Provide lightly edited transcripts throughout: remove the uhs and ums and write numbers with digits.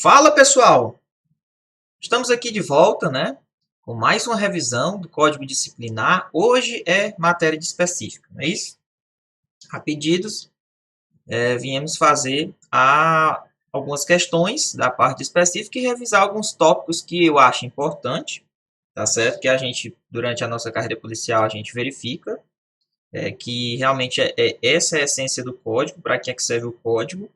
Fala pessoal, estamos aqui de volta, né? Com mais uma revisão do Código Disciplinar. Hoje é matéria de específica, não é isso? A pedidos, viemos fazer algumas questões da parte específica e revisar alguns tópicos que eu acho importante, tá certo? Que a gente, durante a nossa carreira policial, a gente verifica que realmente essa é a essência do código, para que é que serve o código.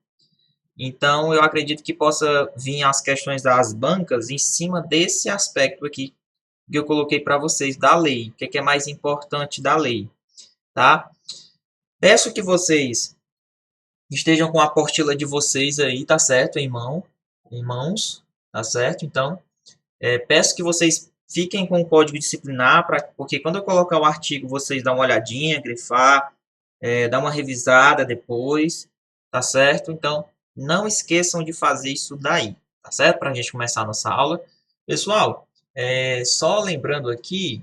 Então, eu acredito que possa vir as questões das bancas em cima desse aspecto aqui que eu coloquei para vocês da lei. O que é mais importante da lei, tá? Peço que vocês estejam com a apostila de vocês aí, tá certo? Em mãos, tá certo? Então, peço que vocês fiquem com o código disciplinar, porque quando eu colocar o artigo, vocês dão uma olhadinha, grifar, dá uma revisada depois, tá certo? Então, não esqueçam de fazer isso daí, tá certo? Para a gente começar a nossa aula. Pessoal, só lembrando aqui,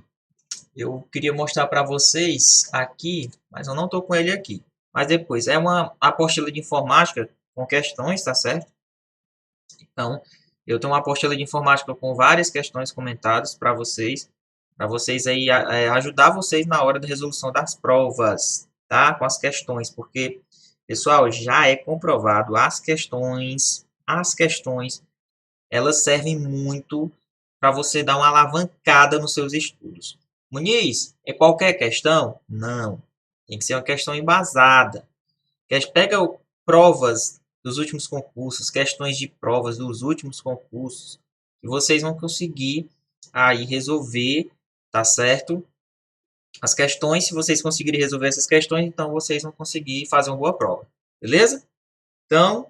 eu queria mostrar para vocês aqui, mas eu não estou com ele aqui. Mas depois, é uma apostila de informática com questões, tá certo? Então, eu tenho uma apostila de informática com várias questões comentadas para vocês aí ajudar vocês na hora da resolução das provas, tá? Com as questões, porque, pessoal, já é comprovado, as questões, elas servem muito para você dar uma alavancada nos seus estudos. Muniz, é qualquer questão? Não. Tem que ser uma questão embasada. Pega provas dos últimos concursos, questões de provas dos últimos concursos, que vocês vão conseguir aí resolver, tá certo? As questões, se vocês conseguirem resolver essas questões, então vocês vão conseguir fazer uma boa prova, beleza? Então,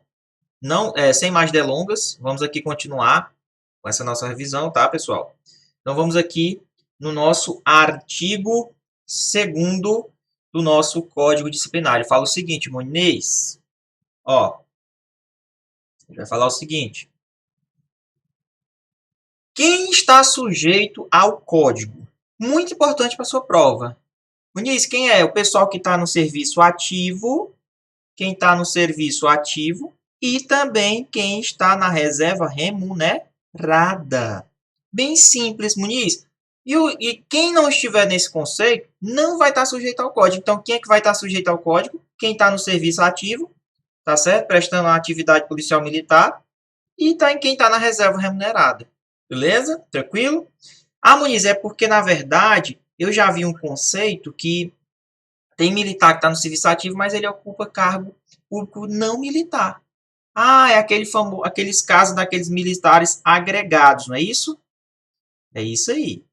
sem mais delongas, vamos aqui continuar com essa nossa revisão, tá, pessoal? Então, vamos aqui no nosso artigo 2º do nosso Código Disciplinar. Ele fala o seguinte, Muniz, ó, ele vai falar o seguinte: quem está sujeito ao código? Muito importante para a sua prova. Muniz, quem é? O pessoal que está no serviço ativo, quem está no serviço ativo e também quem está na reserva remunerada. Bem simples, Muniz. E quem não estiver nesse conceito não vai estar sujeito ao código. Então, quem é que vai estar sujeito ao código? Quem está no serviço ativo, tá certo? Prestando a atividade policial militar. E quem está na reserva remunerada. Beleza? Tranquilo? Ah, Muniz, é porque, na verdade, eu já vi um conceito que tem militar que está no serviço ativo, mas ele ocupa cargo público não militar. Ah, é aqueles casos daqueles militares agregados, não é isso? É isso aí.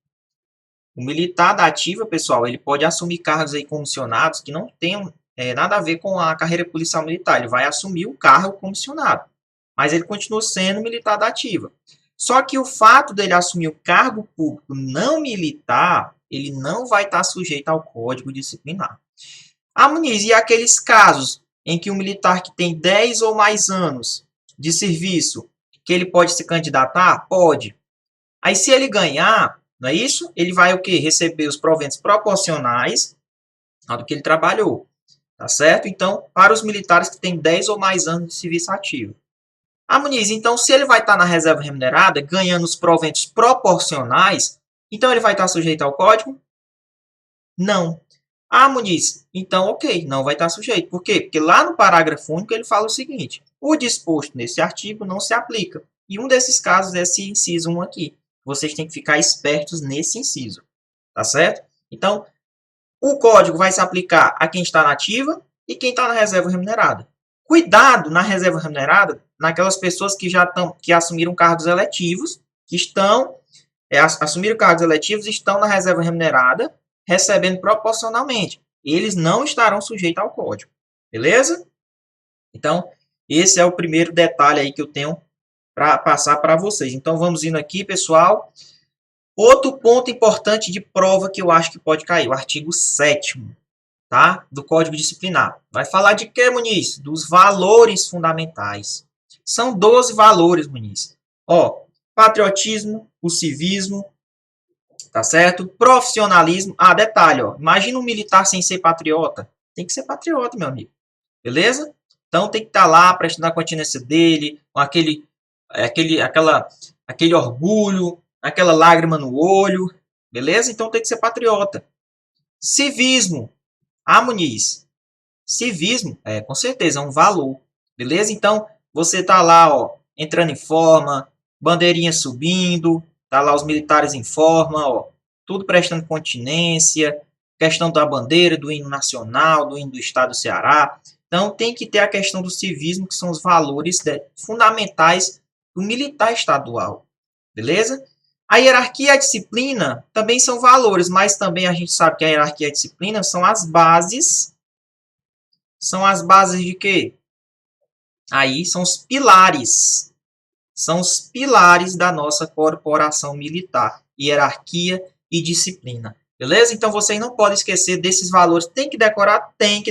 O militar da ativa, pessoal, ele pode assumir cargos aí comissionados que não tenham nada a ver com a carreira policial militar. Ele vai assumir o cargo comissionado, mas ele continua sendo militar da ativa. Só que o fato dele assumir o cargo público não militar, ele não vai estar sujeito ao Código Disciplinar. Ah, Muniz, e aqueles casos em que o militar que tem 10 ou mais anos de serviço, que ele pode se candidatar? Pode. Aí se ele ganhar, não é isso? Ele vai o quê? Receber os proventos proporcionais ao que ele trabalhou. Tá certo? Então, para os militares que têm 10 ou mais anos de serviço ativo. Ah, Muniz, então se ele vai estar na reserva remunerada, ganhando os proventos proporcionais, então ele vai estar sujeito ao código? Não. Ah, Muniz, então ok, não vai estar sujeito. Por quê? Porque lá no parágrafo único ele fala o seguinte: o disposto nesse artigo não se aplica. E um desses casos é esse inciso 1 aqui. Vocês têm que ficar espertos nesse inciso. Tá certo? Então, o código vai se aplicar a quem está na ativa e quem está na reserva remunerada. Cuidado na reserva remunerada, naquelas pessoas que assumiram cargos eletivos, que assumiram cargos eletivos e estão na reserva remunerada, recebendo proporcionalmente. Eles não estarão sujeitos ao código. Beleza? Então, esse é o primeiro detalhe aí que eu tenho para passar para vocês. Então, vamos indo aqui, pessoal. Outro ponto importante de prova que eu acho que pode cair, o artigo 7º, tá? Do Código Disciplinar. Vai falar de quê, Muniz? Dos valores fundamentais. São 12 valores, Muniz. Ó, patriotismo, o civismo, tá certo? Profissionalismo. Ah, detalhe, ó. Imagina um militar sem ser patriota. Tem que ser patriota, meu amigo. Beleza? Então tem que estar lá prestando a continência dele, com aquele aquele orgulho, aquela lágrima no olho, beleza? Então tem que ser patriota. Civismo. Ah, Muniz, civismo, com certeza, é um valor, beleza? Então, você tá lá, ó, entrando em forma, bandeirinha subindo, tá lá os militares em forma, ó, tudo prestando continência, questão da bandeira, do hino nacional, do hino do estado do Ceará. Então, tem que ter a questão do civismo, que são os valores fundamentais do militar estadual, beleza? A hierarquia e a disciplina também são valores, mas também a gente sabe que a hierarquia e a disciplina são as bases. São as bases de quê? Aí são os pilares. São os pilares da nossa corporação militar. Hierarquia e disciplina. Beleza? Então vocês não podem esquecer desses valores. Tem que decorar, tem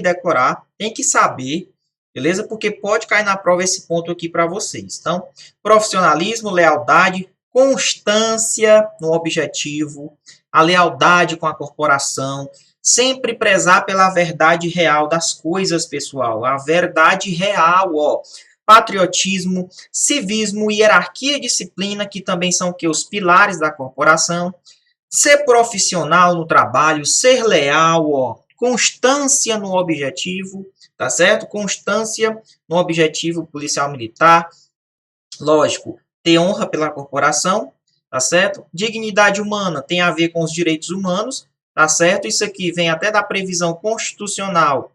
que saber. Beleza? Porque pode cair na prova esse ponto aqui para vocês. Então, profissionalismo, lealdade, constância no objetivo, a lealdade com a corporação, sempre prezar pela verdade real das coisas, pessoal. A verdade real, ó. Patriotismo, civismo, hierarquia e disciplina, que também são que os pilares da corporação. Ser profissional no trabalho, ser leal, ó. Constância no objetivo, tá certo? Constância no objetivo policial militar. Lógico, ter honra pela corporação, tá certo? Dignidade humana tem a ver com os direitos humanos, tá certo? Isso aqui vem até da previsão constitucional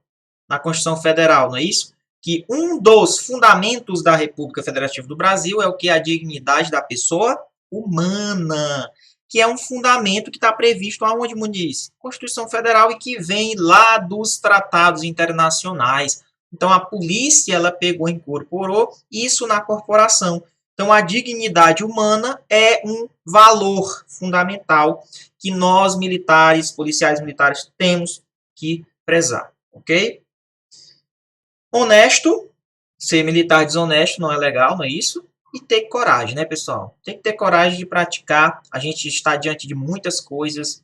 na Constituição Federal, não é isso? Que um dos fundamentos da República Federativa do Brasil é o que? A dignidade da pessoa humana, que é um fundamento que está previsto aonde, Muniz? Constituição Federal e que vem lá dos tratados internacionais. Então, a polícia, ela pegou e incorporou isso na corporação. Então, a dignidade humana é um valor fundamental que nós, militares, policiais militares, temos que prezar, ok? Honesto, ser militar desonesto não é legal, não é isso? E ter coragem, né, pessoal? Tem que ter coragem de praticar. A gente está diante de muitas coisas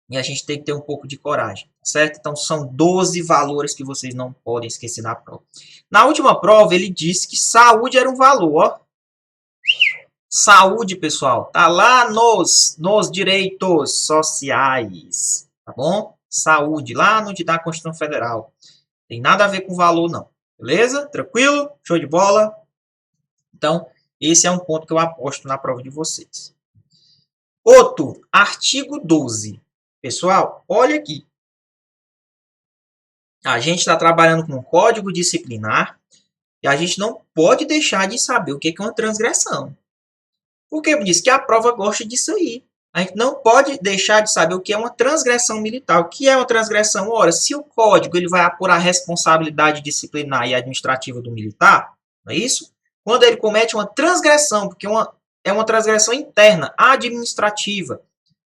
e a gente tem que ter um pouco de coragem, certo? Então, são 12 valores que vocês não podem esquecer na prova. Na última prova, ele disse que saúde era um valor, ó. Saúde, pessoal, tá lá nos direitos sociais, tá bom? Saúde, lá no da Constituição Federal. Tem nada a ver com valor, não. Beleza? Tranquilo? Show de bola? Então, esse é um ponto que eu aposto na prova de vocês. Outro, artigo 12. Pessoal, olha aqui. A gente está trabalhando com um código disciplinar e a gente não pode deixar de saber o que é uma transgressão. Porque diz que a prova gosta disso aí. A gente não pode deixar de saber o que é uma transgressão militar. O que é uma transgressão? Ora, se o código ele vai apurar a responsabilidade disciplinar e administrativa do militar, não é isso? Quando ele comete uma transgressão, porque é uma transgressão interna, administrativa,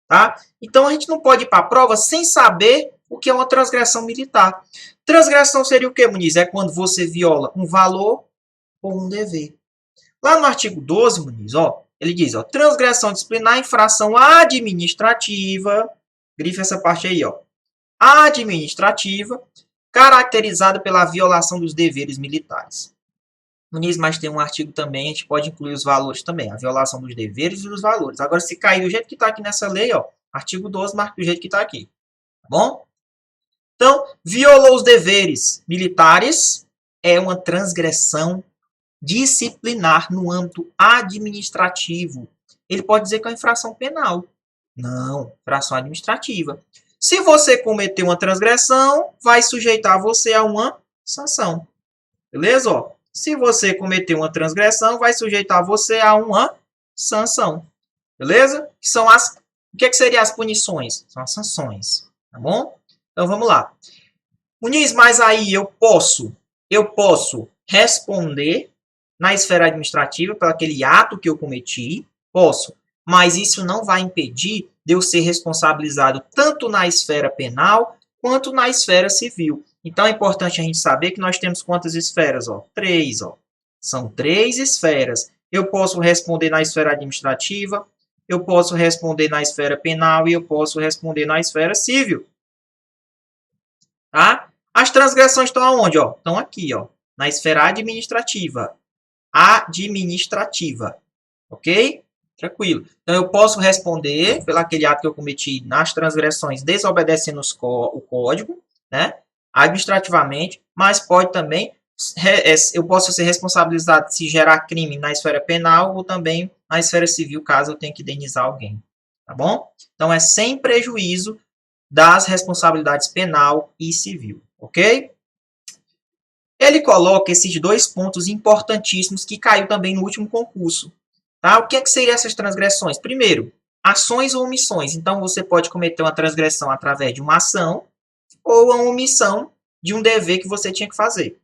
tá? Então a gente não pode ir para a prova sem saber o que é uma transgressão militar. Transgressão seria o que, Muniz? É quando você viola um valor ou um dever. Lá no artigo 12, Muniz, ó, ele diz, ó, transgressão disciplinar, infração administrativa, grife essa parte aí, ó, administrativa, caracterizada pela violação dos deveres militares. Muniz, mas tem um artigo também, a gente pode incluir os valores também, a violação dos deveres e dos valores. Agora, se cair do jeito que está aqui nessa lei, ó, artigo 12, marca do jeito que está aqui, tá bom? Então, violou os deveres militares, é uma transgressão disciplinar no âmbito administrativo. Ele pode dizer que é uma infração penal. Não, infração administrativa. Se você cometer uma transgressão, vai sujeitar você a uma sanção. Beleza? Ó, se você cometer uma transgressão, vai sujeitar você a uma sanção. Beleza? São as, o que seriam as punições? São as sanções. Tá bom? Então vamos lá. Muniz, mas aí eu posso responder na esfera administrativa pelo aquele ato que eu cometi, posso, mas isso não vai impedir de eu ser responsabilizado tanto na esfera penal quanto na esfera civil. Então é importante a gente saber que nós temos quantas esferas? Ó? 3. Ó. São 3 esferas. Eu posso responder na esfera administrativa, eu posso responder na esfera penal e eu posso responder na esfera civil. Tá? As transgressões estão aonde? Ó? Estão aqui, ó, na esfera administrativa. administrativa. Ok? Tranquilo. Então, eu posso responder pelo aquele ato que eu cometi nas transgressões desobedecendo o código, né? Administrativamente, mas pode também, eu posso ser responsabilizado se gerar crime na esfera penal ou também na esfera civil, caso eu tenha que indenizar alguém. Tá bom? Então, é sem prejuízo das responsabilidades penal e civil. Ok? Ele coloca esses dois pontos importantíssimos que caiu também no último concurso. Tá? O que é que seriam essas transgressões? Primeiro, ações ou omissões. Então, você pode cometer uma transgressão através de uma ação ou uma omissão de um dever que você tinha que fazer.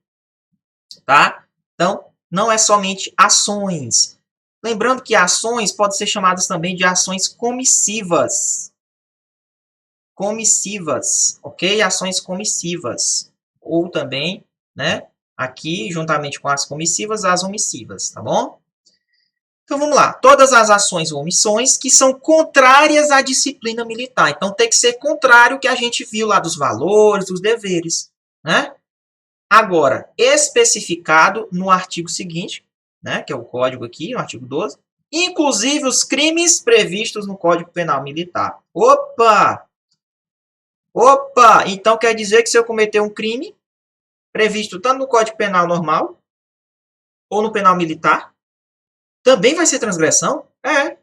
Tá? Então, não é somente ações. Lembrando que ações podem ser chamadas também de ações comissivas. Comissivas, ok? Ações comissivas. Ou também, né? Aqui, juntamente com as comissivas, as omissivas, tá bom? Então vamos lá. Todas as ações ou omissões que são contrárias à disciplina militar. Então tem que ser contrário ao que a gente viu lá dos valores, dos deveres, né? Agora, especificado no artigo seguinte, né, que é o código aqui, no artigo 12, inclusive os crimes previstos no Código Penal Militar. Opa! Opa! Então quer dizer que se eu cometer um crime previsto tanto no Código Penal normal ou no Penal Militar, também vai ser transgressão? É.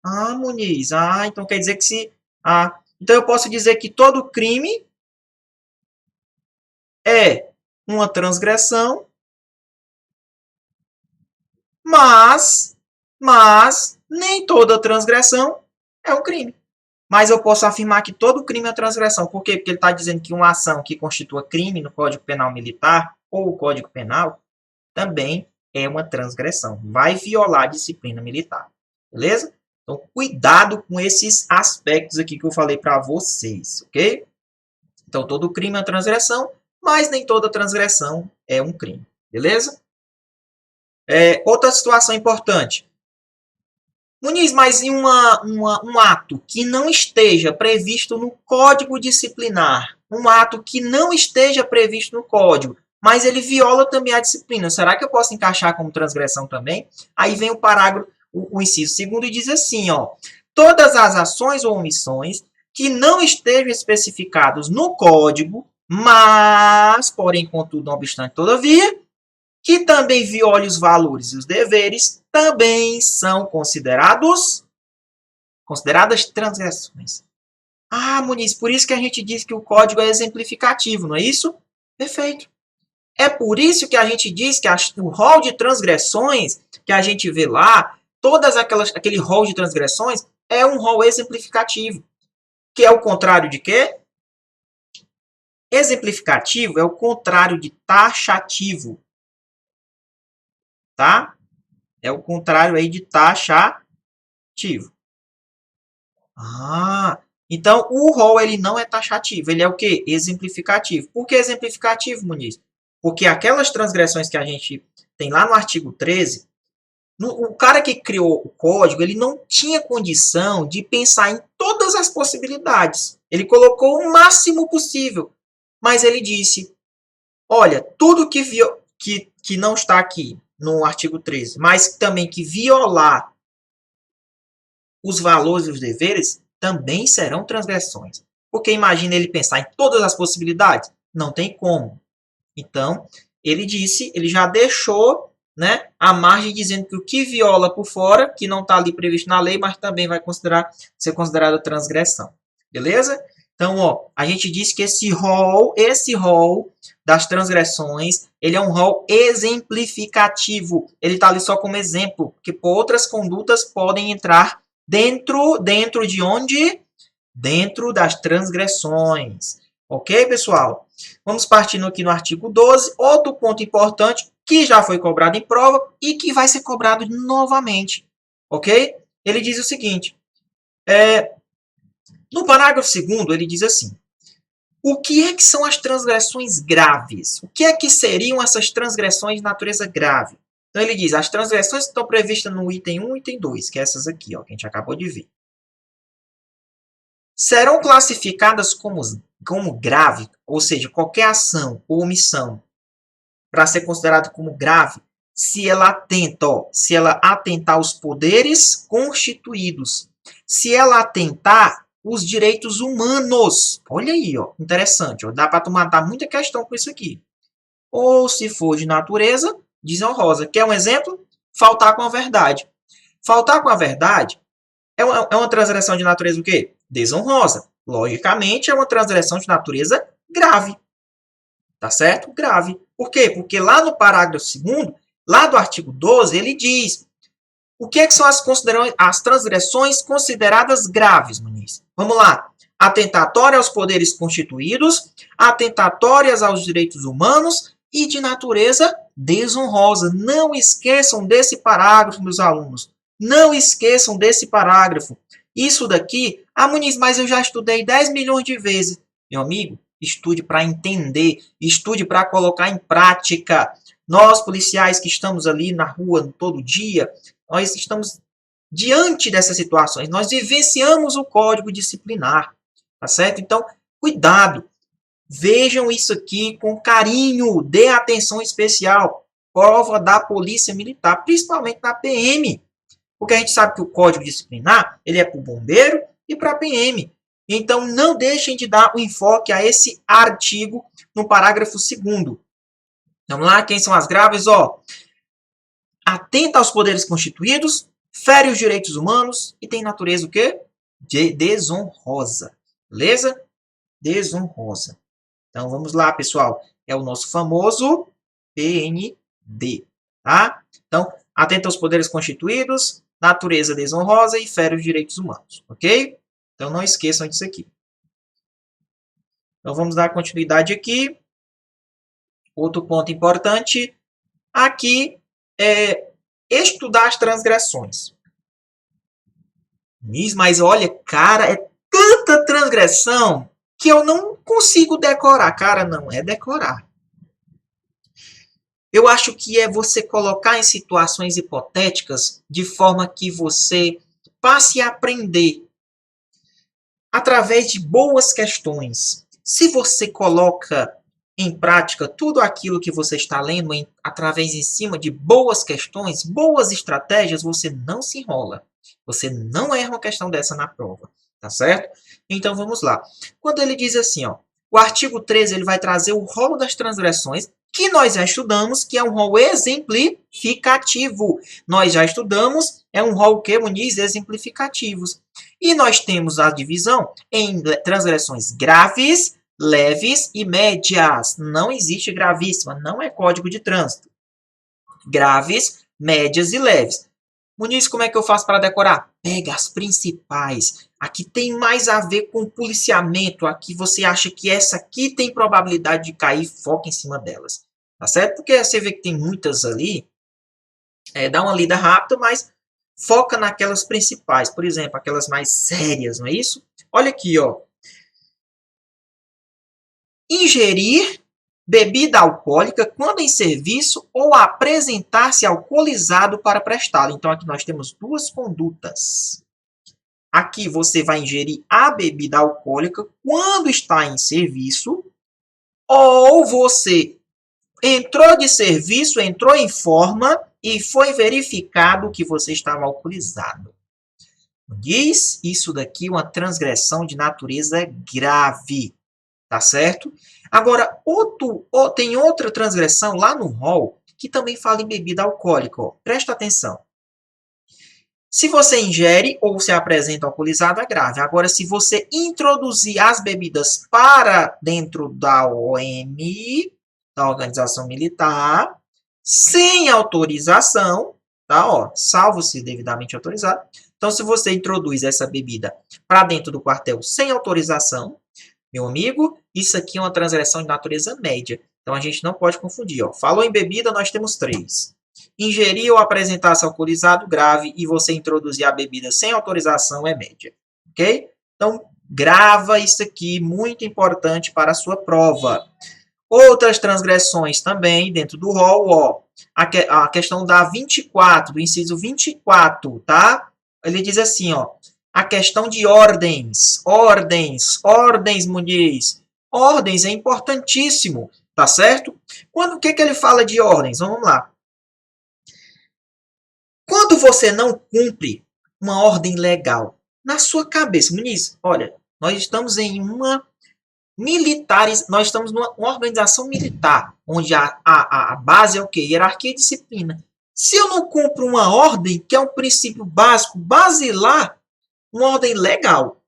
Ah, Muniz. Ah, então quer dizer que se... Ah, então eu posso dizer que todo crime é uma transgressão, mas nem toda transgressão é um crime. Mas eu posso afirmar que todo crime é transgressão. Por quê? Porque ele está dizendo que uma ação que constitua crime no Código Penal Militar ou o Código Penal também é uma transgressão. Vai violar a disciplina militar. Beleza? Então, cuidado com esses aspectos aqui que eu falei para vocês, ok? Então, todo crime é uma transgressão, mas nem toda transgressão é um crime. Beleza? Outra situação importante. Muniz, mas em um ato que não esteja previsto no Código Disciplinar, um ato que não esteja previsto no Código, mas ele viola também a disciplina, será que eu posso encaixar como transgressão também? Aí vem o parágrafo, o inciso segundo, e diz assim, ó, todas as ações ou omissões que não estejam especificados no Código, mas, porém, contudo, não obstante, todavia, que também viole os valores e os deveres, também são consideradas transgressões. Ah, Muniz, por isso que a gente diz que o código é exemplificativo, não é isso? Perfeito. É por isso que a gente diz que o rol de transgressões que a gente vê lá, aquele rol de transgressões, é um rol exemplificativo. Que é o contrário de quê? Exemplificativo é o contrário de taxativo. Tá? É o contrário aí de taxativo. Ah, então o rol ele não é taxativo, ele é o quê? Exemplificativo. Por que exemplificativo, Muniz? Porque aquelas transgressões que a gente tem lá no artigo 13, o cara que criou o código, ele não tinha condição de pensar em todas as possibilidades. Ele colocou o máximo possível. Mas ele disse, olha, tudo que não está aqui no artigo 13, mas também que violar os valores e os deveres também serão transgressões. Porque imagina ele pensar em todas as possibilidades? Não tem como. Então, ele já deixou, né, a margem dizendo que o que viola por fora, que não está ali previsto na lei, mas também vai ser considerado transgressão. Beleza? Então, ó, a gente disse que esse rol das transgressões, ele é um rol exemplificativo. Ele está ali só como exemplo, porque outras condutas podem entrar dentro de onde? Dentro das transgressões. Ok, pessoal? Vamos partindo aqui no artigo 12. Outro ponto importante que já foi cobrado em prova e que vai ser cobrado novamente. Ok? Ele diz o seguinte. No parágrafo 2º, ele diz assim. O que é que são as transgressões graves? O que é que seriam essas transgressões de natureza grave? Então ele diz, as transgressões que estão previstas no item 1 e item 2, que é essas aqui, ó, que a gente acabou de ver, serão classificadas como grave, ou seja, qualquer ação ou omissão para ser considerado como grave, Se ela atenta, ó, se ela atentar aos poderes constituídos. Se ela atentar os direitos humanos. Olha aí, ó, interessante, ó, dá para tu matar muita questão com isso aqui. Ou se for de natureza desonrosa. Quer um exemplo? Faltar com a verdade. Faltar com a verdade é uma transgressão de natureza o quê? Desonrosa. Logicamente, é uma transgressão de natureza grave. Tá certo? Grave. Por quê? Porque lá no parágrafo 2º, lá do artigo 12, ele diz o que são as transgressões consideradas graves, Muniz? Vamos lá. Atentatória aos poderes constituídos, atentatórias aos direitos humanos e de natureza desonrosa. Não esqueçam desse parágrafo, meus alunos. Não esqueçam desse parágrafo. Isso daqui, Muniz, mas eu já estudei 10 milhões de vezes. Meu amigo, estude para entender, estude para colocar em prática. Nós, policiais que estamos ali na rua todo dia, nós estamos diante dessas situações, nós vivenciamos o código disciplinar, tá certo? Então, cuidado, vejam isso aqui com carinho, dê atenção especial, prova da Polícia Militar, principalmente na PM, porque a gente sabe que o código disciplinar, ele é para o bombeiro e para a PM. Então, não deixem de dar o enfoque a esse artigo no parágrafo 2º. Vamos lá, quem são as graves? Ó, atenta aos poderes constituídos, fere os direitos humanos e tem natureza o quê? Desonrosa. Beleza? Desonrosa. Então, vamos lá, pessoal. É o nosso famoso PND. Tá? Então, atenta aos poderes constituídos, natureza desonrosa e fere os direitos humanos. Ok? Então, não esqueçam disso aqui. Então, vamos dar continuidade aqui. Outro ponto importante aqui é estudar as transgressões. Mas olha, cara, é tanta transgressão que eu não consigo decorar. Cara, não é decorar. Eu acho que é você colocar em situações hipotéticas de forma que você passe a aprender através de boas questões. Se você coloca em prática tudo aquilo que você está lendo através em cima de boas questões, boas estratégias, você não se enrola. Você não erra uma questão dessa na prova, tá certo? Então vamos lá. Quando ele diz assim, ó, o artigo 13 ele vai trazer o rol das transgressões, que nós já estudamos, que é um rol exemplificativo. Nós já estudamos, é um rol que, Muniz, exemplificativos. E nós temos a divisão em transgressões graves, leves e médias. Não existe gravíssima, não é código de trânsito. Graves, médias e leves. Muniz, como é que eu faço para decorar? Pega as principais. Aqui tem mais a ver com policiamento. Aqui você acha que essa aqui tem probabilidade de cair, foca em cima delas. Tá certo? Porque você vê que tem muitas ali. Dá uma lida rápida, mas foca naquelas principais. Por exemplo, aquelas mais sérias, não é isso? Olha aqui, ó. Ingerir bebida alcoólica quando em serviço ou apresentar-se alcoolizado para prestá-la. Então, aqui nós temos duas condutas. Aqui você vai ingerir a bebida alcoólica quando está em serviço ou você entrou de serviço, entrou em forma e foi verificado que você estava alcoolizado. Diz isso daqui uma transgressão de natureza grave. Tá certo? Agora, tem outra transgressão lá no rol que também fala em bebida alcoólica. Ó. Presta atenção. Se você ingere ou se apresenta alcoolizado, é grave. Agora, se você introduzir as bebidas para dentro da OM, da Organização Militar, sem autorização, tá? Ó, salvo se devidamente autorizado. Então, se você introduz essa bebida para dentro do quartel sem autorização, meu amigo, isso aqui é uma transgressão de natureza média. Então, a gente não pode confundir. Ó. Falou em bebida, nós temos 3. Ingerir ou apresentar-se alcoolizado, grave, e você introduzir a bebida sem autorização é média. Ok? Então, grava isso aqui, muito importante para a sua prova. Outras transgressões também dentro do rol, ó. A questão da 24, do inciso 24, tá? Ele diz assim, ó. A questão de ordens, Muniz. Ordens é importantíssimo, tá certo? O que ele fala de ordens? Vamos lá. Quando você não cumpre uma ordem legal, na sua cabeça, Muniz, olha, nós estamos em uma militares, nós estamos numa organização militar, onde a base é o quê? Hierarquia e disciplina. Se eu não cumpro uma ordem, que é um princípio básico, basilar, uma ordem legal,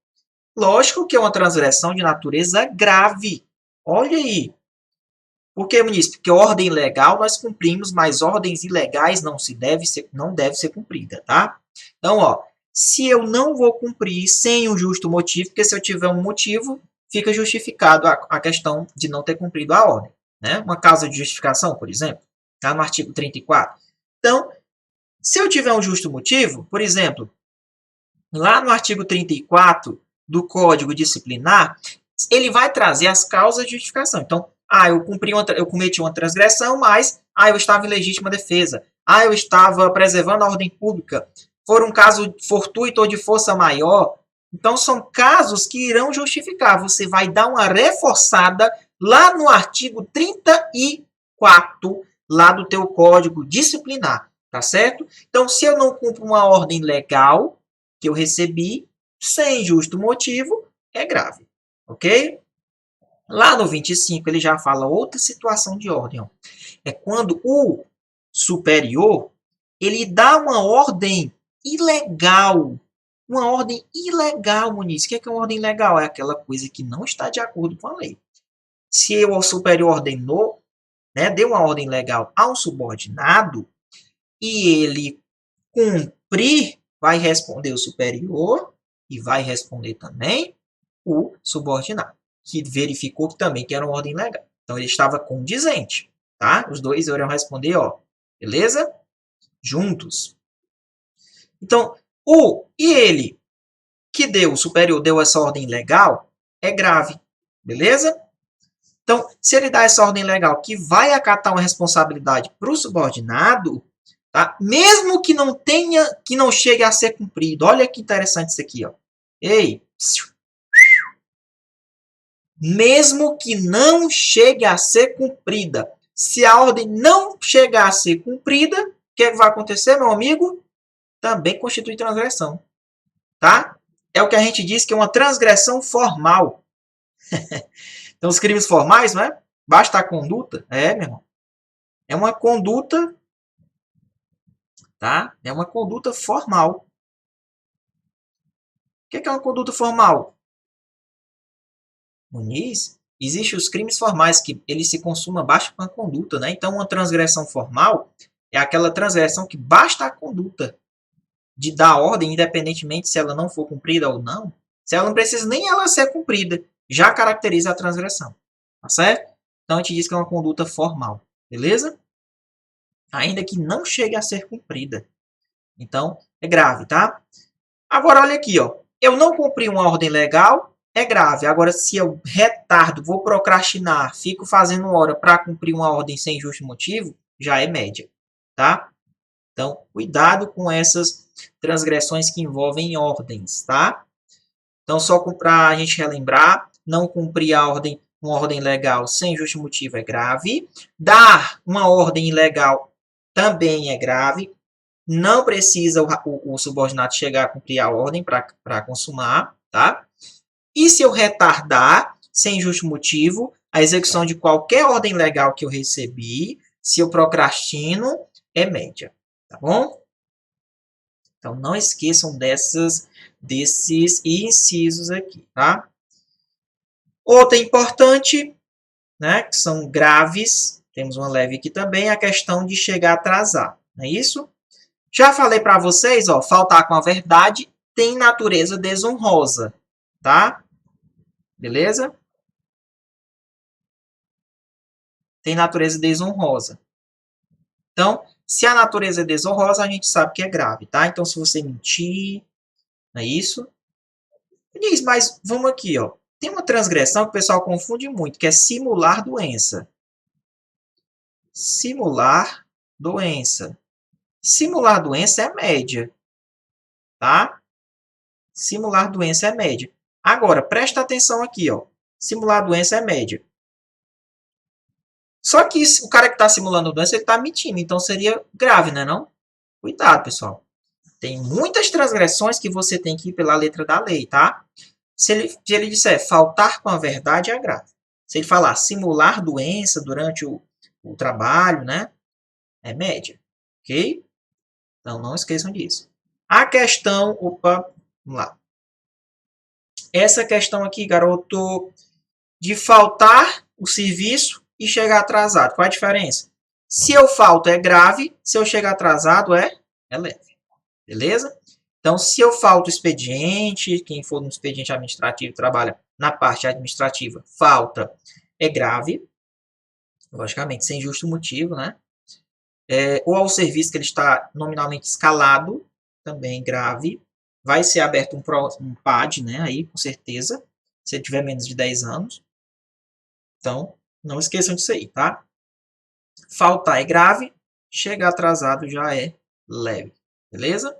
lógico que é uma transgressão de natureza grave. Olha aí. Por que, ministro? Porque ordem legal nós cumprimos, mas ordens ilegais não deve ser cumprida, tá? Então, ó, se eu não vou cumprir sem um justo motivo, porque se eu tiver um motivo, fica justificado a questão de não ter cumprido a ordem, né? Uma causa de justificação, por exemplo, tá no artigo 34. Então, se eu tiver um justo motivo, por exemplo, lá no artigo 34 do Código Disciplinar, ele vai trazer as causas de justificação. Então, eu cometi uma transgressão, mas eu estava em legítima defesa. Eu estava preservando a ordem pública. For um caso fortuito ou de força maior. Então, são casos que irão justificar. Você vai dar uma reforçada lá no artigo 34, lá do teu Código Disciplinar. Tá certo? Então, se eu não cumpro uma ordem legal que eu recebi, sem justo motivo, é grave. Ok? Lá no 25, ele já fala outra situação de ordem. Ó. É quando o superior, ele dá uma ordem ilegal. Uma ordem ilegal, Muniz. O que é uma ordem ilegal? É aquela coisa que não está de acordo com a lei. Se o superior ordenou, né, deu uma ordem legal a um subordinado, e ele cumprir, vai responder o superior e vai responder também o subordinado, que verificou que também que era uma ordem legal. Então, ele estava condizente, tá? Os dois irão responder, ó, beleza? Juntos. Então, ele que deu, o superior deu essa ordem legal, é grave, beleza? Então, se ele dá essa ordem legal que vai acatar uma responsabilidade para o subordinado, tá? Mesmo que não tenha, que não chegue a ser cumprido. Olha que interessante isso aqui, ó. Ei, mesmo que não chegue a ser cumprida. Se a ordem não chegar a ser cumprida, o que vai acontecer, meu amigo? Também constitui transgressão, tá? É o que a gente diz que é uma transgressão formal. Então, os crimes formais, não é? Basta a conduta. É, meu irmão. É uma conduta, tá? É uma conduta formal. O que é uma conduta formal? Muniz, existem os crimes formais que ele se consuma abaixo com a conduta, né? Então, uma transgressão formal é aquela transgressão que basta a conduta de dar ordem, independentemente se ela não for cumprida ou não. Se ela não precisa nem ela ser cumprida, já caracteriza a transgressão, tá certo? Então, a gente diz que é uma conduta formal, beleza? Ainda que não chegue a ser cumprida. Então, é grave, tá? Agora, olha aqui, ó. Eu não cumpri uma ordem legal, é grave. Agora, se eu retardo, vou procrastinar, fico fazendo hora para cumprir uma ordem sem justo motivo, já é média, tá? Então, cuidado com essas transgressões que envolvem ordens, tá? Então, só para a gente relembrar, não cumprir uma ordem legal sem justo motivo é grave. Dar uma ordem ilegal também é grave. Não precisa o subordinado chegar a cumprir a ordem para consumar, tá? E se eu retardar, sem justo motivo, a execução de qualquer ordem legal que eu recebi, se eu procrastino, é média, tá bom? Então, não esqueçam desses incisos aqui, tá? Outra importante, né, que são graves, temos uma leve aqui também, a questão de chegar atrasado, não é isso? Já falei para vocês, ó, faltar com a verdade tem natureza desonrosa, tá? Beleza? Tem natureza desonrosa. Então, se a natureza é desonrosa, a gente sabe que é grave, tá? Então, se você mentir, não é isso? Diz, mas vamos aqui, ó. Tem uma transgressão que o pessoal confunde muito, que é simular doença. Simular doença. Simular doença é média, tá? Simular doença é média. Agora, presta atenção aqui, ó. Simular doença é média. Só que o cara que está simulando doença, ele está mentindo. Então, seria grave, né, não? Cuidado, pessoal. Tem muitas transgressões que você tem que ir pela letra da lei, tá? Se ele disser faltar com a verdade, é grave. Se ele falar simular doença durante o trabalho, né? É média, ok? Então, não esqueçam disso. A questão, opa, vamos lá. Essa questão aqui, garoto, de faltar o serviço e chegar atrasado. Qual a diferença? Se eu falto é grave, se eu chegar atrasado é leve. Beleza? Então, se eu falto o expediente, quem for no expediente administrativo trabalha na parte administrativa, falta é grave, logicamente, sem justo motivo, né? Ou ao serviço que ele está nominalmente escalado, também grave. Vai ser aberto um PAD, né? Aí, com certeza, se ele tiver menos de 10 anos. Então, não esqueçam disso aí, tá? Faltar é grave, chegar atrasado já é leve, beleza?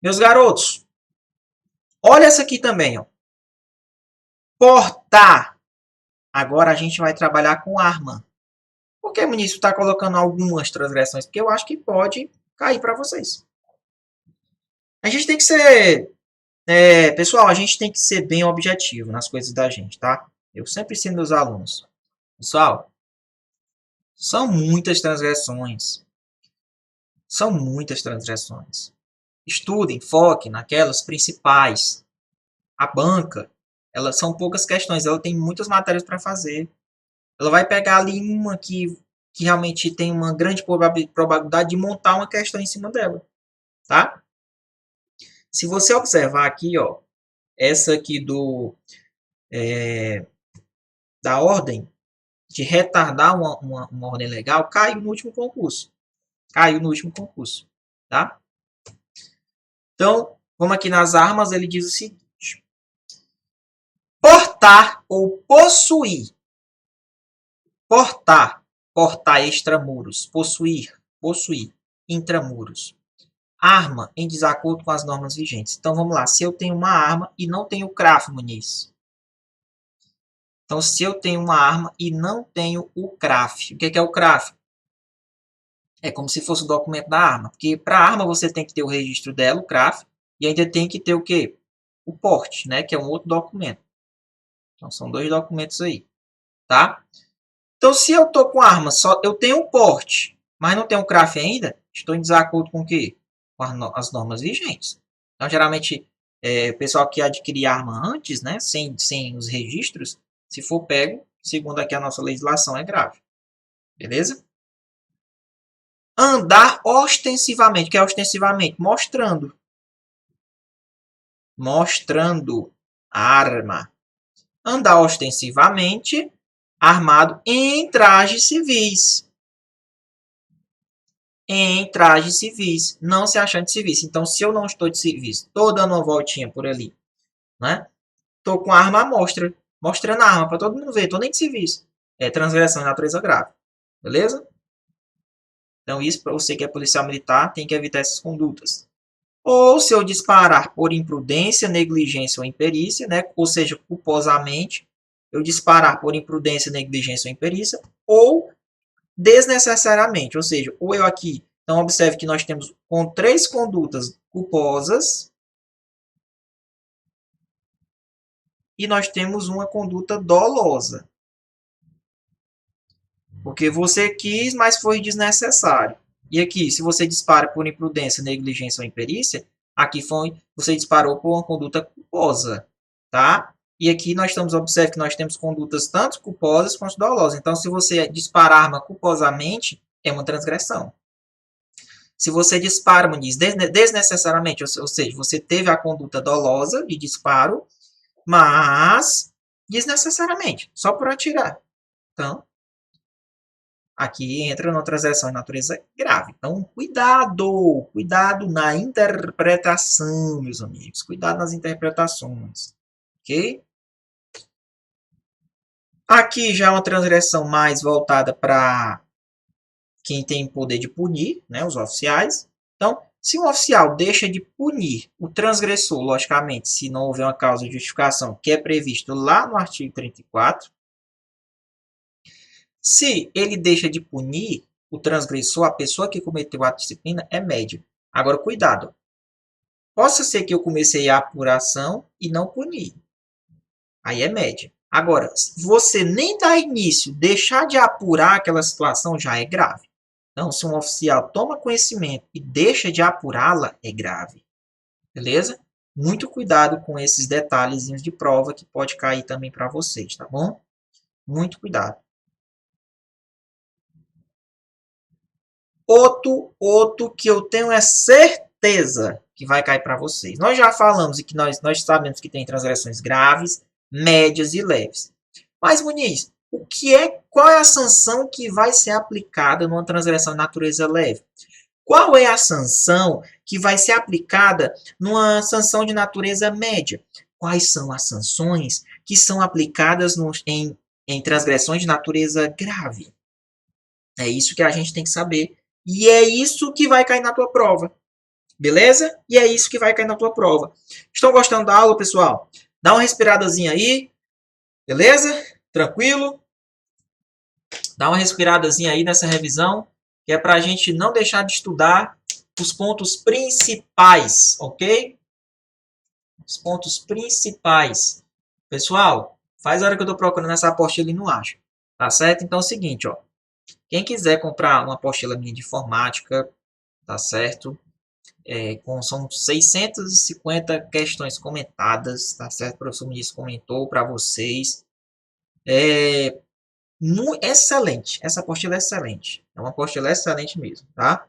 Meus garotos, olha essa aqui também, ó. Portar. Agora a gente vai trabalhar com arma. Por que o ministro está colocando algumas transgressões? Porque eu acho que pode cair para vocês. A gente tem que ser... pessoal, a gente tem que ser bem objetivo nas coisas da gente, tá? Eu sempre ensino meus alunos. Pessoal, são muitas transgressões. São muitas transgressões. Estudem, foquem naquelas principais. A banca, elas são poucas questões, ela tem muitas matérias para fazer. Ela vai pegar ali uma que realmente tem uma grande probabilidade de montar uma questão em cima dela, tá? Se você observar aqui, ó, essa aqui da ordem, de retardar uma ordem legal, caiu no último concurso. Caiu no último concurso, tá? Então, vamos aqui nas armas, ele diz o seguinte: portar ou possuir. Portar, portar extramuros. Possuir, possuir intramuros. Arma em desacordo com as normas vigentes. Então, vamos lá. Se eu tenho uma arma e não tenho o CRAF, Muniz. Então, se eu tenho uma arma e não tenho o CRAF. O que é o CRAF? É como se fosse o documento da arma. Porque para a arma você tem que ter o registro dela, o CRAF, e ainda tem que ter o quê? O porte, né? Que é um outro documento. Então, são dois documentos aí. Tá? Então, se eu estou com arma, só eu tenho um porte, mas não tenho o CRAF ainda, estou em desacordo com o quê? Com as normas vigentes. Então, geralmente, o pessoal que adquirir arma antes, né, sem os registros, se for pego, segundo aqui a nossa legislação, é grave. Beleza? Andar ostensivamente. O que é ostensivamente? Mostrando. Mostrando a arma. Andar ostensivamente armado em trajes civis. Em trajes civis, não se achando de civis. Então, se eu não estou de civis, estou dando uma voltinha por ali, né? Estou com a arma à mostra, mostrando a arma para todo mundo ver, estou nem de civis. É transgressão de natureza grave, beleza? Então, isso para você que é policial militar, tem que evitar essas condutas. Ou se eu disparar por imprudência, negligência ou imperícia, né? Ou seja, culposamente, eu disparar por imprudência, negligência ou imperícia, ou desnecessariamente, ou seja, ou eu aqui, então observe que nós temos com 3 condutas culposas e nós temos uma conduta dolosa. Porque você quis, mas foi desnecessário. E aqui, se você dispara por imprudência, negligência ou imperícia, aqui você disparou por uma conduta culposa, tá? E aqui nós estamos observando que nós temos condutas tanto culposas quanto dolosas. Então, se você dispara a arma culposamente, é uma transgressão. Se você dispara, Muniz, desnecessariamente, ou seja, você teve a conduta dolosa de disparo, mas desnecessariamente, só por atirar. Então, aqui entra uma transgressão de natureza grave. Então, cuidado, cuidado na interpretação, meus amigos. Cuidado nas interpretações, ok? Aqui já é uma transgressão mais voltada para quem tem poder de punir, né, os oficiais. Então, se um oficial deixa de punir o transgressor, logicamente, se não houver uma causa de justificação, que é previsto lá no artigo 34, se ele deixa de punir o transgressor, a pessoa que cometeu o ato de disciplina, é média. Agora, cuidado. Possa ser que eu comecei a apuração e não puni. Aí é média. Agora, se você nem dar início, deixar de apurar aquela situação, já é grave. Então, se um oficial toma conhecimento e deixa de apurá-la, é grave. Beleza? Muito cuidado com esses detalhezinhos de prova que pode cair também para vocês, tá bom? Muito cuidado. Outro que eu tenho é certeza que vai cair para vocês. Nós já falamos e que nós sabemos que tem transgressões graves, médias e leves. Mas, Muniz, qual é a sanção que vai ser aplicada numa transgressão de natureza leve? Qual é a sanção que vai ser aplicada numa sanção de natureza média? Quais são as sanções que são aplicadas em transgressões de natureza grave? É isso que a gente tem que saber. E é isso que vai cair na tua prova. Beleza? E é isso que vai cair na tua prova. Estão gostando da aula, pessoal? Dá uma respiradazinha aí. Beleza? Tranquilo? Dá uma respiradazinha aí nessa revisão, que é para a gente não deixar de estudar os pontos principais, ok? Os pontos principais. Pessoal, faz hora que eu estou procurando essa apostila e não acho. Tá certo? Então é o seguinte, ó. Quem quiser comprar uma apostila minha de informática, tá certo? São 650 questões comentadas, tá certo? O professor Muniz comentou para vocês. Excelente. Essa apostila é excelente. É uma apostila excelente mesmo, tá?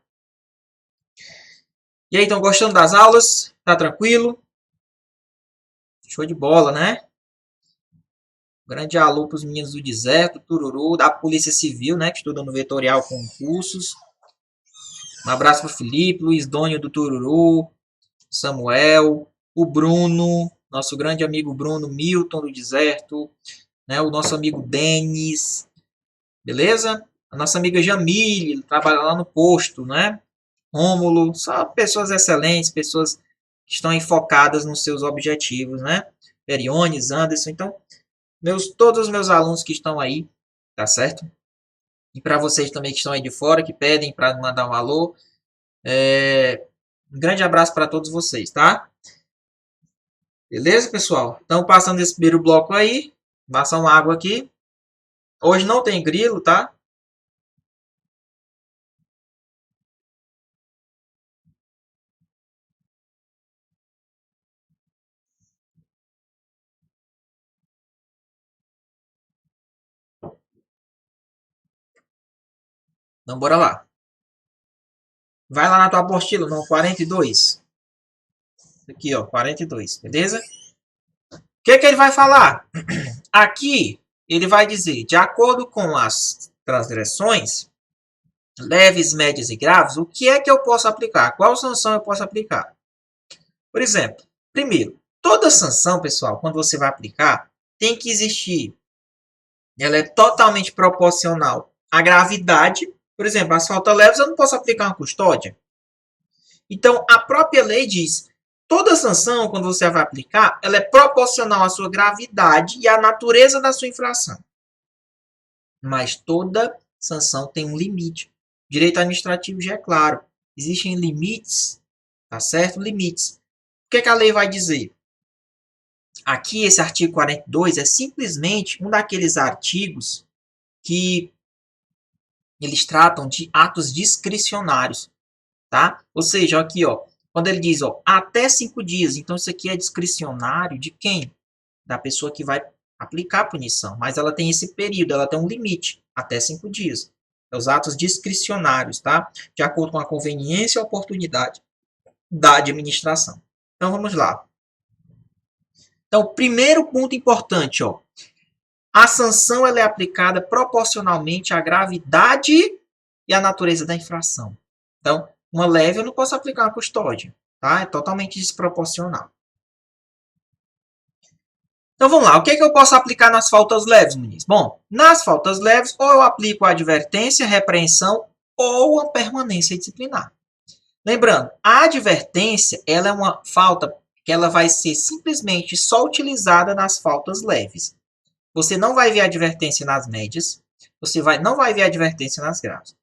E aí, estão gostando das aulas? Tá tranquilo? Show de bola, né? Grande alô para os meninos do Deserto, Tururu, da Polícia Civil, né? Que estudam no Vetorial Concursos. Um abraço para o Felipe, Luiz Dônio do Tururu, Samuel, o Bruno, nosso grande amigo Bruno, Milton do Deserto, né? O nosso amigo Denis, beleza? A nossa amiga Jamile, trabalha lá no posto, né? Rômulo, são pessoas excelentes, pessoas que estão focadas nos seus objetivos, né? Periones, Anderson, então, todos os meus alunos que estão aí, tá certo? E para vocês também que estão aí de fora, que pedem para mandar um alô, um grande abraço para todos vocês, tá? Beleza, pessoal? Então, passando esse primeiro bloco aí, passar uma água aqui. Hoje não tem grilo, tá? Então, bora lá. Vai lá na tua apostila, no 42. Aqui, ó, 42, beleza? O que que ele vai falar? Aqui, ele vai dizer, de acordo com as transgressões, leves, médias e graves, o que é que eu posso aplicar? Qual sanção eu posso aplicar? Por exemplo, primeiro, toda sanção, pessoal, quando você vai aplicar, tem que existir. Ela é totalmente proporcional à gravidade. Por exemplo, as faltas leves eu não posso aplicar uma custódia. Então, a própria lei diz, toda sanção, quando você vai aplicar, ela é proporcional à sua gravidade e à natureza da sua infração. Mas toda sanção tem um limite. Direito administrativo já é claro. Existem limites, tá certo? Limites. O que é que a lei vai dizer? Aqui, esse artigo 42 é simplesmente um daqueles artigos que eles tratam de atos discricionários, tá? Ou seja, aqui, ó, quando ele diz, ó, até 5 dias, então isso aqui é discricionário de quem? Da pessoa que vai aplicar a punição, mas ela tem esse período, ela tem um limite, até 5 dias. É os atos discricionários, tá? De acordo com a conveniência e oportunidade da administração. Então, vamos lá. Então, primeiro ponto importante, ó. A sanção ela é aplicada proporcionalmente à gravidade e à natureza da infração. Então, uma leve eu não posso aplicar uma custódia, tá? É totalmente desproporcional. Então vamos lá, o que é que eu posso aplicar nas faltas leves, Muniz? Bom, nas faltas leves, ou eu aplico a advertência, repreensão ou a permanência disciplinar. Lembrando, a advertência ela é uma falta que ela vai ser simplesmente só utilizada nas faltas leves. Você não vai ver advertência nas médias, você não vai ver advertência nas graves.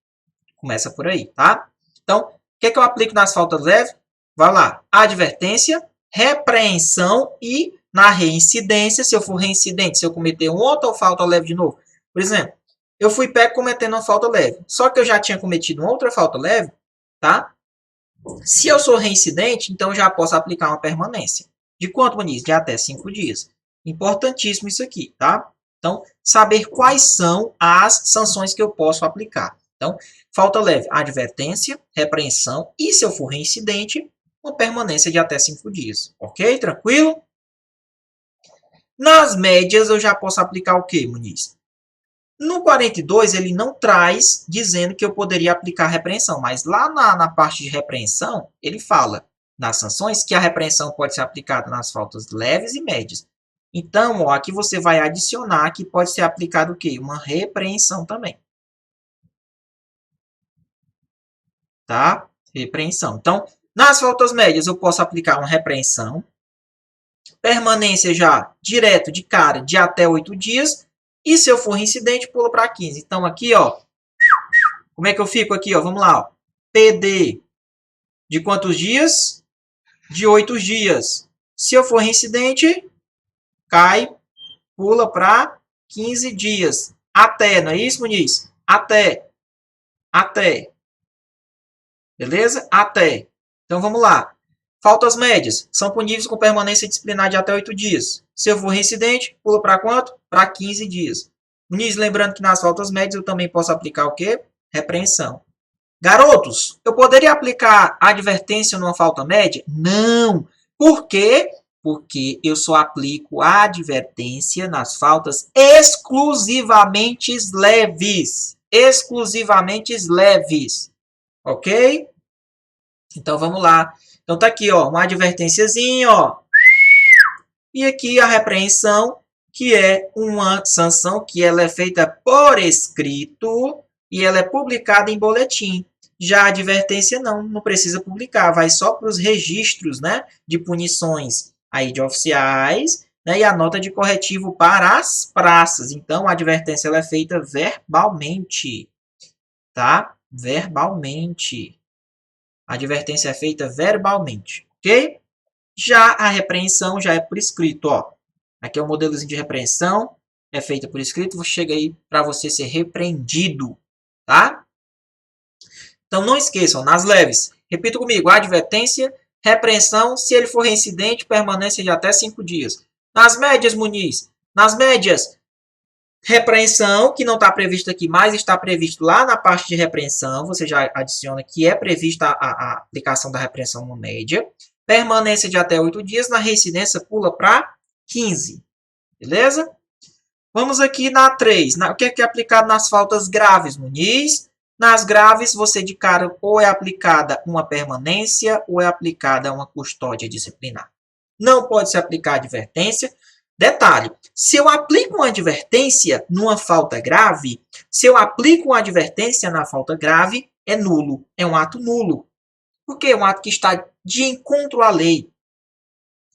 Começa por aí, tá? Então, o que é que eu aplico nas faltas leves? Vai lá, advertência, repreensão e na reincidência, se eu for reincidente, se eu cometer outra falta leve de novo. Por exemplo, eu fui pego cometendo uma falta leve, só que eu já tinha cometido uma outra falta leve, tá? Se eu sou reincidente, então eu já posso aplicar uma permanência. De quanto, Muniz? De até 5 dias. Importantíssimo isso aqui, tá? Então, saber quais são as sanções que eu posso aplicar. Então, falta leve, advertência, repreensão e, se eu for reincidente, uma permanência de até 5 dias. Ok? Tranquilo? Nas médias, eu já posso aplicar o quê, Muniz? No 42, ele não traz dizendo que eu poderia aplicar repreensão, mas lá na parte de repreensão, ele fala nas sanções que a repreensão pode ser aplicada nas faltas leves e médias. Então, ó, aqui você vai adicionar que pode ser aplicado o quê? Uma repreensão também. Tá? Repreensão. Então, nas faltas médias, eu posso aplicar uma repreensão. Permanência já direto de cara de até 8 dias. E se eu for reincidente, pula para 15. Então, aqui, ó. Como é que eu fico aqui, ó? Vamos lá, ó. PD de quantos dias? De 8 dias. Se eu for reincidente, cai, pula para 15 dias. Até, não é isso, Muniz? Até. Até. Beleza? Até. Então, vamos lá. Faltas médias são puníveis com permanência disciplinar de até 8 dias. Se eu for reincidente, pula para quanto? Para 15 dias. Muniz, lembrando que nas faltas médias eu também posso aplicar o quê? Repreensão. Garotos, eu poderia aplicar advertência numa falta média? Não. Por quê? Porque eu só aplico a advertência nas faltas exclusivamente leves. Exclusivamente leves. Ok? Então, vamos lá. Então, tá aqui, ó, uma advertênciazinha, ó. E aqui a repreensão, que é uma sanção que ela é feita por escrito e ela é publicada em boletim. Já a advertência não precisa publicar, vai só para os registros, né, de punições aí de oficiais, né, e a nota de corretivo para as praças. Então, a advertência ela é feita verbalmente, tá? Verbalmente. A advertência é feita verbalmente, ok? Já a repreensão já é por escrito, ó. Aqui é o modelozinho de repreensão, é feita por escrito, chega aí para você ser repreendido, tá? Então não esqueçam, nas leves, repita comigo, advertência, repreensão, se ele for reincidente, permanência de até 5 dias. Nas médias, Muniz, nas médias, repreensão, que não está previsto aqui, mas está previsto lá na parte de repreensão, você já adiciona que é prevista a aplicação da repreensão na média. Permanência de até 8 dias, na reincidência pula para 15. Beleza? Vamos aqui na 3. O que é aplicado nas faltas graves, Muniz? Nas graves, você de cara ou é aplicada uma permanência ou é aplicada uma custódia disciplinar. Não pode se aplicar advertência. Detalhe, se eu aplico uma advertência numa falta grave, se eu aplico uma advertência na falta grave, é nulo. É um ato nulo. Porque é um ato que está de encontro à lei.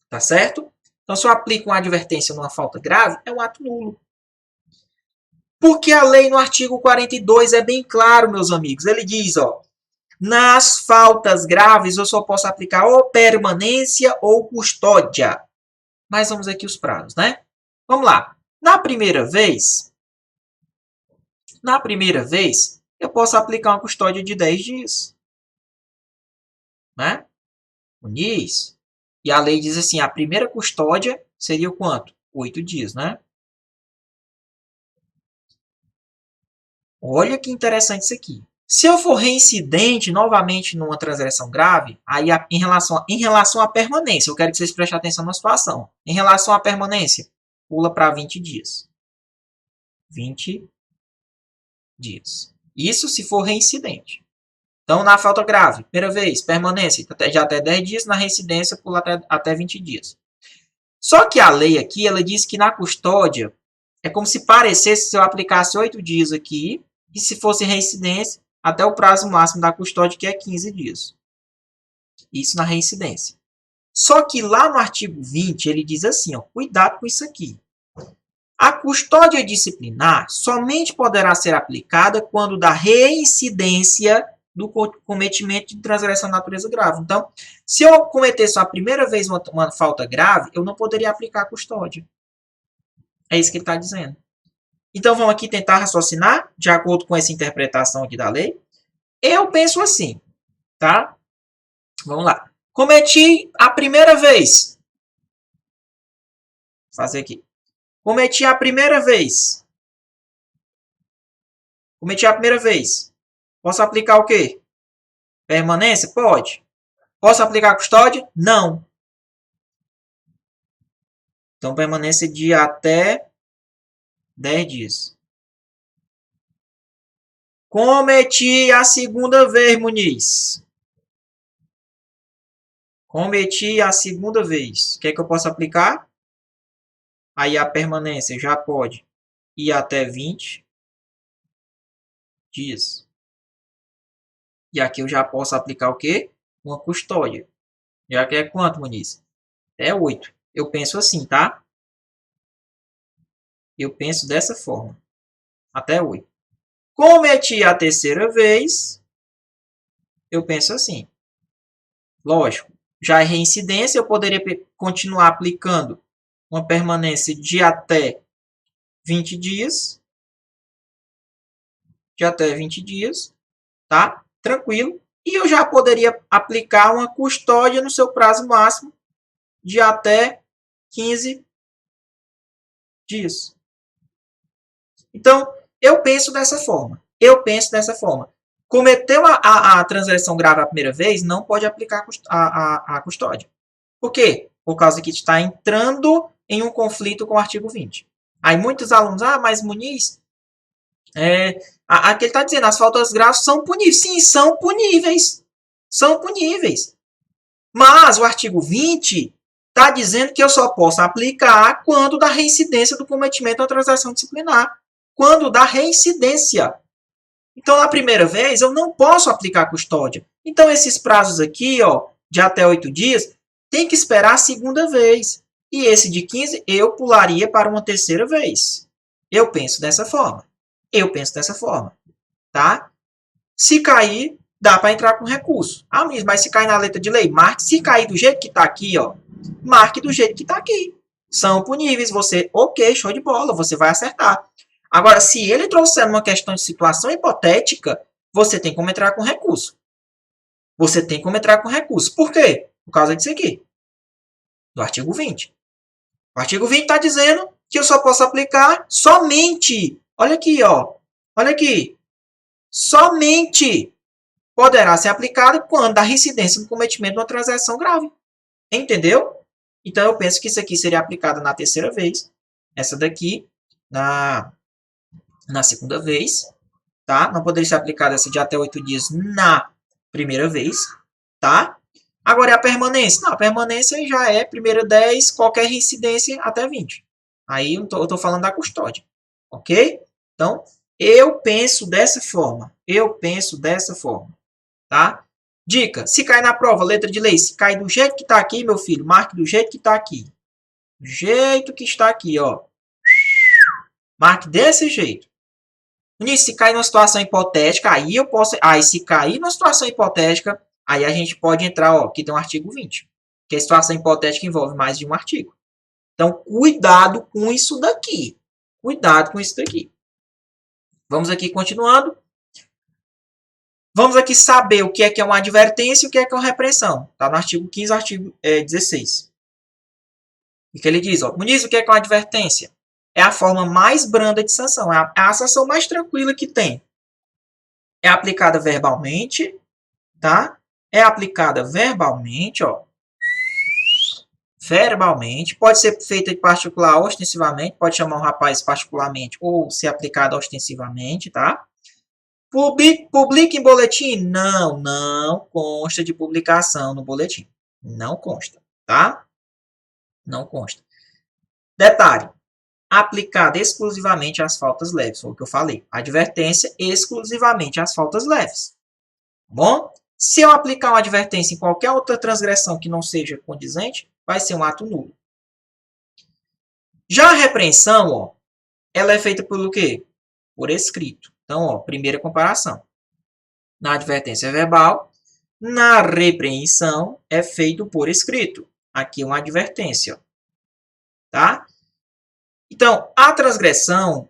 Tá certo? Então, se eu aplico uma advertência numa falta grave, é um ato nulo. Porque a lei no artigo 42 é bem claro, meus amigos. Ele diz, ó, nas faltas graves eu só posso aplicar ou permanência ou custódia. Mas vamos aqui os prazos, né? Vamos lá. Na primeira vez, eu posso aplicar uma custódia de 10 dias. Né? Muniz. E a lei diz assim, a primeira custódia seria o quanto? 8 dias, né? Olha que interessante isso aqui. Se eu for reincidente novamente numa transgressão grave, aí em relação à permanência, eu quero que vocês prestem atenção na situação. Em relação à permanência, pula para 20 dias. 20 dias. Isso se for reincidente. Então, na falta grave, primeira vez, permanência, já até 10 dias, na reincidência, pula até 20 dias. Só que a lei aqui, ela diz que na custódia, é como se parecesse se eu aplicasse 8 dias aqui, e se fosse reincidência, até o prazo máximo da custódia, que é 15 dias. Isso na reincidência. Só que lá no artigo 20, ele diz assim, ó, cuidado com isso aqui. A custódia disciplinar somente poderá ser aplicada quando da reincidência do cometimento de transgressão de natureza grave. Então, se eu cometer só a primeira vez uma falta grave, eu não poderia aplicar a custódia. É isso que ele está dizendo. Então, vamos aqui tentar raciocinar de acordo com essa interpretação aqui da lei. Eu penso assim, tá? Vamos lá. Cometi a primeira vez. Vou fazer aqui. Cometi a primeira vez. Cometi a primeira vez. Posso aplicar o quê? Permanência? Pode. Posso aplicar custódia? Não. Então, permanência de até 10 dias. Cometi a segunda vez, Muniz. Cometi a segunda vez. O que é que eu posso aplicar? Aí a permanência já pode ir até 20 dias. E aqui eu já posso aplicar o quê? Uma custódia. Já que é quanto, Muniz? É 8. Eu penso assim, tá? Eu penso dessa forma. Até 8. Cometi a terceira vez. Eu penso assim. Lógico. Já é reincidência, eu poderia continuar aplicando uma permanência de até 20 dias. De até 20 dias. Tá? Tranquilo. E eu já poderia aplicar uma custódia no seu prazo máximo de até 15 dias. Então, eu penso dessa forma. Cometeu a transgressão grave a primeira vez, não pode aplicar a custódia. Por quê? Por causa que está entrando em um conflito com o artigo 20. Aí muitos alunos, mas Muniz, aqui ele está dizendo, as faltas graves são puníveis. Sim, são puníveis. São puníveis. Mas o artigo 20 está dizendo que eu só posso aplicar quando da reincidência do cometimento da transação disciplinar. Quando da reincidência. Então, na primeira vez, eu não posso aplicar a custódia. Então, esses prazos aqui, ó, de até 8 dias, tem que esperar a segunda vez. E esse de 15, eu pularia para uma terceira vez. Eu penso dessa forma. Tá? Se cair, dá para entrar com recurso. Mas se cair na letra de lei, marque. Se cair do jeito que está aqui, ó, marque do jeito que está aqui. São puníveis. Você, ok, show de bola, você vai acertar. Agora, se ele trouxer uma questão de situação hipotética, você tem como entrar com recurso. Por quê? Por causa disso aqui. Do artigo 20. O artigo 20 está dizendo que eu só posso aplicar somente. Olha aqui, ó. Olha aqui. Somente poderá ser aplicado quando da reincidência no cometimento de uma transação grave. Entendeu? Então, eu penso que isso aqui seria aplicado na terceira vez. Essa daqui, na segunda vez, tá? Não poderia ser aplicada essa de até 8 dias na primeira vez, tá? Agora, é a permanência? Não, a permanência já é primeira 10, qualquer reincidência até 20. Aí eu tô falando da custódia, ok? Então, eu penso dessa forma, tá? Dica, se cair na prova, letra de lei, se cair do jeito que está aqui, meu filho, marque do jeito que está aqui. Do jeito que está aqui, ó. Marque desse jeito. Se cair numa situação hipotética, aí eu posso... Aí, se cair numa situação hipotética, aí a gente pode entrar, ó, aqui tem um artigo 20. Que a situação hipotética envolve mais de um artigo. Então, cuidado com isso daqui. Vamos aqui continuando. Vamos aqui saber o que é uma advertência e o que é uma repreensão. Está no artigo 15, artigo 16. E que ele diz, ó, Muniz, o que é uma advertência? É a forma mais branda de sanção. É a sanção mais tranquila que tem. É aplicada verbalmente, tá? É aplicada verbalmente, ó. Verbalmente. Pode ser feita em particular ostensivamente. Pode chamar um rapaz particularmente ou ser aplicada ostensivamente, tá? Publica em boletim? Não consta de publicação no boletim. Não consta, tá? Não consta. Detalhe. Aplicada exclusivamente às faltas leves. Foi o que eu falei. Advertência exclusivamente às faltas leves. Bom? Se eu aplicar uma advertência em qualquer outra transgressão que não seja condizente, vai ser um ato nulo. Já a repreensão, ó, ela é feita pelo quê? Por escrito. Então, ó, primeira comparação. Na advertência verbal, na repreensão, é feito por escrito. Aqui uma advertência. Tá? Então, a transgressão,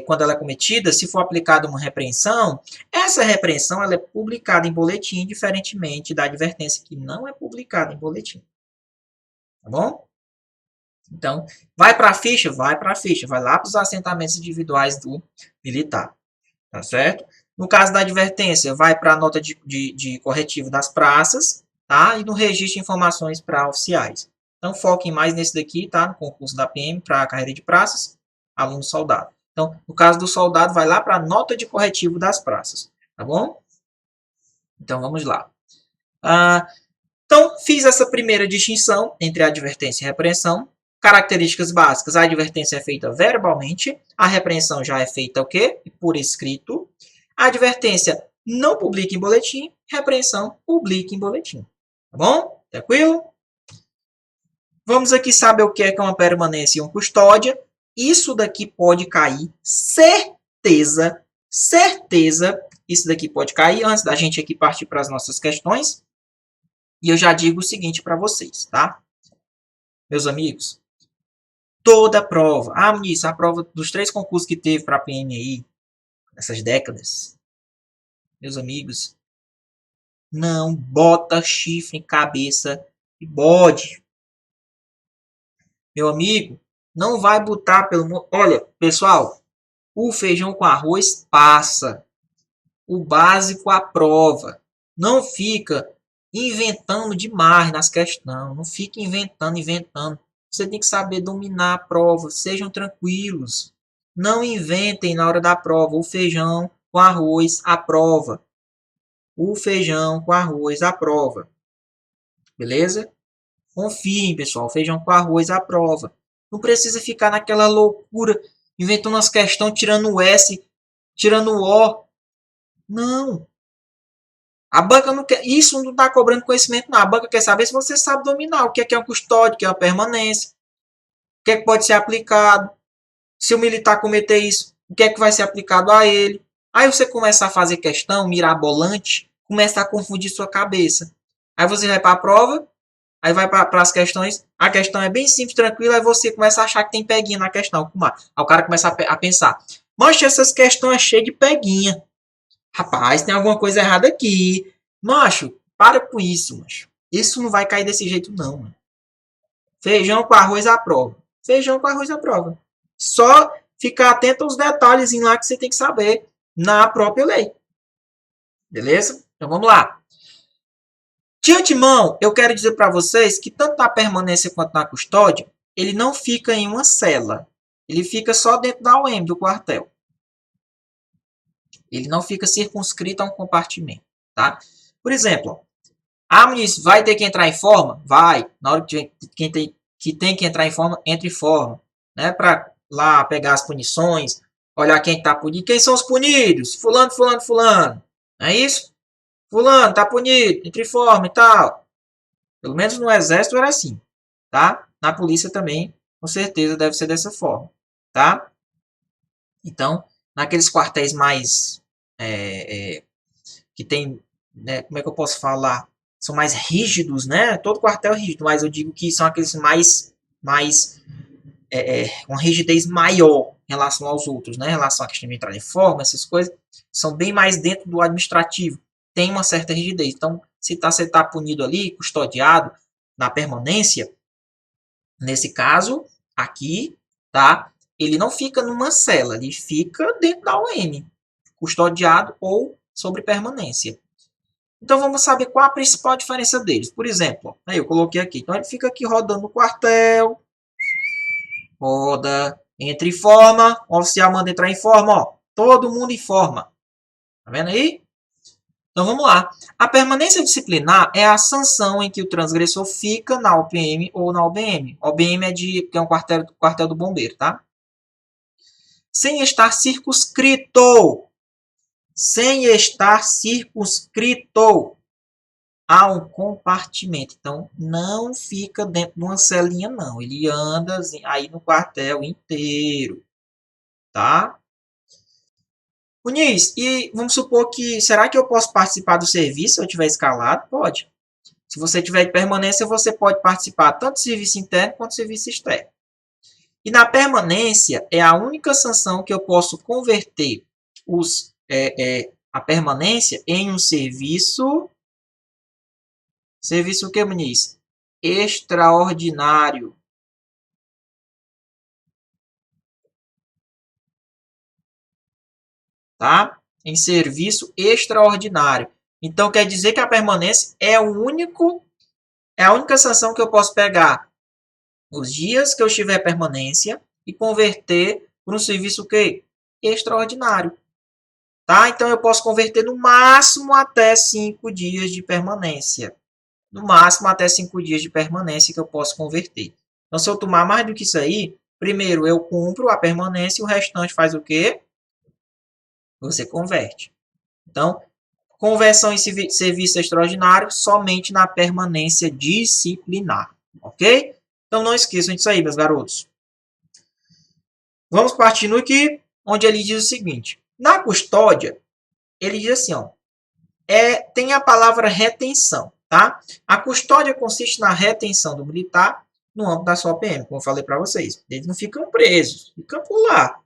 quando ela é cometida, se for aplicada uma repreensão, essa repreensão ela é publicada em boletim, diferentemente da advertência que não é publicada em boletim. Tá bom? Então, vai para a ficha? Vai para a ficha. Vai lá para os assentamentos individuais do militar. Tá certo? No caso da advertência, vai para a nota de corretivo das praças, tá? E no registro de informações para oficiais. Então, foquem mais nesse daqui, tá? No concurso da PM para a carreira de praças, aluno soldado. Então, no caso do soldado, vai lá para a nota de corretivo das praças, tá bom? Então, vamos lá. Então, fiz essa primeira distinção entre advertência e repreensão. Características básicas, a advertência é feita verbalmente, a repreensão já é feita o quê? Por escrito. A advertência não publica em boletim, repreensão publica em boletim. Tá bom? Tranquilo? Vamos aqui saber o que é uma permanência e uma custódia. Isso daqui pode cair, certeza, certeza, isso daqui pode cair antes da gente aqui partir para as nossas questões. E eu já digo o seguinte para vocês, tá? Meus amigos, toda prova, Muniz, a prova dos 3 concursos que teve para a PM aí, nessas décadas, meus amigos, não bota chifre em cabeça de bode. Meu amigo, não vai botar pelo... Olha, pessoal, o feijão com arroz passa. O básico aprova. Não fica inventando demais nas questões. Não fica inventando. Você tem que saber dominar a prova. Sejam tranquilos. Não inventem na hora da prova. O feijão com arroz aprova. O feijão com arroz aprova. Beleza? Confiem, pessoal. Feijão com arroz aprova. Não precisa ficar naquela loucura, inventando umas questões, tirando o S, tirando o O. Não. A banca não quer. Isso não está cobrando conhecimento, não. A banca quer saber se você sabe dominar o que é um custódio, o que é uma permanência, o que é que pode ser aplicado. Se o militar cometer isso, o que é que vai ser aplicado a ele. Aí você começa a fazer questão mirabolante, começa a confundir sua cabeça. Aí você vai para a prova, aí vai para as questões, a questão é bem simples, tranquila, aí você começa a achar que tem peguinha na questão. Aí o cara começa a pensar, mancha, essas questões cheias de peguinha. Rapaz, tem alguma coisa errada aqui. Macho, para com isso, macho. Isso não vai cair desse jeito, não, mano. Feijão com arroz à prova. Feijão com arroz à prova. Só ficar atento aos detalhes lá que você tem que saber na própria lei. Beleza? Então vamos lá. De antemão, eu quero dizer para vocês que tanto na permanência quanto na custódia, ele não fica em uma cela. Ele fica só dentro da UEM, do quartel. Ele não fica circunscrito a um compartimento. Tá? Por exemplo, Muniz, vai ter que entrar em forma? Vai. Na hora que tem que entrar em forma, entre em forma. Né? Para lá pegar as punições, olhar quem está punido. Quem são os punidos? Fulano, fulano, fulano. Não é isso? Fulano, está punido, entre em forma e tal. Pelo menos no exército era assim. Tá? Na polícia também, com certeza, deve ser dessa forma. Tá? Então, naqueles quartéis mais... que tem... Né, como é que eu posso falar? São mais rígidos, né? Todo quartel é rígido, mas eu digo que são aqueles uma rigidez maior em relação aos outros, né? Em relação à questão de entrar em forma, essas coisas, são bem mais dentro do administrativo. Tem uma certa rigidez. Então, se você tá punido ali, custodiado, na permanência, nesse caso, aqui, tá? Ele não fica numa cela, ele fica dentro da UEM, custodiado ou sobre permanência. Então vamos saber qual a principal diferença deles. Por exemplo, aí eu coloquei aqui. Então ele fica aqui rodando no quartel. Roda, entra em forma. O oficial manda entrar em forma. Ó. Todo mundo em forma. Tá vendo aí? Então vamos lá. A permanência disciplinar é a sanção em que o transgressor fica na OPM ou na OBM. OBM é um quartel do bombeiro, tá? Sem estar circunscrito. Sem estar circunscrito a um compartimento. Então, não fica dentro de uma celinha, não. Ele anda aí no quartel inteiro. tá? Muniz, e vamos supor que, será que eu posso participar do serviço se eu tiver escalado? Pode. Se você tiver de permanência, você pode participar tanto do serviço interno quanto do serviço externo. E na permanência, é a única sanção que eu posso converter a permanência em um serviço. Serviço o que, Muniz? Extraordinário. Tá? Em serviço extraordinário. Então, quer dizer que a permanência é a única sanção que eu posso pegar os dias que eu estiver permanência e converter para um serviço o quê? Extraordinário. Tá? Então, eu posso converter no máximo até 5 dias de permanência. No máximo até 5 dias de permanência que eu posso converter. Então, se eu tomar mais do que isso aí, primeiro eu cumpro a permanência e o restante faz o quê? Você converte. Então, conversão em serviço extraordinário somente na permanência disciplinar. Ok? Então, não esqueçam disso aí, meus garotos. Vamos partir no que, onde ele diz o seguinte. Na custódia, ele diz assim, ó, tem a palavra retenção, tá? A custódia consiste na retenção do militar no âmbito da sua PM, como eu falei para vocês. Eles não ficam presos, ficam por lá.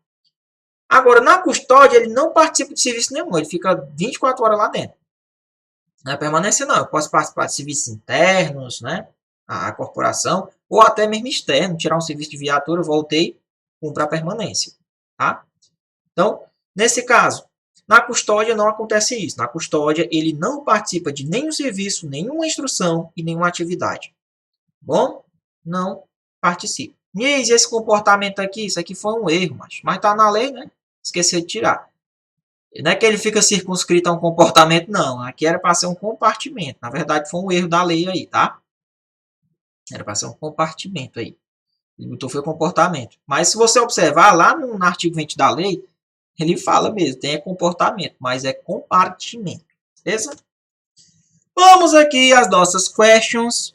Agora, na custódia, ele não participa de serviço nenhum, ele fica 24 horas lá dentro. Na permanência, não. Eu posso participar de serviços internos, né? A corporação, ou até mesmo externo, tirar um serviço de viatura, voltei, cumprir a permanência, tá? Então, nesse caso, na custódia não acontece isso. Na custódia, ele não participa de nenhum serviço, nenhuma instrução e nenhuma atividade. Bom? Não participa. E esse comportamento aqui, isso aqui foi um erro, mas tá na lei, né? Esqueci de tirar. Não é que ele fica circunscrito a um comportamento, não. Aqui era para ser um compartimento. Na verdade, foi um erro da lei aí, tá? Era para ser um compartimento aí. Ele botou foi comportamento. Mas se você observar lá no artigo 20 da lei, ele fala mesmo, tem comportamento, mas é compartimento. Beleza? Vamos aqui às nossas questions,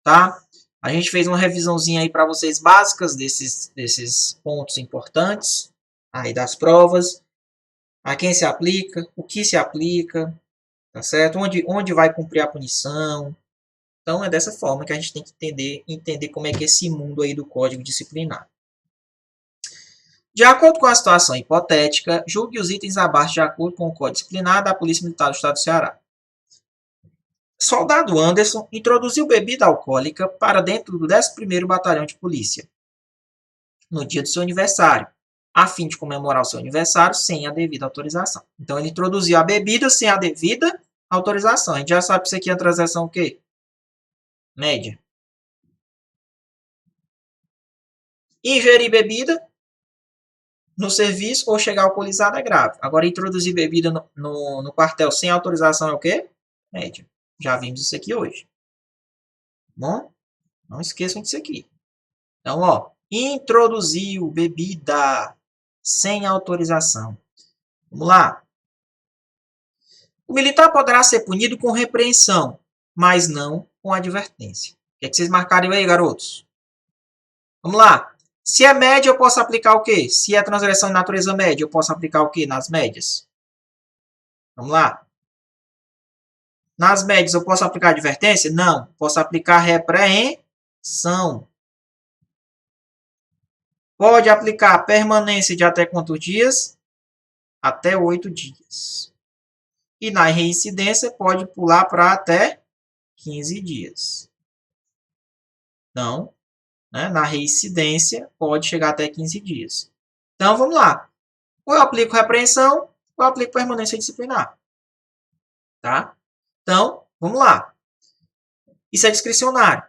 tá? A gente fez uma revisãozinha aí para vocês básicas desses pontos importantes aí das provas. A quem se aplica, o que se aplica, tá certo? Onde vai cumprir a punição. Então, é dessa forma que a gente tem que entender como é que é esse mundo aí do Código Disciplinar. De acordo com a situação hipotética, julgue os itens abaixo de acordo com o Código Disciplinar da Polícia Militar do Estado do Ceará. Soldado Anderson introduziu bebida alcoólica para dentro do 11º Batalhão de Polícia, no dia do seu aniversário, a fim de comemorar o seu aniversário sem a devida autorização. Então, ele introduziu a bebida sem a devida autorização. A gente já sabe que isso aqui é a transação o quê? Média. Ingerir bebida no serviço ou chegar alcoolizado é grave. Agora, introduzir bebida no quartel sem autorização é o quê? Média. Já vimos isso aqui hoje. Bom, não esqueçam disso aqui. Então, ó, introduziu bebida sem autorização. Vamos lá. O militar poderá ser punido com repreensão, mas não com advertência. O que é que vocês marcaram aí, garotos? Vamos lá. Se é média, eu posso aplicar o quê? Se é transgressão de natureza média, eu posso aplicar o quê nas médias? Vamos lá. Nas médias, eu posso aplicar advertência? Não. Posso aplicar repreensão. Pode aplicar permanência de até quantos dias? Até 8 dias. E na reincidência, pode pular para até 15 dias. Então, né, na reincidência, pode chegar até 15 dias. Então, vamos lá. Ou eu aplico repreensão, ou eu aplico permanência disciplinar. Tá? Então, vamos lá. Isso é discricionário.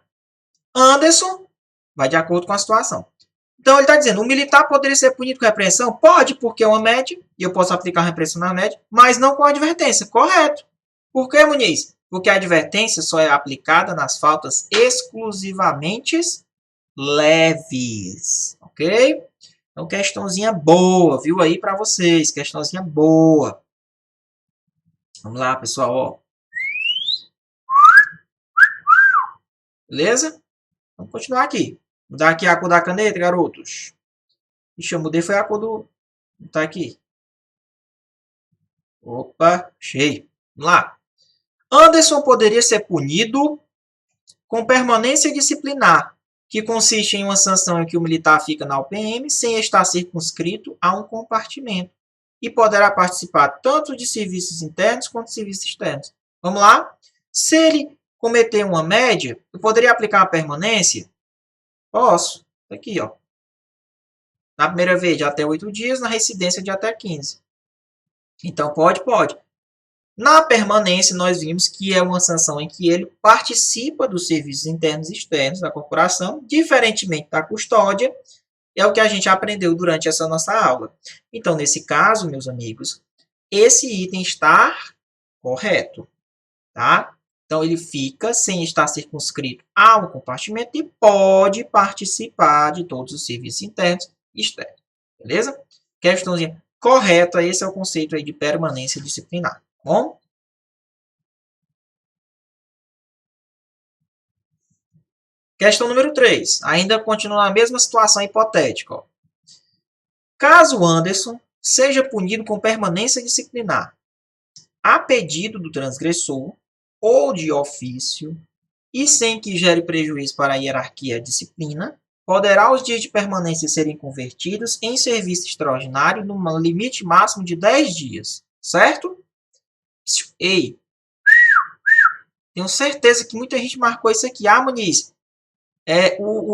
Anderson vai de acordo com a situação. Então, ele está dizendo, o militar poderia ser punido com repreensão? Pode, porque é uma média, e eu posso aplicar a repreensão na média, mas não com advertência. Correto. Por que, Muniz? Porque a advertência só é aplicada nas faltas exclusivamente leves. Ok? Então, questãozinha boa, viu aí para vocês. Questãozinha boa. Vamos lá, pessoal. Ó. Beleza? Vamos continuar aqui. Mudar aqui a cor da caneta, garotos. Ixi, eu mudei foi a cor Tá aqui. Opa, cheio. Vamos lá. Anderson poderia ser punido com permanência disciplinar, que consiste em uma sanção em que o militar fica na UPM sem estar circunscrito a um compartimento e poderá participar tanto de serviços internos quanto de serviços externos. Vamos lá? Se ele cometer uma média, eu poderia aplicar a permanência? Posso. Aqui, ó. Na primeira vez de até 8 dias, na residência de até 15. Então, pode, pode. Na permanência, nós vimos que é uma sanção em que ele participa dos serviços internos e externos da corporação, diferentemente da custódia, é o que a gente aprendeu durante essa nossa aula. Então, nesse caso, meus amigos, esse item está correto, tá? Então, ele fica sem estar circunscrito a um compartimento e pode participar de todos os serviços internos e externos, beleza? Questãozinha correta, esse é o conceito aí de permanência disciplinar. Bom? Questão número 3. Ainda continua na mesma situação hipotética. Ó. Caso Anderson seja punido com permanência disciplinar, a pedido do transgressor ou de ofício, e sem que gere prejuízo para a hierarquia e a disciplina, poderá os dias de permanência serem convertidos em serviço extraordinário num limite máximo de 10 dias. Certo? Ei, tenho certeza que muita gente marcou isso aqui. Ah, Muniz,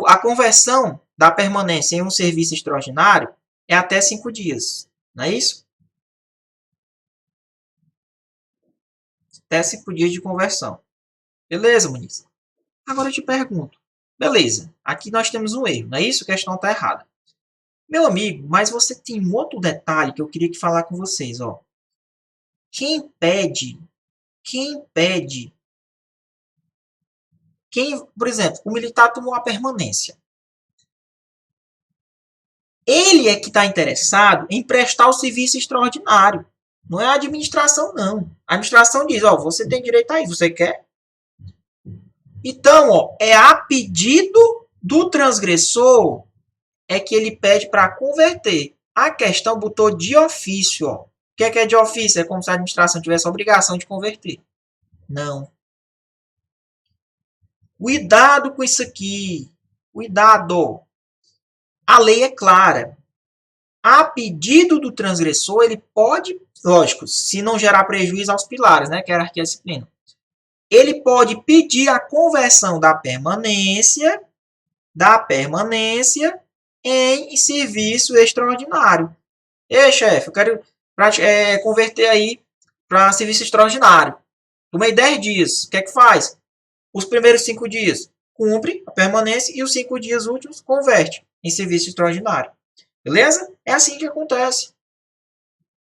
a conversão da permanência em um serviço extraordinário é até 5 dias. Não é isso? Até 5 dias de conversão. Beleza, Muniz? Agora eu te pergunto. Beleza, aqui nós temos um erro, não é isso? A questão está errada. Meu amigo, mas você tem um outro detalhe que eu queria falar com vocês. Ó. Quem pede, por exemplo, o militar tomou a permanência. Ele é que está interessado em prestar o serviço extraordinário. Não é a administração, não. A administração diz, ó, você tem direito a isso, você quer? Então, ó, é a pedido do transgressor é que ele pede para converter. A questão botou de ofício, ó. O que é de ofício? É como se a administração tivesse a obrigação de converter. Não. Cuidado com isso aqui. Cuidado. A lei é clara. A pedido do transgressor, ele pode, lógico, se não gerar prejuízo aos pilares, né, que é a hierarquia e a disciplina, ele pode pedir a conversão da permanência em serviço extraordinário. Ei, chefe, eu quero converter aí para serviço extraordinário. Tomei 10 dias. O que é que faz? Os primeiros 5 dias cumpre a permanência e os 5 dias últimos converte em serviço extraordinário. Beleza? É assim que acontece.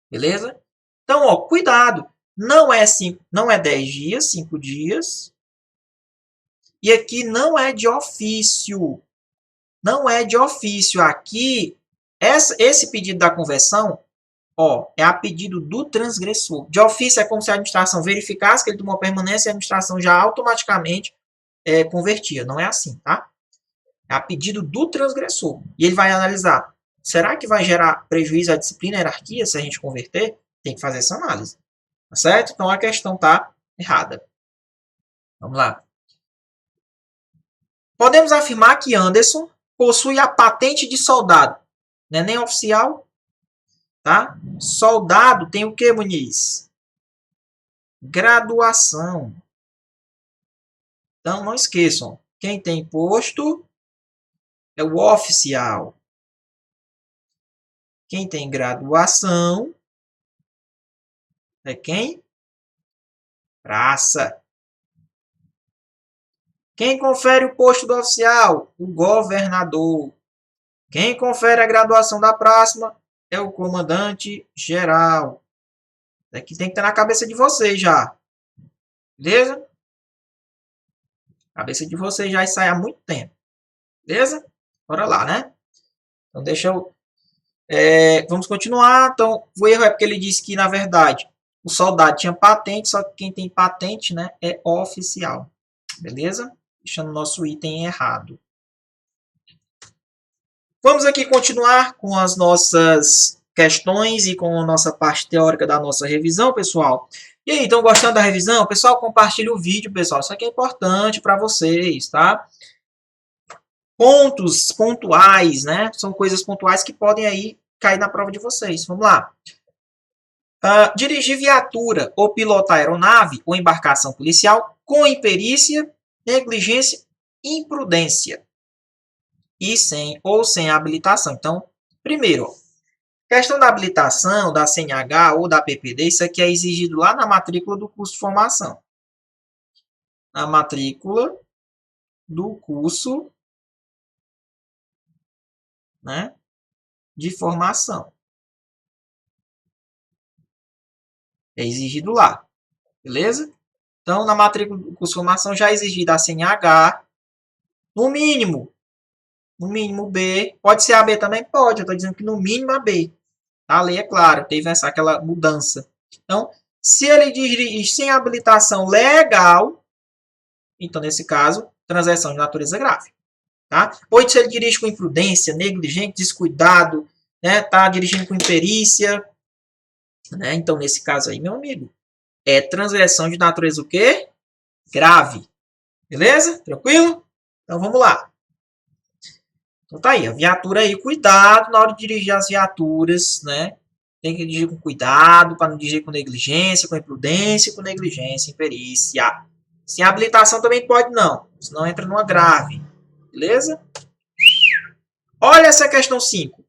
Beleza? Então, ó, cuidado. Não é 10 dias, 5 dias. E aqui não é de ofício. Não é de ofício. Aqui, esse pedido da conversão, ó, é a pedido do transgressor. De ofício é como se a administração verificasse que ele tomou permanência e a administração já automaticamente convertia. Não é assim, tá? É a pedido do transgressor. E ele vai analisar. Será que vai gerar prejuízo à disciplina e à hierarquia se a gente converter? Tem que fazer essa análise. Tá certo? Então a questão está errada. Vamos lá. Podemos afirmar que Anderson possui a patente de soldado. Não é nem oficial, tá? Soldado tem o que, Muniz? Graduação. Então, não esqueçam. Quem tem posto é o oficial. Quem tem graduação é quem? Praça. Quem confere o posto do oficial? O governador. Quem confere a graduação da praça é o comandante geral. Isso aqui tem que estar na cabeça de vocês já. Beleza? Cabeça de vocês já sai há muito tempo. Beleza? Bora lá, né? Então deixa eu... vamos continuar. Então, o erro é porque ele disse que, na verdade, o soldado tinha patente, só que quem tem patente, né, é oficial. Beleza? Deixando o nosso item errado. Vamos aqui continuar com as nossas questões e com a nossa parte teórica da nossa revisão, pessoal. E aí, estão gostando da revisão? Pessoal, compartilha o vídeo, pessoal. Isso aqui é importante para vocês, tá? Pontos pontuais, né? São coisas pontuais que podem aí cair na prova de vocês. Vamos lá. Dirigir viatura ou pilotar aeronave ou embarcação policial com imperícia, negligência, imprudência e sem habilitação. Então, primeiro, ó, questão da habilitação, da CNH ou da PPD, isso aqui é exigido lá na matrícula do curso de formação. Na matrícula do curso, né, de formação. É exigido lá, beleza? Então, na matrícula do curso de formação já é exigida a CNH, no mínimo B. Pode ser AB também? Pode, eu estou dizendo que no mínimo AB. A lei, é claro, teve aquela mudança. Então, se ele dirige sem habilitação legal, então, nesse caso, transgressão de natureza grave. Tá? Ou se ele dirige com imprudência, negligente, descuidado, né? Tá dirigindo com imperícia, né? Então, nesse caso aí, meu amigo, é transgressão de natureza o quê? Grave. Beleza? Tranquilo? Então, vamos lá. Então, tá aí. A viatura aí, cuidado na hora de dirigir as viaturas, né? Tem que dirigir com cuidado, para não dirigir com negligência, com imprudência, com negligência, imperícia. Sem habilitação também pode não, senão entra numa grave. Beleza? Olha essa questão 5.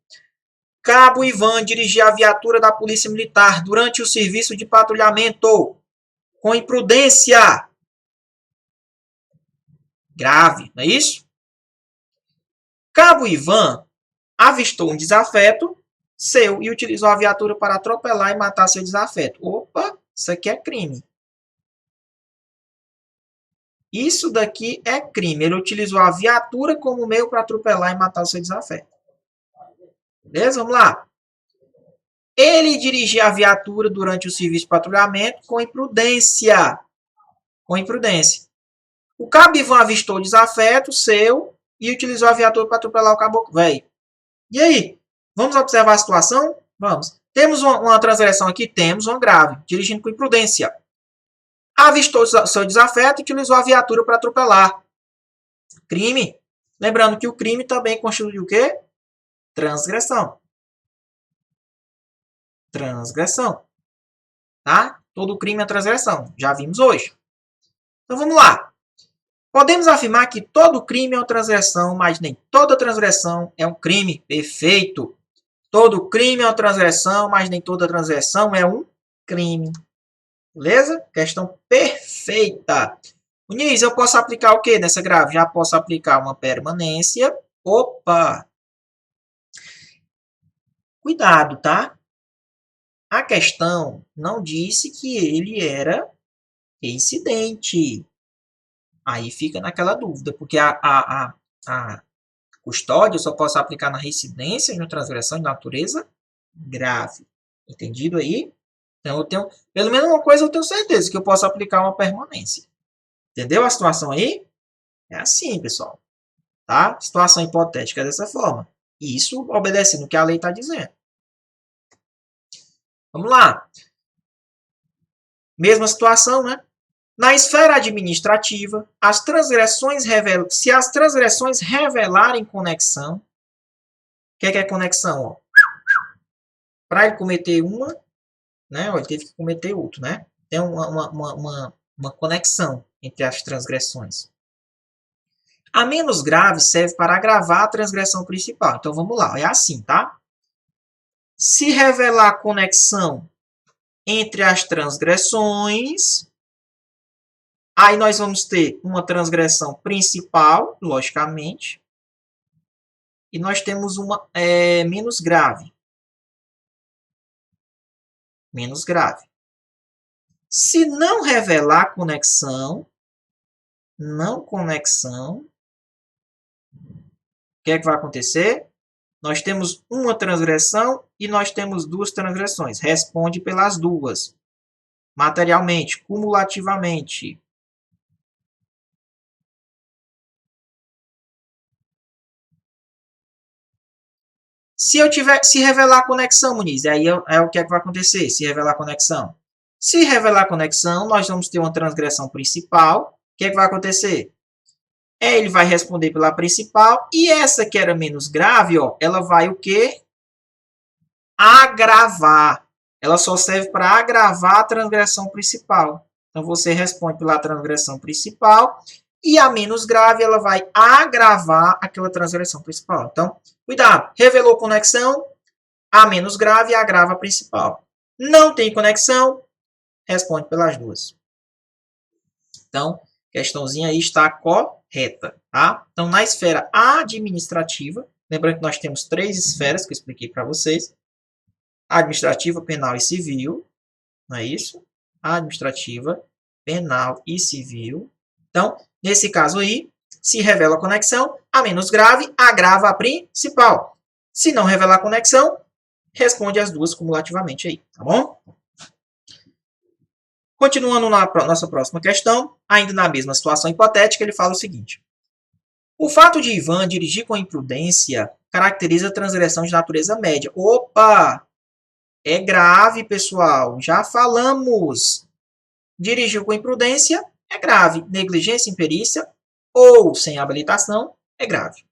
Cabo Ivan dirigia a viatura da Polícia Militar durante o serviço de patrulhamento com imprudência. Grave, não é isso? Cabo Ivan avistou um desafeto seu e utilizou a viatura para atropelar e matar seu desafeto. Opa, isso aqui é crime. Isso daqui é crime. Ele utilizou a viatura como meio para atropelar e matar o seu desafeto. Beleza? Vamos lá. Ele dirigia a viatura durante o serviço de patrulhamento com imprudência. Com imprudência. O cabo Ivan avistou o desafeto seu e utilizou a viatura para atropelar o caboclo velho. E aí? Vamos observar a situação? Vamos. Temos uma transgressão aqui? Temos uma grave. Dirigindo com imprudência. Avistou seu desafeto e utilizou a viatura para atropelar. Crime. Lembrando que o crime também constitui o quê? Transgressão. Transgressão. Tá? Todo crime é transgressão. Já vimos hoje. Então vamos lá. Podemos afirmar que todo crime é uma transgressão, mas nem toda transgressão é um crime. Perfeito. Todo crime é uma transgressão, mas nem toda transgressão é um crime. Beleza? Questão perfeita. Muniz, eu posso aplicar o que nessa grave? Já posso aplicar uma permanência. Opa! Cuidado, tá? A questão não disse que ele era reincidente. Aí fica naquela dúvida, porque a custódia eu só posso aplicar na reincidência de uma transgressão de natureza grave. Entendido aí? Então, eu tenho, pelo menos uma coisa eu tenho certeza, que eu posso aplicar uma permanência. Entendeu a situação aí? É assim, pessoal. Tá? Situação hipotética dessa forma. Isso obedecendo o que a lei está dizendo. Vamos lá. Mesma situação, né? Na esfera administrativa, se as transgressões revelarem conexão, o que é conexão? Para ele cometer uma, né? Ele teve que cometer outro, né? Tem uma conexão entre as transgressões. A menos grave serve para agravar a transgressão principal. Então vamos lá, é assim, tá? Se revelar conexão entre as transgressões, aí nós vamos ter uma transgressão principal, logicamente, e nós temos uma menos grave. Menos grave. Se não revelar conexão, não conexão, o que é que vai acontecer? Nós temos uma transgressão e nós temos duas transgressões. Responde pelas duas. Materialmente, cumulativamente. Se revelar a conexão, Muniz, aí é o que é que vai acontecer, se revelar a conexão. Se revelar a conexão, nós vamos ter uma transgressão principal. O que é que vai acontecer? Ele vai responder pela principal, e essa que era menos grave, ó, ela vai o quê? Agravar. Ela só serve para agravar a transgressão principal. Então, você responde pela transgressão principal, e a menos grave, ela vai agravar aquela transgressão principal. Então, cuidado. Revelou conexão, a menos grave agrava a principal. Não tem conexão, responde pelas duas. Então, questãozinha aí está correta, tá? Então, na esfera administrativa, lembrando que nós temos 3 esferas que eu expliquei para vocês: administrativa, penal e civil, não é isso? Administrativa, penal e civil. Então, nesse caso aí, se revela a conexão, a menos grave agrava a principal. Se não revelar a conexão, responde as duas cumulativamente aí, tá bom? Continuando na nossa próxima questão, ainda na mesma situação hipotética, ele fala o seguinte: o fato de Ivan dirigir com imprudência caracteriza transgressão de natureza média. Opa! É grave, pessoal. Já falamos. Dirigiu com imprudência é grave. Negligência, imperícia ou sem habilitação é grave.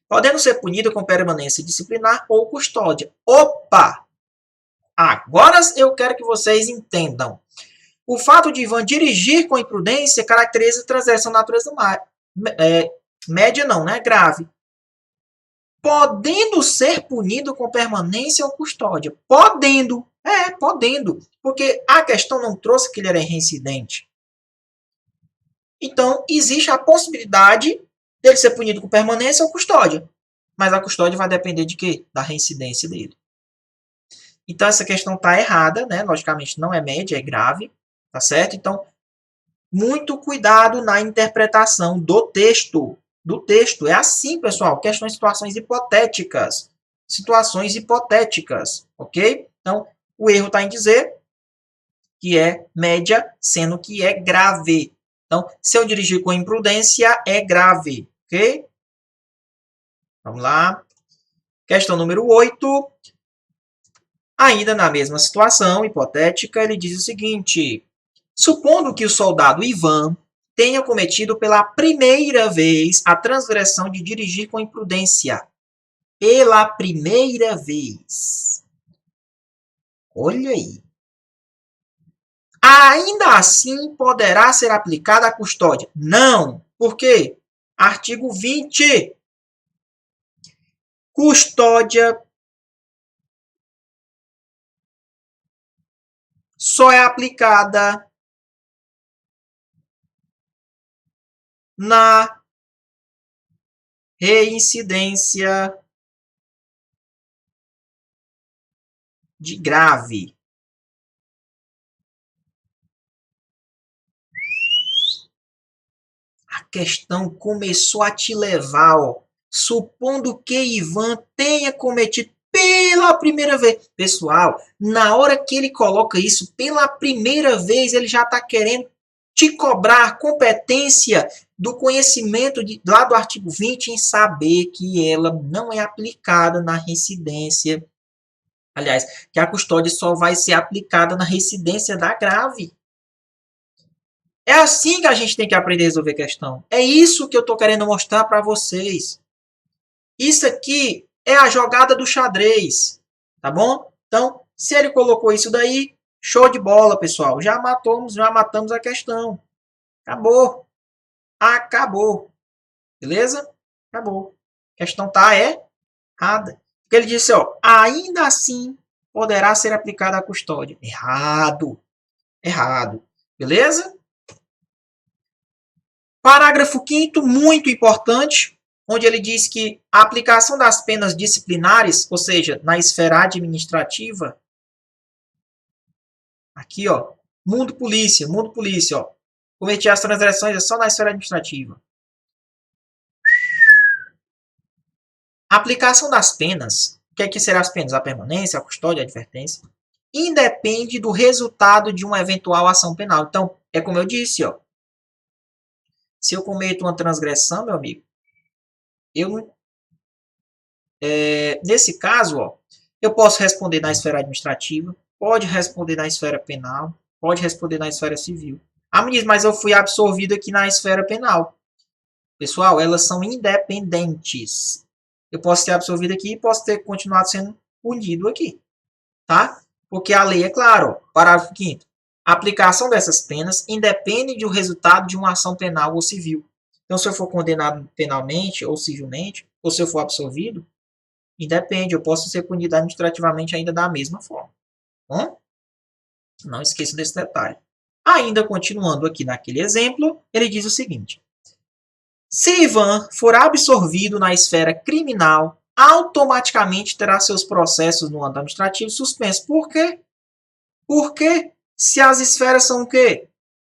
Podendo ser punido com permanência disciplinar ou custódia. Opa! Agora eu quero que vocês entendam. O fato de Ivan dirigir com imprudência caracteriza transgressão de natureza média, não, né? Grave. Podendo ser punido com permanência ou custódia. Podendo. Podendo. Porque a questão não trouxe que ele era reincidente. Então, existe a possibilidade dele ser punido com permanência ou custódia. Mas a custódia vai depender de quê? Da reincidência dele. Então, essa questão está errada, né? Logicamente, não é média, é grave. Tá certo? Então, muito cuidado na interpretação do texto. É assim, pessoal. Questões de situações hipotéticas. Situações hipotéticas. Ok? Então, o erro está em dizer que é média, sendo que é grave. Então, se eu dirigir com imprudência, é grave. Ok? Vamos lá. Questão número 8. Ainda na mesma situação hipotética, ele diz o seguinte: supondo que o soldado Ivan tenha cometido pela primeira vez a transgressão de dirigir com imprudência. Pela primeira vez. Olha aí. Ainda assim poderá ser aplicada a custódia? Não. Por quê? Artigo 20. Custódia só é aplicada na reincidência de grave. A questão começou a te levar, ó, supondo que Ivan tenha cometido pela primeira vez. Pessoal, na hora que ele coloca isso, pela primeira vez, ele já está querendo te cobrar competência do conhecimento lá do artigo 20 em saber que ela não é aplicada na reincidência. Aliás, que a custódia só vai ser aplicada na reincidência da grave. É assim que a gente tem que aprender a resolver questão. É isso que eu estou querendo mostrar para vocês. Isso aqui é a jogada do xadrez, tá bom? Então, se ele colocou isso daí, show de bola, pessoal. Já matamos a questão. Acabou. Acabou. Beleza? Acabou. A questão tá errada. Porque ele disse, ó, ainda assim poderá ser aplicada a custódia. Errado. Errado. Beleza? Parágrafo 5º, muito importante, onde ele diz que a aplicação das penas disciplinares, ou seja, na esfera administrativa, aqui, ó, mundo polícia, ó, cometer as transgressões é só na esfera administrativa. A aplicação das penas, o que é que serão as penas? A permanência, a custódia, a advertência, independe do resultado de uma eventual ação penal. Então, é como eu disse, ó, se eu cometo uma transgressão, meu amigo, eu Nesse caso, ó, eu posso responder na esfera administrativa, pode responder na esfera penal, pode responder na esfera civil. Ah, Muniz, mas eu fui absorvido aqui na esfera penal. Pessoal, elas são independentes. Eu posso ter absorvido aqui e posso ter continuado sendo punido aqui. Tá? Porque a lei é clara, parágrafo 5º. A aplicação dessas penas independe do resultado de uma ação penal ou civil. Então, se eu for condenado penalmente ou civilmente, ou se eu for absolvido, independe, eu posso ser punido administrativamente ainda da mesma forma. Bom? Não esqueça desse detalhe. Ainda continuando aqui naquele exemplo, ele diz o seguinte: se Ivan for absorvido na esfera criminal, automaticamente terá seus processos no âmbito administrativo suspensos. Por quê? Porque se as esferas são o quê?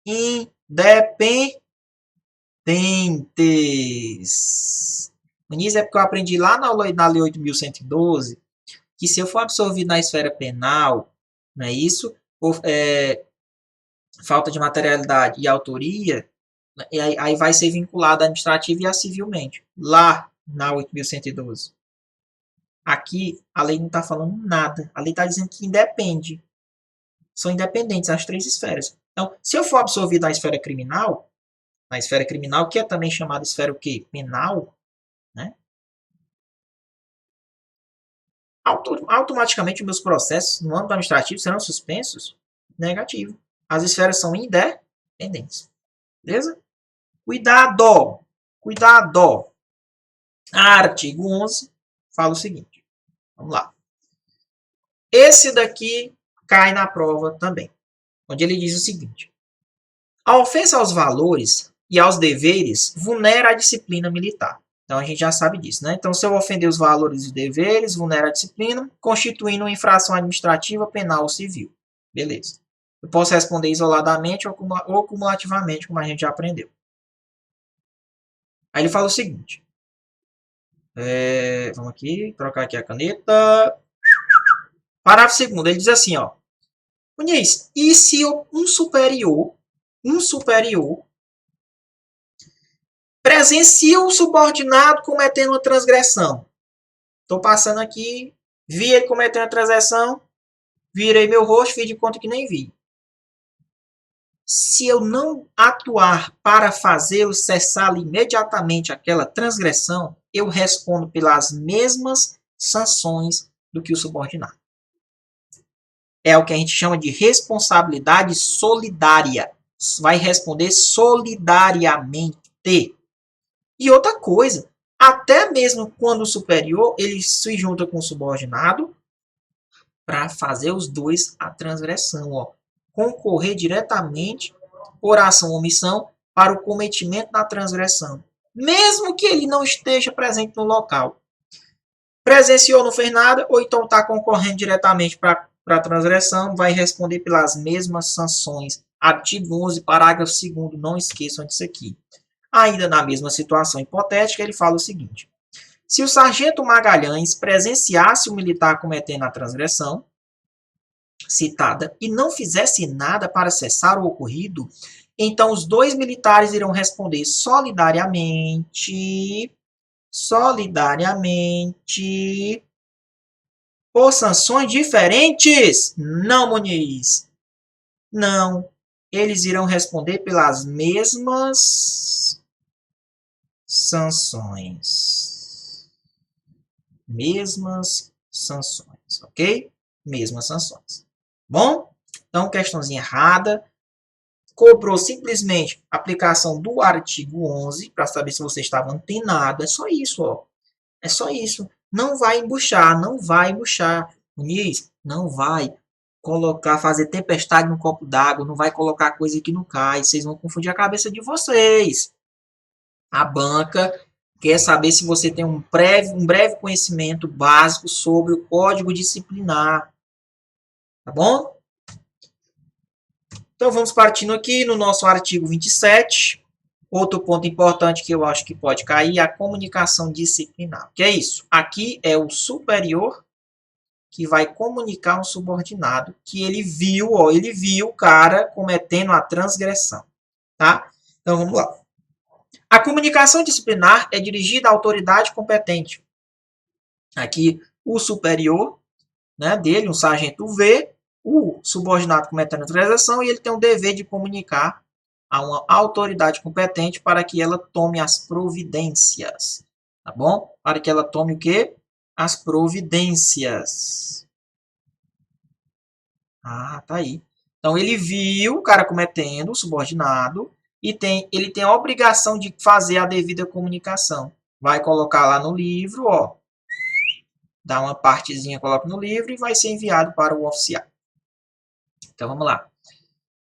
Independentes. Muniz, é porque eu aprendi lá na Lei 8.112 que se eu for absorvido na esfera penal, não é isso? Falta de materialidade e autoria, aí vai ser vinculado administrativo e a civilmente. Lá na 8.112. Aqui, a lei não está falando nada. A lei está dizendo que independe. São independentes as três esferas. Então, se eu for absorvido na esfera criminal, que é também chamada esfera o quê? Penal, né? Automaticamente, meus processos no âmbito administrativo serão suspensos? Negativo. As esferas são independentes. Beleza? Cuidado! Cuidado! Artigo 11 fala o seguinte. Vamos lá. Esse daqui cai na prova também, onde ele diz o seguinte: a ofensa aos valores e aos deveres vulnera a disciplina militar. Então a gente já sabe disso, né? Então, se eu ofender os valores e deveres, vulnera a disciplina, constituindo uma infração administrativa, penal ou civil. Beleza. Eu posso responder isoladamente ou cumulativamente, como a gente já aprendeu. Aí ele fala o seguinte. Vamos aqui, trocar aqui a caneta. Parágrafo 2º, ele diz assim, ó. Muniz, e se um superior presencia um subordinado cometendo uma transgressão? Estou passando aqui, vi ele cometendo uma transgressão, virei meu rosto, fiz de conta que nem vi. Se eu não atuar para fazê-lo cessar imediatamente aquela transgressão, eu respondo pelas mesmas sanções do que o subordinado. É o que a gente chama de responsabilidade solidária. Vai responder solidariamente. E outra coisa, até mesmo quando o superior ele se junta com o subordinado para fazer os dois a transgressão, ó, concorrer diretamente por ação ou omissão para o cometimento da transgressão, mesmo que ele não esteja presente no local. Presenciou, não fez nada, ou então está concorrendo diretamente para a transgressão, vai responder pelas mesmas sanções. Artigo 11, parágrafo 2º, não esqueçam disso aqui. Ainda na mesma situação hipotética, ele fala o seguinte: se o sargento Magalhães presenciasse o militar cometendo a transgressão citada e não fizesse nada para cessar o ocorrido, então os dois militares irão responder solidariamente por sanções diferentes? Não, Muniz. Não. Eles irão responder pelas mesmas sanções. Mesmas sanções, ok? Mesmas sanções. Bom? Então, questãozinha errada. Cobrou simplesmente a aplicação do artigo 11 para saber se você estava antenado. É só isso, ó. É só isso. Não vai embuchar, não vai embuchar. Muniz, não vai fazer tempestade no copo d'água, não vai colocar coisa que não cai. Vocês vão confundir a cabeça de vocês. A banca quer saber se você tem um breve conhecimento básico sobre o Código Disciplinar. Tá bom? Então, vamos partindo aqui no nosso artigo 27. Outro ponto importante que eu acho que pode cair é a comunicação disciplinar. Que é isso? Aqui é o superior que vai comunicar um subordinado que ele viu o cara cometendo a transgressão. Tá? Então, vamos lá. A comunicação disciplinar é dirigida à autoridade competente. Aqui, o superior, né, dele, um sargento V, o subordinado cometendo a transação, e ele tem o dever de comunicar a uma autoridade competente para que ela tome as providências, tá bom? Para que ela tome o quê? As providências. Ah, tá aí. Então, ele viu o cara cometendo, o subordinado, e ele tem a obrigação de fazer a devida comunicação. Vai colocar lá no livro, ó, dá uma partezinha, coloca no livro e vai ser enviado para o oficial. Então, vamos lá.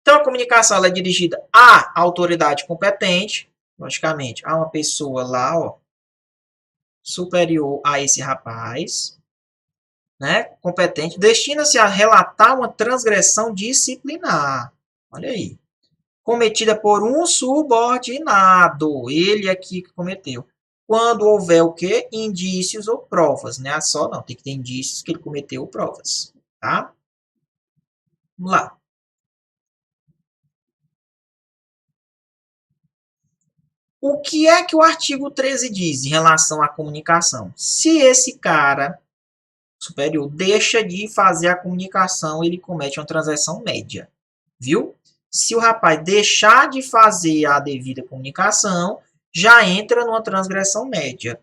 Então, a comunicação ela é dirigida à autoridade competente, logicamente, a uma pessoa lá, ó, superior a esse rapaz, né, competente, destina-se a relatar uma transgressão disciplinar. Olha aí. Cometida por um subordinado. Ele aqui que cometeu. Quando houver o quê? Indícios ou provas, né? Só não, tem que ter indícios que ele cometeu provas, tá? Vamos lá. O que é que o artigo 13 diz em relação à comunicação? Se esse cara superior deixa de fazer a comunicação, ele comete uma transação média, viu? Se o rapaz deixar de fazer a devida comunicação, já entra numa transgressão média.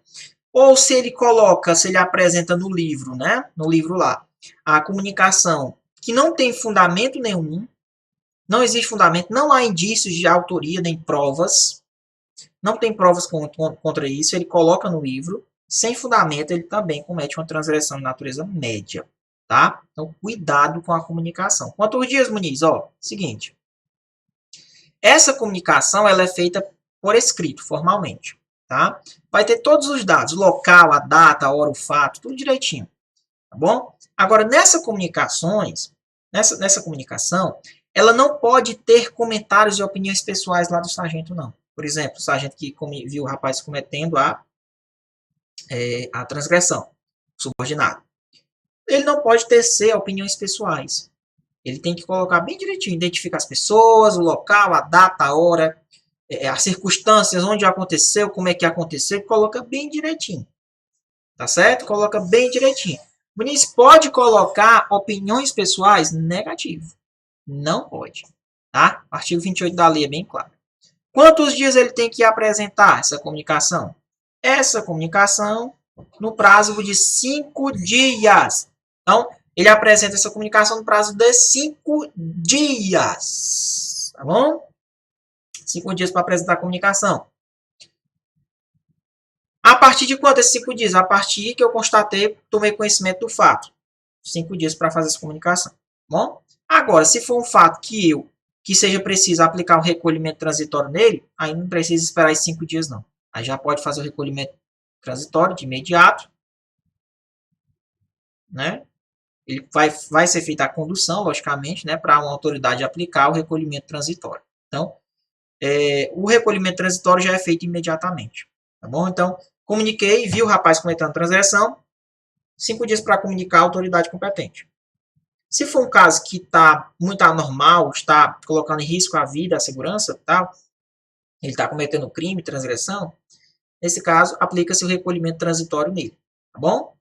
Ou se ele coloca, se ele apresenta no livro, né? No livro lá, a comunicação que não tem fundamento nenhum, não existe fundamento, não há indícios de autoria nem provas, não tem provas contra isso, ele coloca no livro, sem fundamento, ele também comete uma transgressão de natureza média, tá? Então, cuidado com a comunicação. Quantos dias, Muniz? Ó, seguinte. Essa comunicação, ela é feita por escrito, formalmente, tá? Vai ter todos os dados, local, a data, a hora, o fato, tudo direitinho, tá bom? Agora, nessa comunicação, ela não pode ter comentários e opiniões pessoais lá do sargento, não. Por exemplo, o sargento que viu o rapaz cometendo a transgressão, subordinado. Ele não pode tecer opiniões pessoais. Ele tem que colocar bem direitinho, identificar as pessoas, o local, a data, a hora, as circunstâncias, onde aconteceu, como é que aconteceu, coloca bem direitinho. Tá certo? Coloca bem direitinho. O Vinícius pode colocar opiniões pessoais? Negativo. Não pode. Tá? O artigo 28 da lei é bem claro. Quantos dias ele tem que apresentar essa comunicação? Essa comunicação no prazo de 5 dias. Então, ele apresenta essa comunicação no prazo de 5 dias. Tá bom? 5 dias para apresentar a comunicação. A partir de quanto esses 5 dias? A partir que eu constatei, tomei conhecimento do fato. 5 dias para fazer essa comunicação. Tá bom? Agora, se for um fato que seja preciso aplicar um recolhimento transitório nele, aí não precisa esperar esses 5 dias, não. Aí já pode fazer o recolhimento transitório de imediato, né? Ele vai ser feita a condução, logicamente, né, para uma autoridade aplicar o recolhimento transitório. Então, o recolhimento transitório já é feito imediatamente, tá bom? Então, comuniquei, vi o rapaz cometendo transgressão, 5 dias para comunicar à autoridade competente. Se for um caso que está muito anormal, está colocando em risco a vida, a segurança, tal, ele está cometendo crime, transgressão, nesse caso, aplica-se o recolhimento transitório nele, tá bom?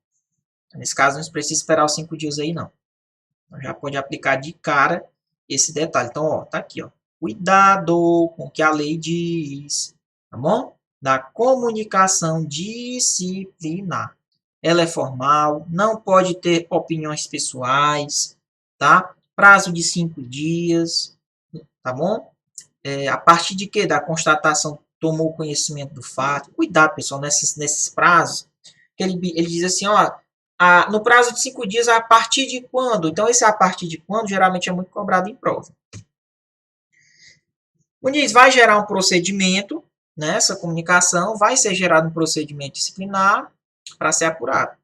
Nesse caso, não precisa esperar os 5 dias aí, não. Então, já pode aplicar de cara esse detalhe. Então, ó, tá aqui, ó. Cuidado com o que a lei diz, tá bom? Da comunicação disciplinar. Ela é formal, não pode ter opiniões pessoais, tá? Prazo de 5 dias, tá bom? A partir de que? Da constatação, tomou conhecimento do fato. Cuidado, pessoal, nesses prazos. Ele diz assim, ó, no prazo de 5 dias, a partir de quando? Então, esse a partir de quando, geralmente é muito cobrado em prova. Muniz, vai gerar um procedimento, né? Essa comunicação, vai ser gerado um procedimento disciplinar para ser apurado,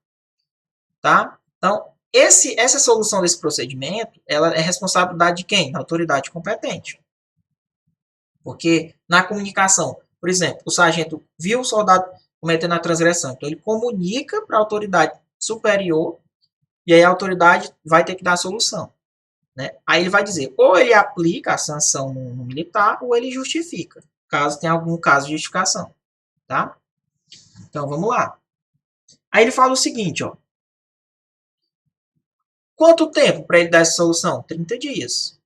tá? Então, essa solução desse procedimento, ela é responsabilidade de quem? Da autoridade competente. Porque na comunicação, por exemplo, o sargento viu o soldado cometendo a transgressão, então ele comunica para a autoridade superior e aí a autoridade vai ter que dar a solução, né? Aí ele vai dizer, ou ele aplica a sanção no militar, ou ele justifica, caso tenha algum caso de justificação, tá? Então, vamos lá. Aí ele fala o seguinte, ó. Quanto tempo para ele dar essa solução? 30 dias.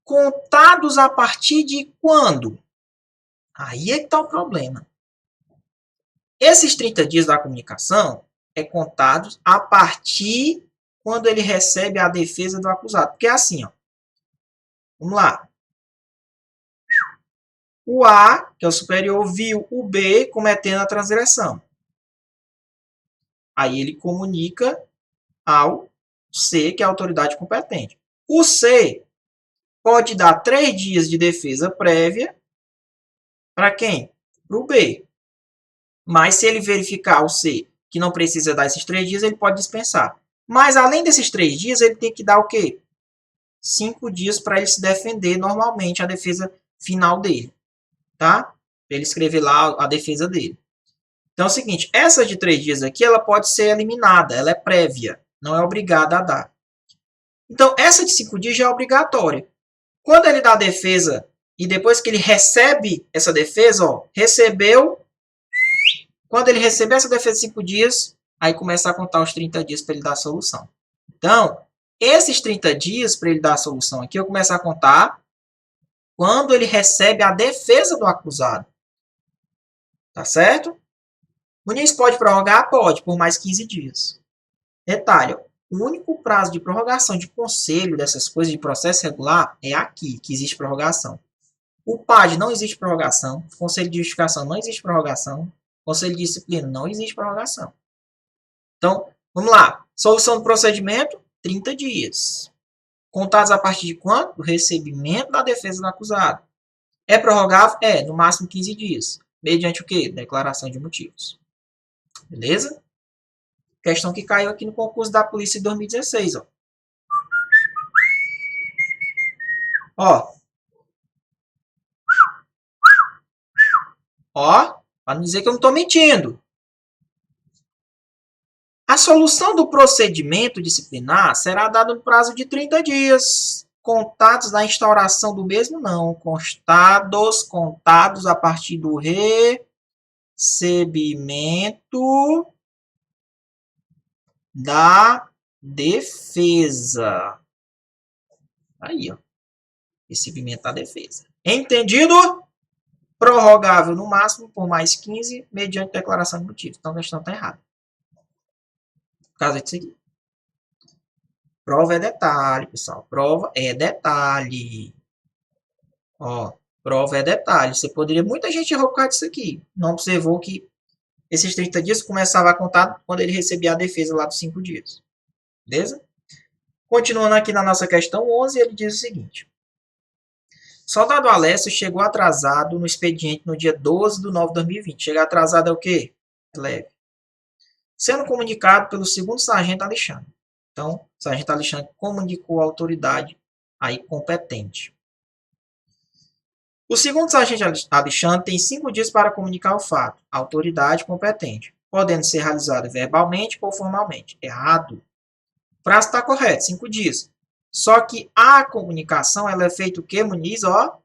Contados a partir de quando? Aí é que está o problema. Esses 30 dias da comunicação é contados a partir quando ele recebe a defesa do acusado. Porque é assim, ó. Vamos lá. O A, que é o superior, viu o B cometendo a transgressão. Aí ele comunica ao C, que é a autoridade competente. O C pode dar 3 dias de defesa prévia para quem? Para o B. Mas se ele verificar o C que não precisa dar esses 3 dias, ele pode dispensar. Mas além desses 3 dias, ele tem que dar o quê? 5 dias para ele se defender normalmente, a defesa final dele. Tá? Para ele escrever lá a defesa dele. Então é o seguinte, essa de 3 dias aqui, ela pode ser eliminada, ela é prévia, não é obrigada a dar. Então essa de 5 dias já é obrigatória. Quando ele dá a defesa e depois que ele recebe essa defesa, ó, recebeu, quando ele receber essa defesa de 5 dias, aí começa a contar os 30 dias para ele dar a solução. Então, esses 30 dias para ele dar a solução aqui, eu começo a contar quando ele recebe a defesa do acusado. Tá certo? Muniz pode prorrogar? Pode, por mais 15 dias. Detalhe, o único prazo de prorrogação de conselho dessas coisas de processo regular é aqui, que existe prorrogação. O PAD não existe prorrogação, conselho de justificação não existe prorrogação, conselho de disciplina não existe prorrogação. Então, vamos lá. Solução do procedimento, 30 dias. Contados a partir de quando? Do recebimento da defesa do acusado. É prorrogável? É, no máximo 15 dias. Mediante o quê? Declaração de motivos. Beleza? Questão que caiu aqui no concurso da polícia de 2016, ó. Ó. Ó, para não dizer que eu não estou mentindo. A solução do procedimento disciplinar será dada no prazo de 30 dias. Contados da instauração do mesmo, não. Contados a partir do recebimento da defesa. Aí, ó. Recebimento da defesa. Entendido? Prorrogável no máximo por mais 15, mediante declaração de motivo. Então a questão está errada. Por causa disso aqui. Prova é detalhe, pessoal. Prova é detalhe. Ó, prova é detalhe. Você poderia... Muita gente errou por causa disso aqui. Não observou que esses 30 dias começava a contar quando ele recebia a defesa lá dos 5 dias. Beleza? Continuando aqui na nossa questão 11, ele diz o seguinte. Soldado Alessio chegou atrasado no expediente no dia 12/9/2020. Chegar atrasado é o quê? É leve. Sendo comunicado pelo segundo sargento Alexandre. Então, o sargento Alexandre comunicou a autoridade aí competente. O segundo sargento Alexandre tem 5 dias para comunicar o fato à autoridade competente, podendo ser realizado verbalmente ou formalmente. Errado. O prazo está correto, 5 dias. Só que a comunicação, ela é feita o quê, Muniz? Ó,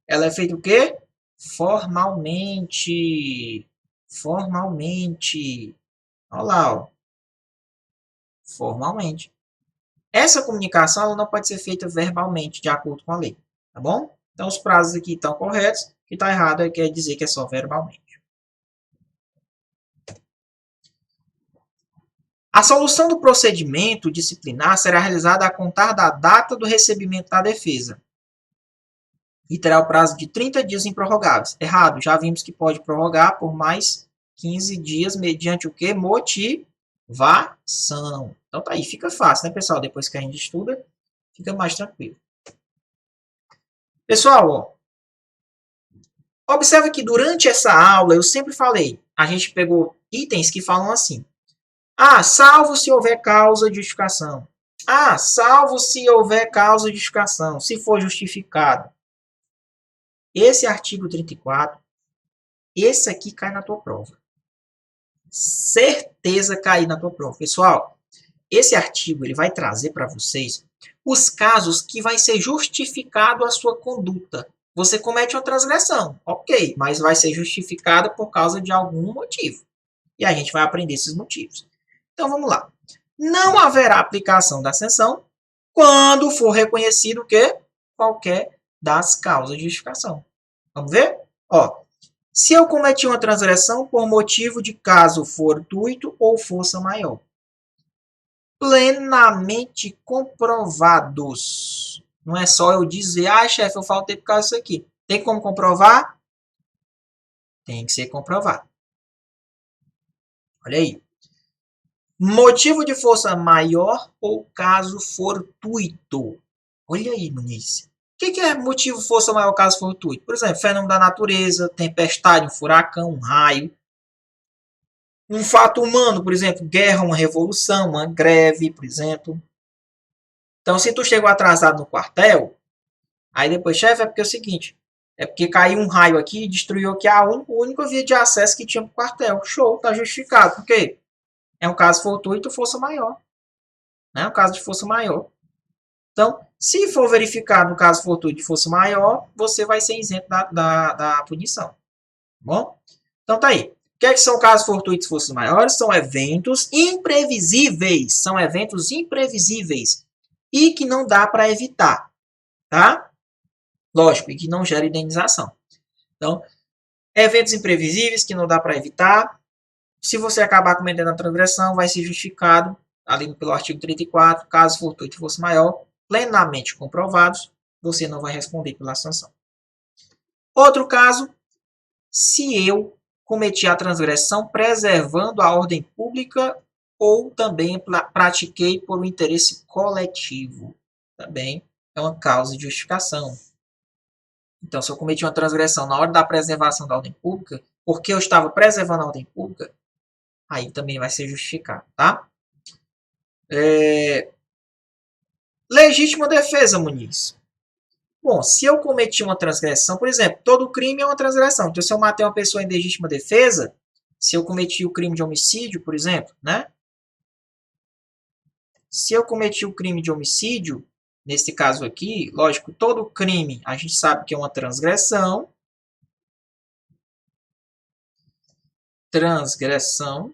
ela é feita o quê? Formalmente. Formalmente. Olha lá, ó. Formalmente. Essa comunicação ela não pode ser feita verbalmente, de acordo com a lei. Tá bom? Então, os prazos aqui estão corretos. O que está errado é quer dizer que é só verbalmente. A solução do procedimento disciplinar será realizada a contar da data do recebimento da defesa. E terá o prazo de 30 dias improrrogáveis. Errado, já vimos que pode prorrogar por mais 15 dias, mediante o que? Motivação. Então tá aí, fica fácil, né, pessoal? Depois que a gente estuda, fica mais tranquilo. Pessoal, ó, observa que durante essa aula, eu sempre falei, a gente pegou itens que falam assim. Ah, salvo se houver causa de justificação. Ah, salvo se houver causa de justificação, se for justificado. Esse artigo 34, esse aqui cai na tua prova. Certeza cair na tua prova. Pessoal, esse artigo ele vai trazer para vocês os casos que vai ser justificado a sua conduta. você comete uma transgressão, ok, mas vai ser justificada por causa de algum motivo. E a gente vai aprender esses motivos. Então vamos lá. Não haverá aplicação da sanção quando for reconhecido que qualquer das causas de justificação. Vamos ver? Ó, se eu cometi uma transgressão por motivo de caso fortuito ou força maior, plenamente comprovados. Não é só eu dizer, chefe, eu faltei por causa disso aqui. Tem como comprovar? Tem que ser comprovado. Olha aí. Motivo de força maior ou caso fortuito. Olha aí, Muniz. O que é motivo de força maior ou caso fortuito? Por exemplo, fenômeno da natureza, tempestade, um furacão, um raio. Um fato humano, por exemplo, guerra, uma revolução, uma greve, por exemplo. Então, se tu chegou atrasado no quartel, aí depois, chefe, é porque é o seguinte, é porque caiu um raio aqui e destruiu aqui a única via de acesso que tinha pro quartel. Show, tá justificado. Por quê? É um caso fortuito, força maior. Né? Um caso de força maior. Então, se for verificado no caso fortuito de força maior, você vai ser isento da punição. Tá bom? Então tá aí. O que, é que são casos fortuitos de forças maiores? São eventos imprevisíveis. São eventos imprevisíveis. E que não dá para evitar. Tá? Lógico, e que não gera indenização. Então, eventos imprevisíveis que não dá para evitar. Se você acabar cometendo a transgressão, vai ser justificado, ali pelo artigo 34, caso fortuito fosse maior, plenamente comprovados, você não vai responder pela sanção. Outro caso, se eu cometi a transgressão preservando a ordem pública ou também pratiquei por um interesse coletivo. Também é uma causa de justificação. Então, se eu cometi uma transgressão na hora da preservação da ordem pública, porque eu estava preservando a ordem pública, aí também vai ser justificado, tá? Legítima defesa, Muniz. Bom, se eu cometi uma transgressão, por exemplo, todo crime é uma transgressão. Então, se eu matei uma pessoa em legítima defesa, se eu cometi o crime de homicídio, por exemplo, né? Se eu cometi o crime de homicídio, nesse caso aqui, lógico, todo crime a gente sabe que é uma transgressão. Transgressão.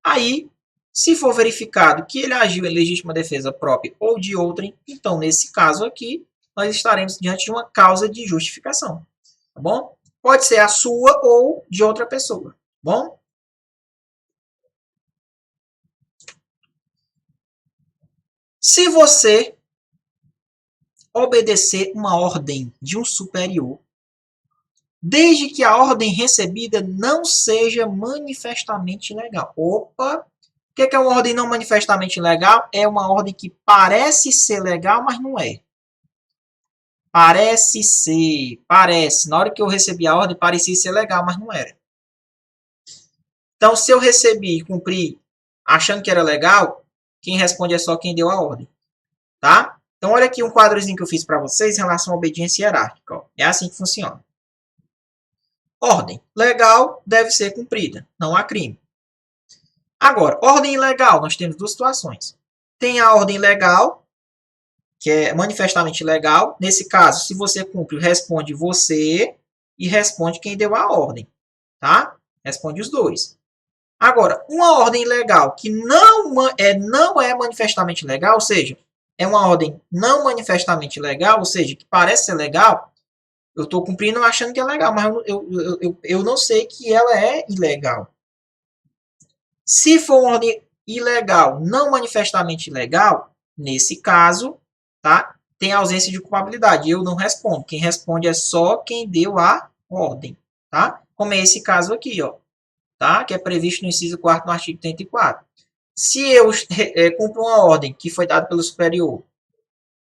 Aí, se for verificado que ele agiu em legítima defesa própria ou de outrem, então, nesse caso aqui, nós estaremos diante de uma causa de justificação. Tá bom? Pode ser a sua ou de outra pessoa. Tá bom? Se você obedecer uma ordem de um superior, desde que a ordem recebida não seja manifestamente ilegal. Opa! O que é uma ordem não manifestamente legal? É uma ordem que parece ser legal, mas não é. Parece ser, parece. Na hora que eu recebi a ordem, parecia ser legal, mas não era. Então, se eu recebi e cumpri achando que era legal, quem responde é só quem deu a ordem. Tá? Então, olha aqui um quadrozinho que eu fiz para vocês em relação à obediência hierárquica. Ó. É assim que funciona. Ordem legal deve ser cumprida. Não há crime. Agora, ordem ilegal, nós temos duas situações. Tem a ordem legal, que é manifestamente legal. Nesse caso, se você cumpre, responde você e responde quem deu a ordem. Tá? Responde os dois. Agora, uma ordem ilegal que não é manifestamente legal, ou seja, é uma ordem não manifestamente legal, ou seja, que parece ser legal, eu estou cumprindo achando que é legal, mas eu não sei que ela é ilegal. Se for uma ordem ilegal, não manifestamente ilegal, nesse caso, tá? Tem ausência de culpabilidade. Eu não respondo. Quem responde é só quem deu a ordem, tá? Como é esse caso aqui, ó, tá? Que é previsto no inciso 4º do artigo 34. Se eu cumpro uma ordem que foi dada pelo superior,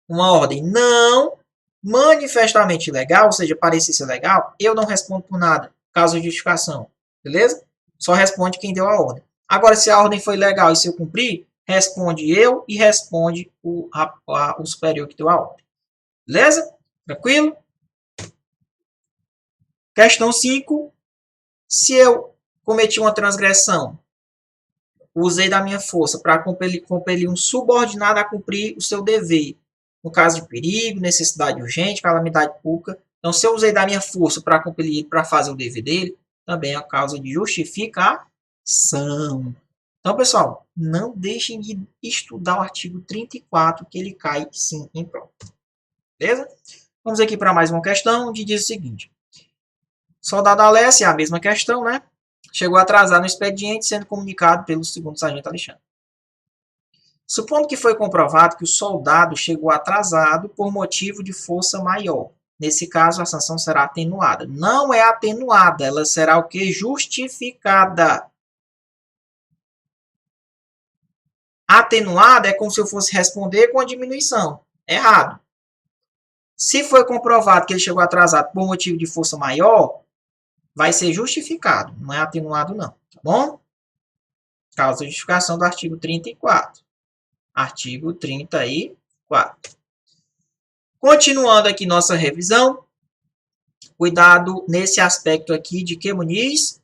uma ordem não manifestamente ilegal, ou seja, parecer ser legal, eu não respondo por nada, caso de justificação, beleza? Só responde quem deu a ordem. Agora, se a ordem foi legal e se eu cumprir, responde eu e responde o superior que deu a ordem. Beleza? Tranquilo? Questão 5. Se eu cometi uma transgressão, usei da minha força para compelir um subordinado a cumprir o seu dever, no caso de perigo, necessidade urgente, calamidade pública. Então, se eu usei da minha força para cumprir ele, para fazer o dever dele, também é a causa de justificação. Então, pessoal, não deixem de estudar o artigo 34, que ele cai sim em prova. Beleza? Vamos aqui para mais uma questão, onde diz o seguinte. Soldado Alessio, é a mesma questão, né? Chegou atrasado no expediente, sendo comunicado pelo segundo sargento Alexandre. Supondo que foi comprovado que o soldado chegou atrasado por motivo de força maior. Nesse caso, a sanção será atenuada. Não é atenuada, ela será o quê? Justificada. Atenuada é como se eu fosse responder com a diminuição. Errado. Se foi comprovado que ele chegou atrasado por motivo de força maior, vai ser justificado. Não é atenuado, não. Tá bom? Causa de justificação do artigo 34. Artigo 34. Continuando aqui nossa revisão. Cuidado nesse aspecto aqui de que, Muniz?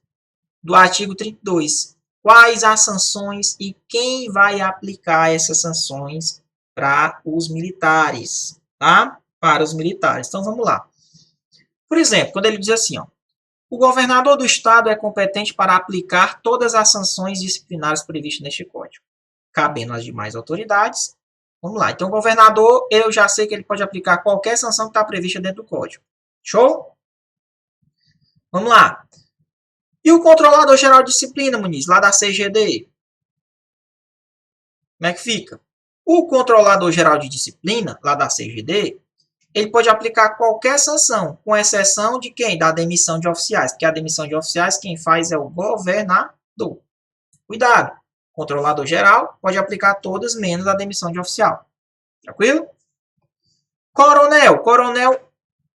Do artigo 32. Quais as sanções e quem vai aplicar essas sanções para os militares, tá? Para os militares. Então, vamos lá. Por exemplo, quando ele diz assim, ó, o governador do estado é competente para aplicar todas as sanções disciplinares previstas neste código, cabendo às demais autoridades. Vamos lá. Então, o governador, eu já sei que ele pode aplicar qualquer sanção que está prevista dentro do código. Show? Vamos lá. E o controlador geral de disciplina, Muniz, lá da CGD? Como é que fica? O controlador geral de disciplina, lá da CGD, ele pode aplicar qualquer sanção, com exceção de quem? Da demissão de oficiais, porque a demissão de oficiais quem faz é o governador. Cuidado, o controlador geral pode aplicar todas, menos a demissão de oficial. Tranquilo? Coronel,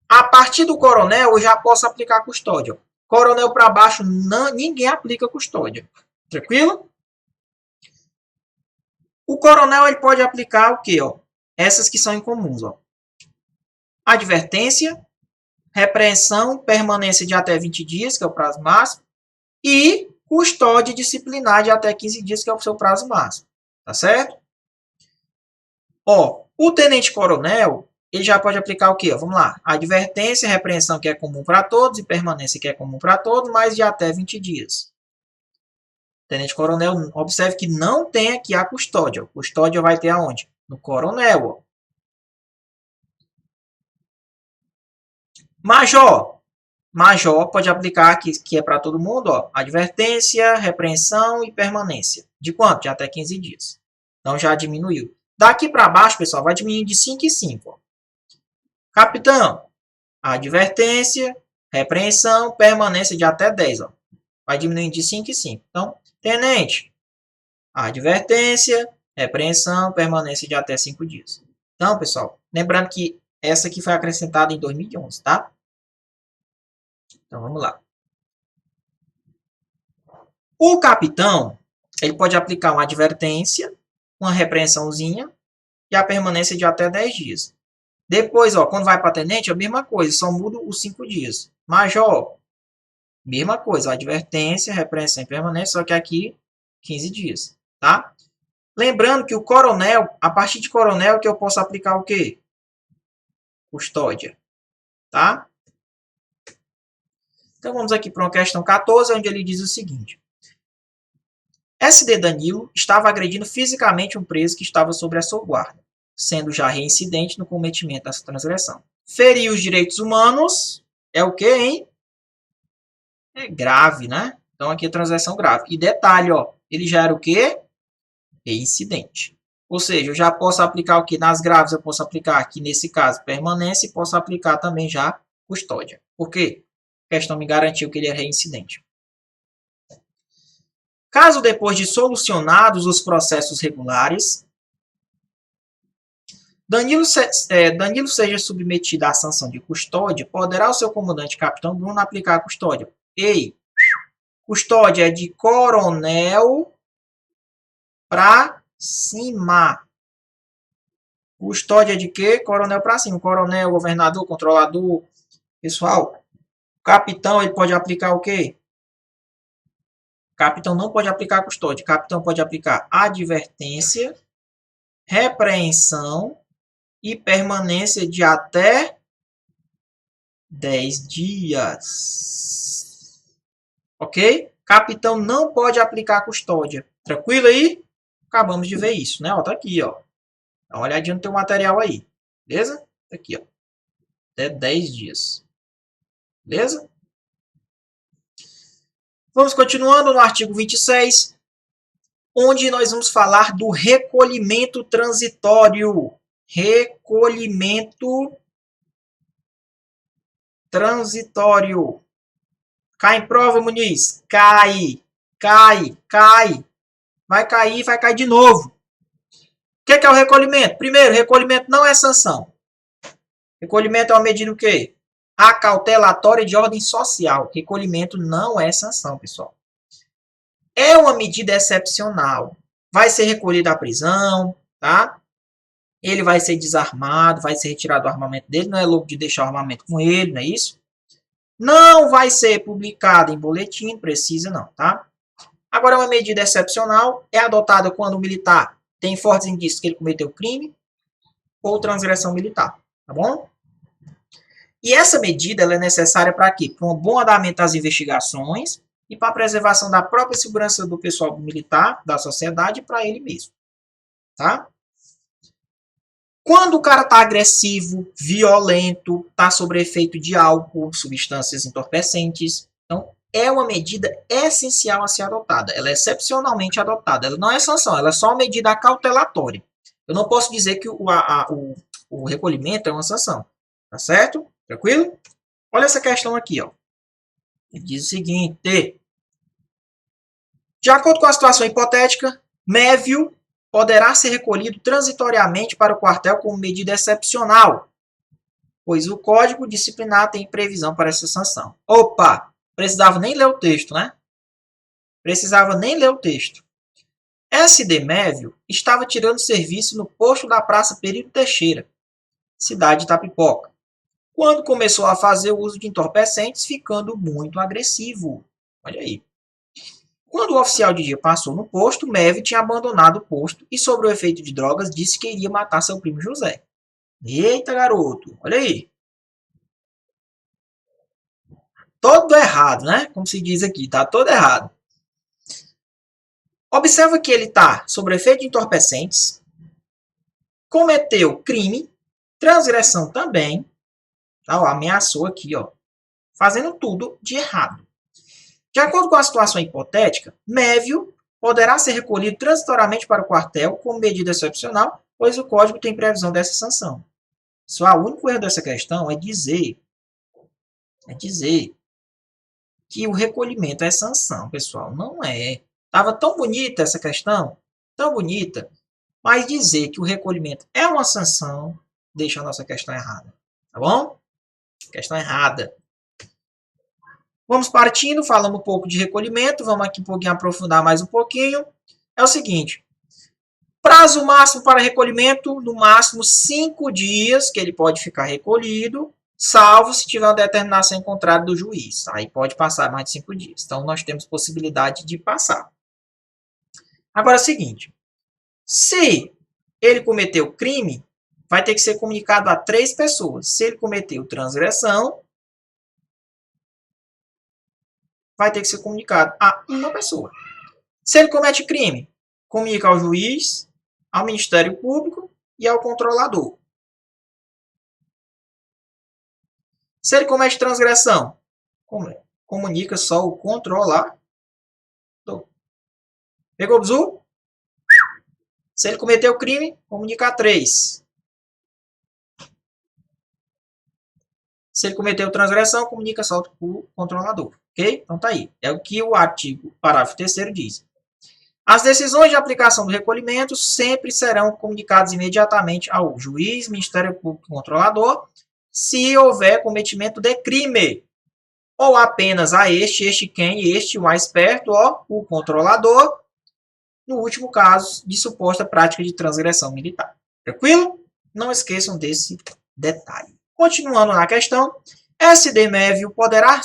a partir do coronel eu já posso aplicar custódia. Coronel para baixo, não, ninguém aplica custódia. Tranquilo? O coronel ele pode aplicar o quê? Ó? Essas que são incomuns. Ó. Advertência, repreensão, permanência de até 20 dias, que é o prazo máximo, e custódia disciplinar de até 15 dias, que é o seu prazo máximo. Tá certo? Ó, o tenente-coronel, ele já pode aplicar o quê? Ó, vamos lá. Advertência, repreensão, que é comum para todos, e permanência, que é comum para todos, mas de até 20 dias. Tenente-coronel, observe que não tem aqui a custódia. Custódia vai ter aonde? No coronel. Ó. Major pode aplicar aqui, que é para todo mundo, ó, advertência, repreensão e permanência. De quanto? De até 15 dias. Então já diminuiu. Daqui para baixo, pessoal, vai diminuir de 5 em 5. Ó. Capitão, advertência, repreensão, permanência de até 10. Ó. Vai diminuindo de 5 em 5. Então, tenente, advertência, repreensão, permanência de até 5 dias. Então, pessoal, lembrando que essa aqui foi acrescentada em 2011, tá? Então, vamos lá. O capitão, ele pode aplicar uma advertência, uma repreensãozinha e a permanência de até 10 dias. Depois, ó, quando vai para tenente, é a mesma coisa, só muda os 5 dias. Major, mesma coisa, advertência, repreensão e permanência, só que aqui 15 dias, tá? Lembrando que o coronel, a partir de coronel, que eu posso aplicar o quê? Custódia, tá? Então, vamos aqui para uma questão 14, onde ele diz o seguinte. SD Danilo estava agredindo fisicamente um preso que estava sob a sua guarda, sendo já reincidente no cometimento dessa transgressão. Ferir os direitos humanos é o quê, hein? É grave, né? Então, aqui é transgressão grave. E detalhe, ó, ele já era o quê? Reincidente. Ou seja, eu já posso aplicar o que? Nas graves eu posso aplicar aqui, nesse caso, permanência e posso aplicar também já custódia. Por quê? A questão me garantiu que ele é reincidente. Caso depois de solucionados os processos regulares, Danilo seja submetido à sanção de custódia, poderá o seu comandante, capitão Bruno, aplicar a custódia. Ei, custódia é de coronel para cima. Custódia de quê? Coronel para cima. Coronel, governador, controlador. Pessoal, capitão, ele pode aplicar o quê? Capitão não pode aplicar custódia. Capitão pode aplicar advertência, repreensão e permanência de até 10 dias. Ok? Capitão não pode aplicar custódia. Tranquilo aí? Acabamos de ver isso, né? Ó, tá aqui, ó. Dá uma olhadinha no teu material aí. Beleza? Tá aqui, ó. Até 10 dias. Beleza? Vamos continuando no artigo 26, onde nós vamos falar do recolhimento transitório. Recolhimento transitório. Cai em prova, Muniz. Cai. Cai. Cai. Vai cair de novo. O que é o recolhimento? Primeiro, recolhimento não é sanção. Recolhimento é uma medida o quê? Acautelatória de ordem social. Recolhimento não é sanção, pessoal. É uma medida excepcional. Vai ser recolhido à prisão, tá? Ele vai ser desarmado, vai ser retirado do armamento dele. Não é louco de deixar o armamento com ele, não é isso? Não vai ser publicado em boletim, não precisa não, tá? Agora, uma medida excepcional é adotada quando o militar tem fortes indícios que ele cometeu crime ou transgressão militar, tá bom? E essa medida ela é necessária para quê? Para um bom andamento das investigações e para a preservação da própria segurança do pessoal militar, da sociedade e para ele mesmo, tá? Quando o cara está agressivo, violento, está sob efeito de álcool, substâncias entorpecentes, então é uma medida essencial a ser adotada. Ela é excepcionalmente adotada. Ela não é sanção, ela é só uma medida acautelatória. Eu não posso dizer que o recolhimento é uma sanção. Tá certo? Tranquilo? Olha essa questão aqui, ó. Ele diz o seguinte: de acordo com a situação hipotética, Mévio poderá ser recolhido transitoriamente para o quartel como medida excepcional, pois o Código Disciplinar tem previsão para essa sanção. Opa! Precisava nem ler o texto, né? Precisava nem ler o texto. S.D. Mévio estava tirando serviço no posto da Praça Pereiro Teixeira, cidade de Itapipoca, quando começou a fazer o uso de entorpecentes, ficando muito agressivo. Olha aí. Quando o oficial de dia passou no posto, Mévio tinha abandonado o posto e, sob o efeito de drogas, disse que iria matar seu primo José. Eita, garoto, olha aí. Todo errado, né? Como se diz aqui, tá todo errado. Observa que ele está sob efeito de entorpecentes, cometeu crime, transgressão também, tá? Ó, ameaçou aqui, ó, fazendo tudo de errado. De acordo com a situação hipotética, Mévio poderá ser recolhido transitoriamente para o quartel como medida excepcional, pois o Código tem previsão dessa sanção. Só o único erro dessa questão é dizer que o recolhimento é sanção, pessoal. Não é. Estava tão bonita essa questão, tão bonita, mas dizer que o recolhimento é uma sanção deixa a nossa questão errada. Tá bom? Questão errada. Vamos partindo, falando um pouco de recolhimento, vamos aqui um pouquinho aprofundar mais um pouquinho. É o seguinte, prazo máximo para recolhimento, no máximo 5 dias que ele pode ficar recolhido, salvo se tiver uma determinação contrária do juiz. Aí pode passar mais de 5 dias. Então, nós temos possibilidade de passar. Agora é o seguinte, se ele cometeu crime, vai ter que ser comunicado a 3 pessoas. Se ele cometeu transgressão, vai ter que ser comunicado a uma pessoa. Se ele comete crime, comunica ao juiz, ao Ministério Público e ao controlador. Se ele comete transgressão, comunica só o controlador. Pegou o bizu? Se ele cometeu crime, comunica a 3. Se ele cometeu transgressão, comunica só o controlador. Ok? Então tá aí. É o que o artigo, parágrafo 3º diz. As decisões de aplicação do recolhimento sempre serão comunicadas imediatamente ao juiz, Ministério Público e Controlador, se houver cometimento de crime, ou apenas a este quem, este o mais perto, ó, o controlador, no último caso, de suposta prática de transgressão militar. Tranquilo? Não esqueçam desse detalhe. Continuando na questão, S.D. Mévio poderá,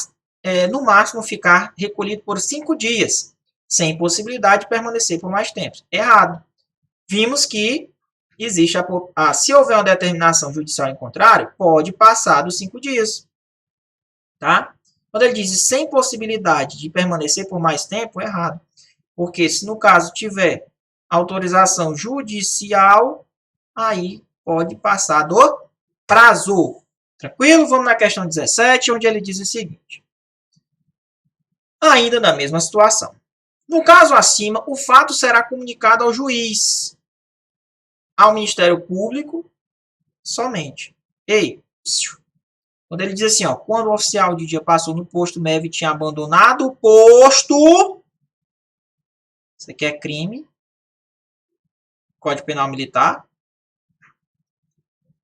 no máximo, ficar recolhido por 5 dias, sem possibilidade de permanecer por mais tempo. Errado. Vimos que se houver uma determinação judicial em contrário, pode passar dos 5 dias. Tá? Quando ele diz sem possibilidade de permanecer por mais tempo, é errado. Porque se no caso tiver autorização judicial, aí pode passar do prazo. Tranquilo? Vamos na questão 17, onde ele diz o seguinte. Ainda na mesma situação. No caso acima, o fato será comunicado ao juiz, ao Ministério Público, somente. Ei, quando ele diz assim, ó, quando o oficial de dia passou no posto MEV e tinha abandonado o posto, isso aqui é crime, Código Penal Militar,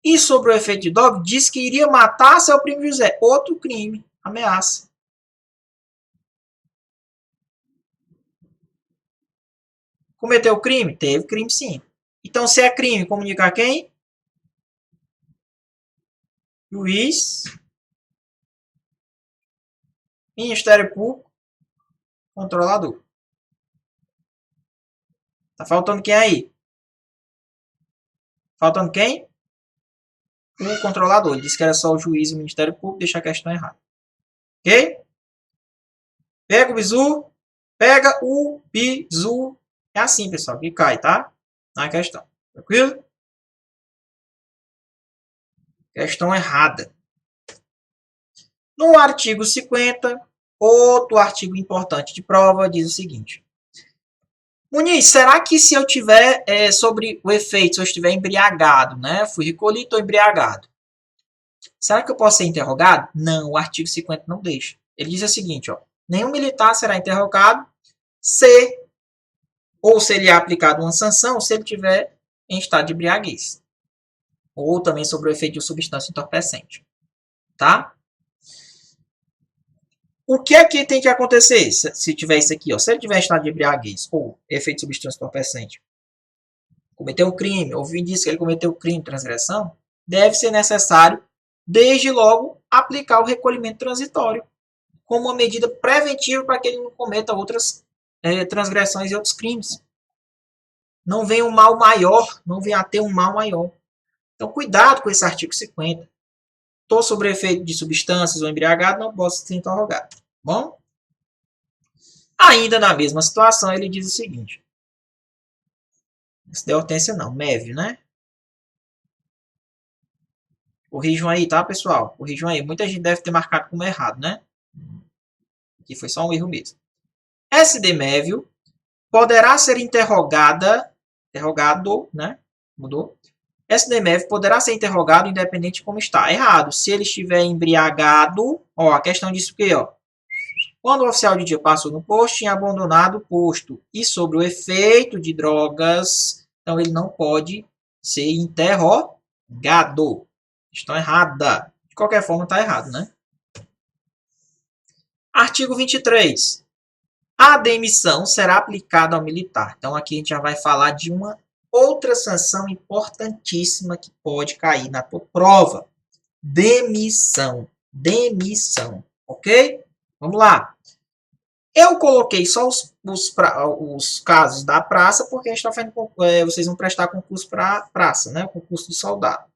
e sobre o efeito de droga, disse que iria matar seu primo José, outro crime, ameaça. Cometeu crime? Teve crime sim. Então, se é crime, comunicar quem? Juiz, Ministério Público, controlador. Tá faltando quem aí? Faltando quem? O controlador. Ele disse que era só o juiz e o Ministério Público, deixa a questão errada. Ok? Pega o bizu. Pega o bizu. É assim, pessoal, que cai, tá? Na questão. Tranquilo? Questão errada. No artigo 50, outro artigo importante de prova diz o seguinte. Muniz, será que se eu tiver sobre o efeito, se eu estiver embriagado, né? Fui recolhido, estou embriagado. Será que eu posso ser interrogado? Não, o artigo 50 não deixa. Ele diz o seguinte, ó. Nenhum militar será interrogado se ele é aplicado uma sanção, se ele tiver em estado de embriaguez. Ou também sobre o efeito de substância entorpecente. Tá? O que é que tem que acontecer se tiver isso aqui? Ó? Se ele tiver em estado de embriaguez ou efeito de substância entorpecente, cometeu um crime, ouvi dizer que ele cometeu crime de transgressão, deve ser necessário, desde logo, aplicar o recolhimento transitório como uma medida preventiva para que ele não cometa outras transgressões e outros crimes. Não venha um mal maior, não venha a ter um mal maior. Então, cuidado com esse artigo 50. Estou sob efeito de substâncias ou embriagado, não posso ser interrogado. Bom? Ainda na mesma situação, ele diz o seguinte. Esse de Hortência não, MEV, né? Corrijam aí, tá, pessoal? Corrijam aí. Muita gente deve ter marcado como errado, né? Aqui foi só um erro mesmo. SD MEV poderá ser interrogado, né? Mudou. SDMF poderá ser interrogado independente de como está. Errado. Se ele estiver embriagado, ó, a questão diz o quê, ó? Quando o oficial de dia passou no posto, tinha abandonado o posto. E sobre o efeito de drogas, então ele não pode ser interrogado. Questão errada. De qualquer forma, está errado, né? Artigo 23. A demissão será aplicada ao militar. Então, aqui a gente já vai falar de uma outra sanção importantíssima que pode cair na tua prova. Demissão. Demissão. Ok? Vamos lá. Eu coloquei só os casos da praça, porque a gente está fazendo. Vocês vão prestar concurso para praça, né? Concurso de soldado.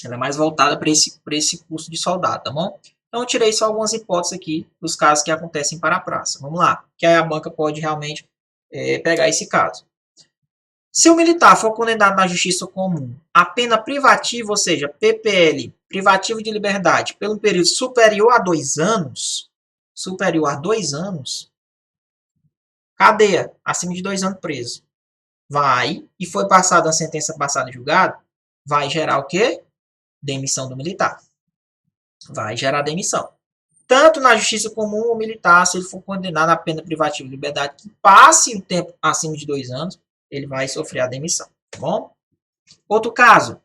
Ela é mais voltada para esse curso de soldado, tá bom? Então, eu tirei só algumas hipóteses aqui dos casos que acontecem para a praça. Vamos lá. Que aí a banca pode realmente pegar esse caso. Se o militar for condenado na justiça comum a pena privativa, ou seja, PPL, privativo de liberdade, pelo período superior a 2 anos, cadeia, acima de 2 anos preso, e foi passada a sentença passada em julgado, vai gerar o quê? Demissão do militar. Vai gerar demissão. Tanto na justiça comum ou militar, se ele for condenado a pena privativa de liberdade que passe um tempo acima de 2 anos, ele vai sofrer a demissão, tá bom? Outro caso,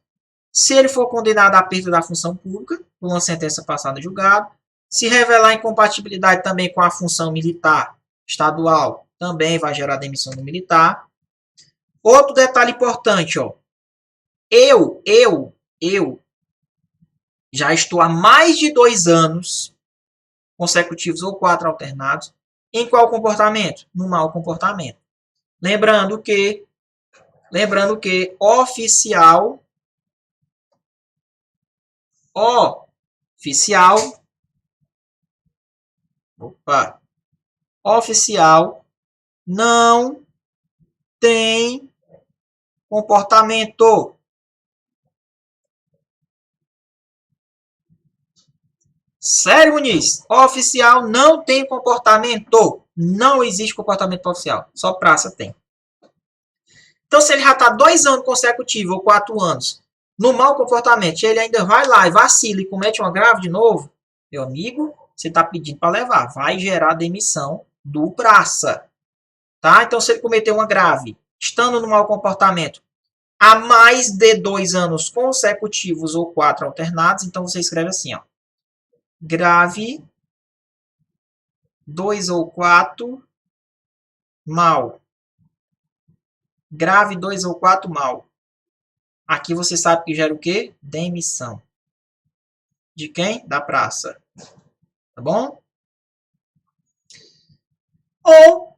se ele for condenado à perda da função pública, por uma sentença passada em julgado, se revelar incompatibilidade também com a função militar estadual, também vai gerar demissão do militar. Outro detalhe importante, ó. Eu já estou há mais de 2 anos consecutivos ou 4 alternados. Em qual comportamento? No mau comportamento. Lembrando que Lembrando que oficial não tem comportamento. Sério, Muniz? Oficial não tem comportamento. Não existe comportamento oficial. Só praça tem. Então, se ele já está 2 anos consecutivos ou 4 anos no mau comportamento, ele ainda vai lá e vacila e comete uma grave de novo, meu amigo, você está pedindo para levar. Vai gerar demissão do praça. Tá? Então, se ele cometeu uma grave, estando no mau comportamento, há mais de 2 anos consecutivos ou 4 alternados, então você escreve assim, ó. Grave 2 ou 4 mal. Grave 2 ou 4 mal. Aqui você sabe que gera o quê? Demissão. De quem? Da praça. Tá bom? Ou,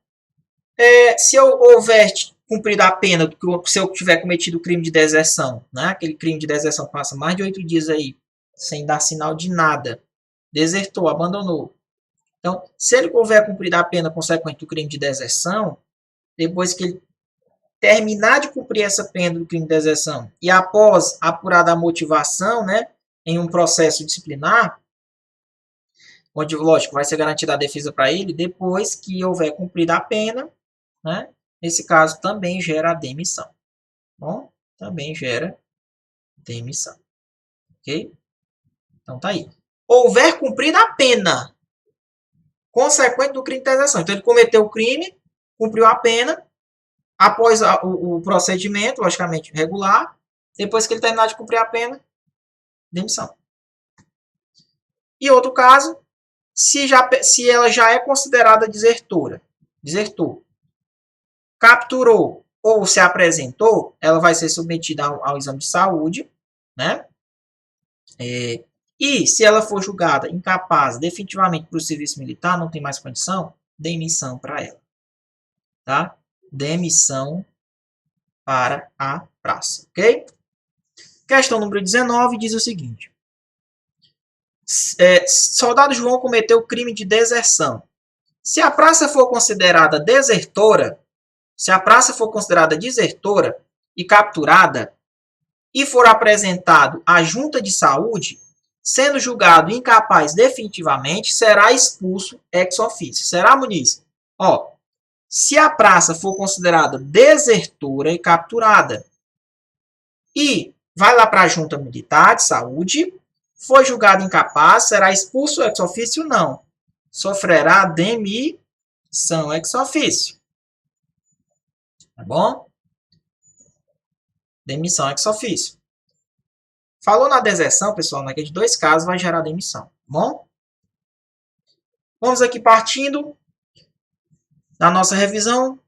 se eu houver cumprido a pena, se eu tiver cometido o crime de deserção, né? Aquele crime de deserção que passa mais de 8 dias aí, sem dar sinal de nada. Desertou, abandonou. Então, se ele houver cumprido a pena consequente do crime de deserção, depois que ele terminar de cumprir essa pena do crime de deserção e após apurada a motivação, né, em um processo disciplinar, onde, lógico, vai ser garantida a defesa para ele, depois que houver cumprida a pena, né, nesse caso também gera a demissão. Bom, também gera demissão. Ok? Então tá aí. Houver cumprida a pena consequente do crime de deserção. Então ele cometeu o crime, cumpriu a pena, após o procedimento, logicamente, regular, depois que ele terminar de cumprir a pena, demissão. E outro caso, se ela já é considerada desertor, capturou ou se apresentou, ela vai ser submetida ao exame de saúde, né? E se ela for julgada incapaz definitivamente para o serviço militar, não tem mais condição, demissão para ela. Tá? Demissão para a praça, ok? Questão número 19 diz o seguinte. Soldado João cometeu crime de deserção. Se a praça for considerada desertora, e capturada e for apresentado à junta de saúde, sendo julgado incapaz definitivamente, será expulso ex officio. Será, Muniz? Ó, se a praça for considerada desertora e capturada e vai lá para a junta militar de saúde, foi julgado incapaz, será expulso ex officio? Não. Sofrerá demissão ex officio. Tá bom? Demissão ex officio. Falou na deserção, pessoal, naqueles 2 casos vai gerar demissão. Tá bom? Vamos aqui partindo da nossa revisão.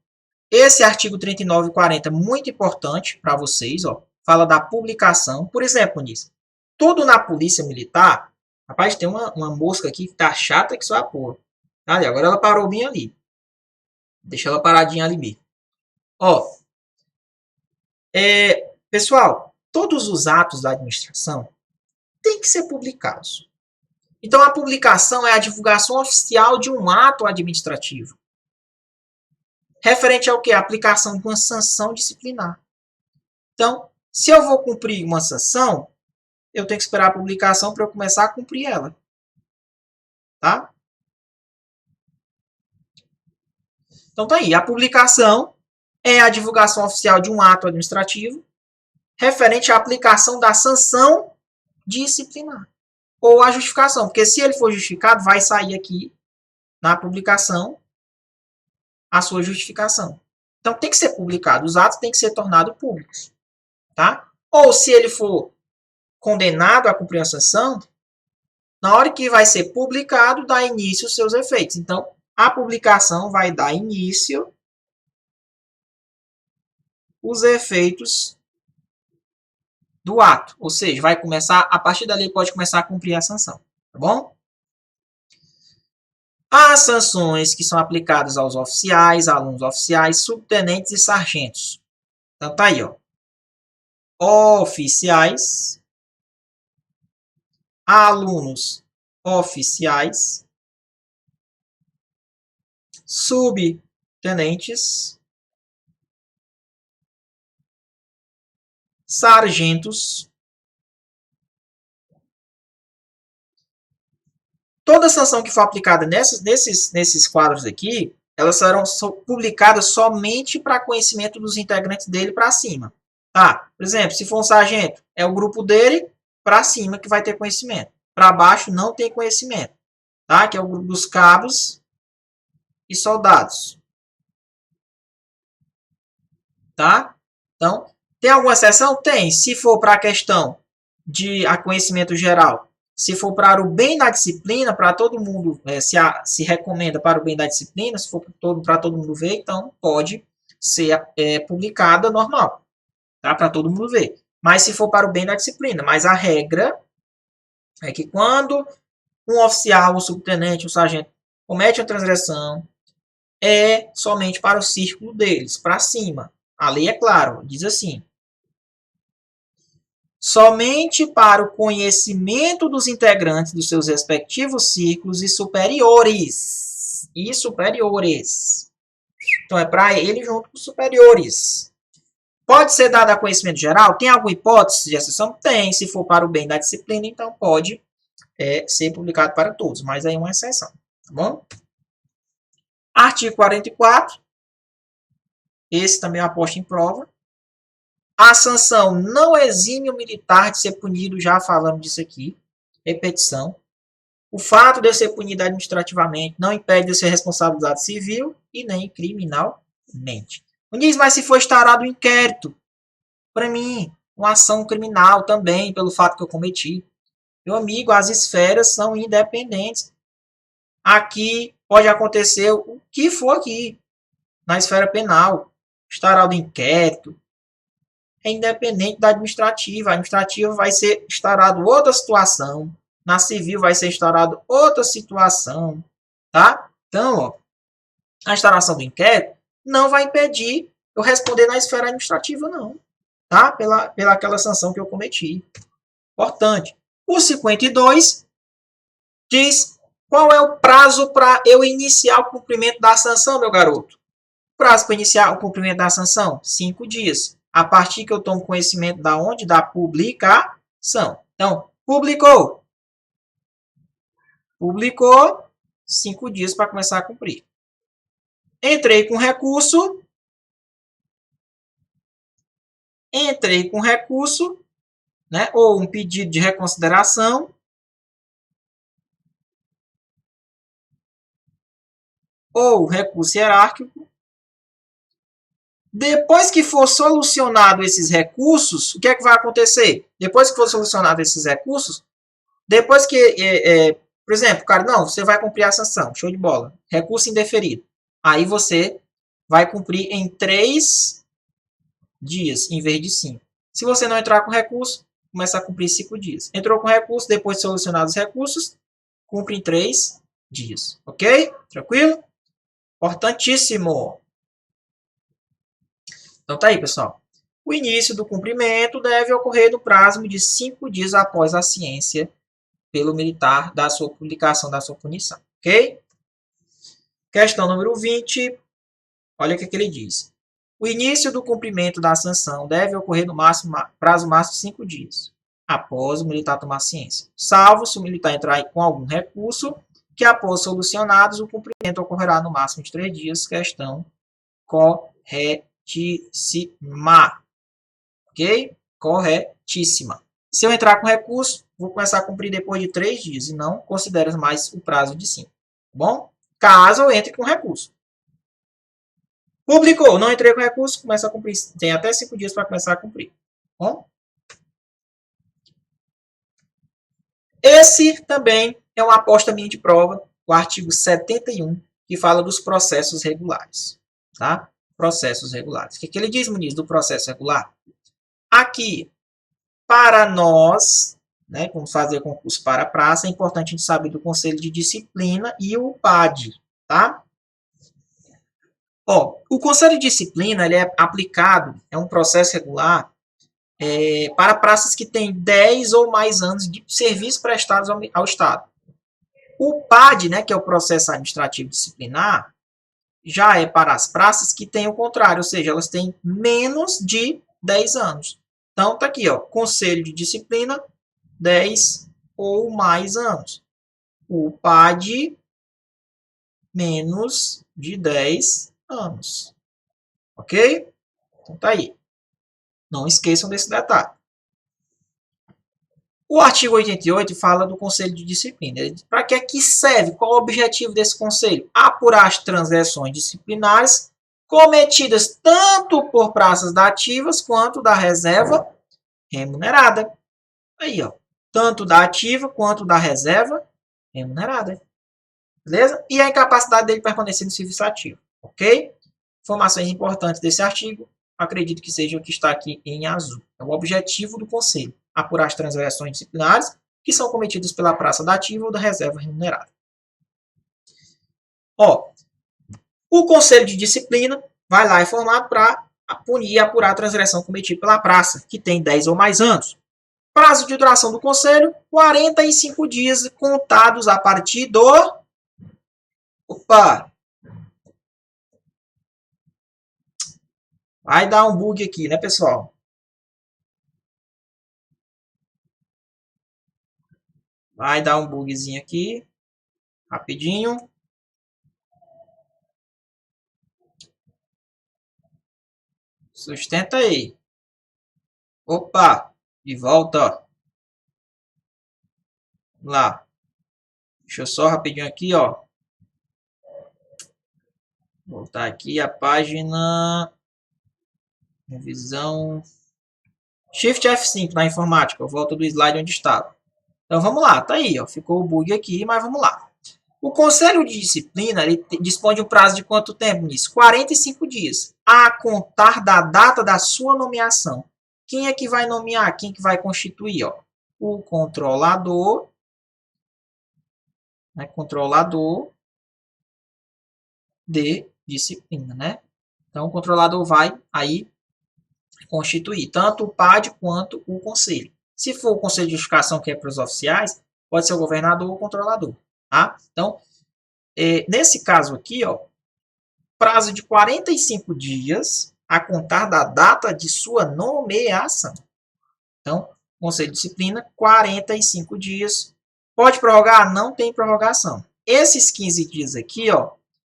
Esse artigo 39 e 40 é muito importante para vocês. Ó. Fala da publicação. Por exemplo, nisso. Tudo na polícia militar. Rapaz, tem uma mosca aqui que tá chata que só a porra. Ali, agora ela parou bem ali. Deixa ela paradinha ali mesmo. Ó. Pessoal, todos os atos da administração têm que ser publicados. Então, a publicação é a divulgação oficial de um ato administrativo. Referente ao que? A aplicação de uma sanção disciplinar. Então, se eu vou cumprir uma sanção, eu tenho que esperar a publicação para eu começar a cumprir ela. Tá? Então, tá aí. A publicação é a divulgação oficial de um ato administrativo referente à aplicação da sanção disciplinar. Ou a justificação. Porque se ele for justificado, vai sair aqui na publicação a sua justificação. Então, tem que ser publicado. Os atos têm que ser tornados públicos. Tá? Ou se ele for condenado a cumprir a sanção, na hora que vai ser publicado, dá início aos seus efeitos. Então, a publicação vai dar início os efeitos do ato. Ou seja, vai começar, a partir dali pode começar a cumprir a sanção. Tá bom? As sanções que são aplicadas aos oficiais, alunos oficiais, subtenentes e sargentos. Então tá aí, ó. Oficiais, alunos oficiais, subtenentes, sargentos. Toda sanção que for aplicada nesses quadros aqui, elas serão publicadas somente para conhecimento dos integrantes dele para cima. Tá? Por exemplo, se for um sargento, é o grupo dele para cima que vai ter conhecimento. Para baixo não tem conhecimento. Tá? Que é o grupo dos cabos e soldados. Tá? Então, tem alguma exceção? Tem. Se for para a questão de conhecimento geral, se for para o bem da disciplina, para todo mundo, se recomenda para o bem da disciplina, se for para todo mundo ver, então pode ser publicada normal, tá? Para todo mundo ver. Mas se for para o bem da disciplina, mas a regra é que quando um oficial, um subtenente, um sargento comete uma transgressão, é somente para o círculo deles, para cima. A lei é claro, diz assim: somente para o conhecimento dos integrantes dos seus respectivos círculos e superiores. E superiores. Então, é para ele junto com os superiores. Pode ser dado a conhecimento geral? Tem alguma hipótese de exceção? Tem. Se for para o bem da disciplina, então pode ser publicado para todos. Mas aí é uma exceção. Tá bom? Artigo 44. Esse também é uma posta em prova. A sanção não exime o militar de ser punido, já falamos disso aqui. Repetição. O fato de ser punido administrativamente não impede de ser responsabilizado civil e nem criminalmente. Muniz, mas se for instaurado um inquérito, para mim, uma ação criminal também, pelo fato que eu cometi. Meu amigo, as esferas são independentes. Aqui pode acontecer o que for aqui, na esfera penal. Instaurado inquérito, é independente da administrativa. A administrativa vai ser instaurado outra situação. Na civil vai ser instaurado outra situação. Tá? Então, ó, a instauração do inquérito não vai impedir eu responder na esfera administrativa, não. Tá? Pela aquela sanção que eu cometi. Importante. O 52 diz qual é o prazo para eu iniciar o cumprimento da sanção, meu garoto. O prazo para iniciar o cumprimento da sanção? 5 dias. A partir que eu tomo conhecimento da onde? Da publicação. Então, publicou. Publicou, 5 dias para começar a cumprir. Entrei com recurso. Né, ou um pedido de reconsideração. Ou recurso hierárquico. Depois que for solucionado esses recursos, o que é que vai acontecer? Depois que for solucionado esses recursos, depois que, por exemplo, cara, não, você vai cumprir a sanção, show de bola, recurso indeferido. Aí você vai cumprir em 3 dias, em vez de 5. Se você não entrar com recurso, começa a cumprir 5 dias. Entrou com recurso, depois de solucionados os recursos, cumpre em 3 dias. Ok? Tranquilo? Importantíssimo. Então tá aí, pessoal. O início do cumprimento deve ocorrer no prazo de 5 dias após a ciência pelo militar da sua publicação da sua punição. Ok? Questão número 20. Olha o que ele diz. O início do cumprimento da sanção deve ocorrer no prazo máximo de 5 dias após o militar tomar ciência, salvo se o militar entrar com algum recurso que, após solucionados, o cumprimento ocorrerá no máximo de 3 dias. Questão corretíssima. Ok? Corretíssima. Se eu entrar com recurso, vou começar a cumprir depois de 3 dias e não considero mais o prazo de 5. Tá bom? Caso eu entre com recurso. Publicou, não entrei com recurso, começa a cumprir. Tem até 5 dias para começar a cumprir. Tá bom? Esse também é uma aposta minha de prova, o artigo 71, que fala dos processos regulares. Tá? Processos regulares. O que ele diz, Muniz, do processo regular? Aqui, para nós, né, vamos fazer concurso para a praça, é importante a gente saber do Conselho de Disciplina e o PAD. Tá? Ó, o conselho de disciplina ele é aplicado, é um processo regular para praças que têm 10 ou mais anos de serviço prestados ao Estado. O PAD, né, que é o processo administrativo disciplinar, já é para as praças que têm o contrário, ou seja, elas têm menos de 10 anos. Então, tá aqui, ó, conselho de disciplina, 10 ou mais anos. O PAD, menos de 10 anos. Ok? Então, tá aí. Não esqueçam desse detalhe. O artigo 88 fala do Conselho de Disciplina. Para que é que serve? Qual o objetivo desse conselho? Apurar as transgressões disciplinares cometidas tanto por praças da ativas quanto da reserva remunerada. Aí, ó. Tanto da ativa quanto da reserva remunerada. Beleza? E a incapacidade dele permanecer no serviço ativo. Ok? Informações importantes desse artigo, acredito que seja o que está aqui em azul. É o objetivo do conselho: apurar as transgressões disciplinares que são cometidas pela praça da ativa ou da reserva remunerada. Ó, o conselho de disciplina vai lá, é formado para punir e apurar a transgressão cometida pela praça, que tem 10 ou mais anos. Prazo de duração do conselho, 45 dias contados a partir do... Opa! Vai dar um bug aqui, né, pessoal? Vai dar um bugzinho aqui. Rapidinho. Sustenta aí. Opa! De volta, ó. Vamos lá. Deixa eu só rapidinho aqui, ó. Voltar aqui a página. Revisão. Shift F5 na informática. Eu volto do slide onde estava. Então vamos lá, tá aí, ó. Ficou o bug aqui, mas vamos lá. O Conselho de Disciplina ele dispõe de um prazo de quanto tempo nisso? 45 dias. A contar da data da sua nomeação. Quem é que vai nomear? Quem é que vai constituir? Ó? O controlador. Né? Controlador de disciplina, né? Então o controlador vai aí constituir tanto o PAD quanto o conselho. Se for o conselho de justificação que é para os oficiais, pode ser o governador ou o controlador, tá? Então, nesse caso aqui, ó, prazo de 45 dias a contar da data de sua nomeação. Então, conselho de disciplina, 45 dias. Pode prorrogar? Não tem prorrogação. Esses 15 dias aqui, ó,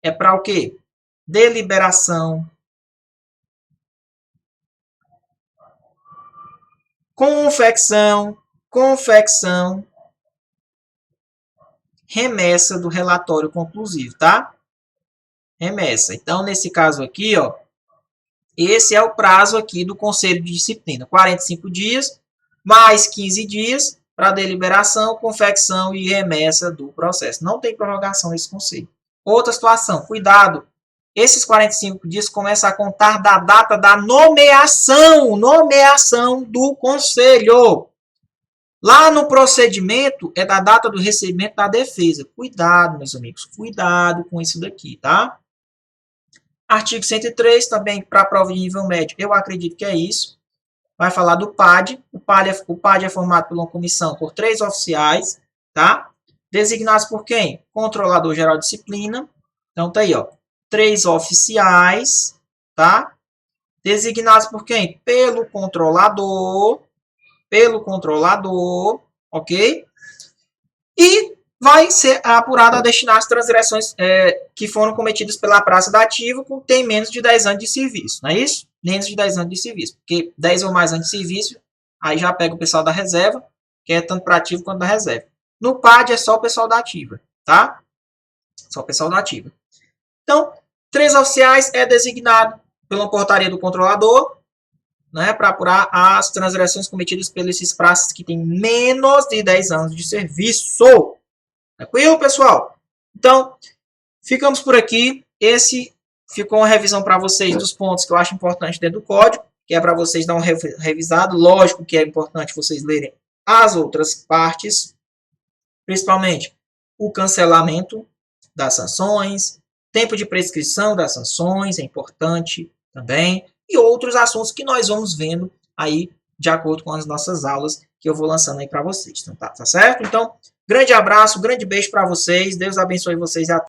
é para o quê? Deliberação, confecção, remessa do relatório conclusivo, tá? Remessa. Então, nesse caso aqui, ó, esse é o prazo aqui do Conselho de Disciplina. 45 dias, mais 15 dias para deliberação, confecção e remessa do processo. Não tem prorrogação nesse conselho. Outra situação, cuidado. Esses 45 dias começam a contar da data da nomeação do conselho. Lá no procedimento é da data do recebimento da defesa. Cuidado, meus amigos, cuidado com isso daqui, tá? Artigo 103, também para a prova de nível médio, eu acredito que é isso. Vai falar do PAD. O PAD é formado por uma comissão por 3 oficiais, tá? Designados por quem? Controlador Geral de Disciplina. Então, tá aí, ó. 3 oficiais, tá? Designados por quem? Pelo controlador, ok? E vai ser apurado a destinar as transgressões que foram cometidas pela praça da ativa com tem menos de 10 anos de serviço, não é isso? Menos de 10 anos de serviço, porque 10 ou mais anos de serviço, aí já pega o pessoal da reserva, que é tanto para ativo quanto da reserva. No PAD é só o pessoal da ativa, tá? Só o pessoal da ativa. Então, 3 oficiais é designado pela portaria do controlador, né, para apurar as transgressões cometidas pelos praças que têm menos de 10 anos de serviço. Tranquilo, pessoal? Então, ficamos por aqui. Esse ficou uma revisão para vocês dos pontos que eu acho importante dentro do código, que é para vocês dar um revisado. Lógico que é importante vocês lerem as outras partes, principalmente o cancelamento das sanções, Tempo de prescrição das sanções é importante também. E outros assuntos que nós vamos vendo aí de acordo com as nossas aulas que eu vou lançando aí para vocês. Então, tá certo? Então, grande abraço, grande beijo para vocês. Deus abençoe vocês e até.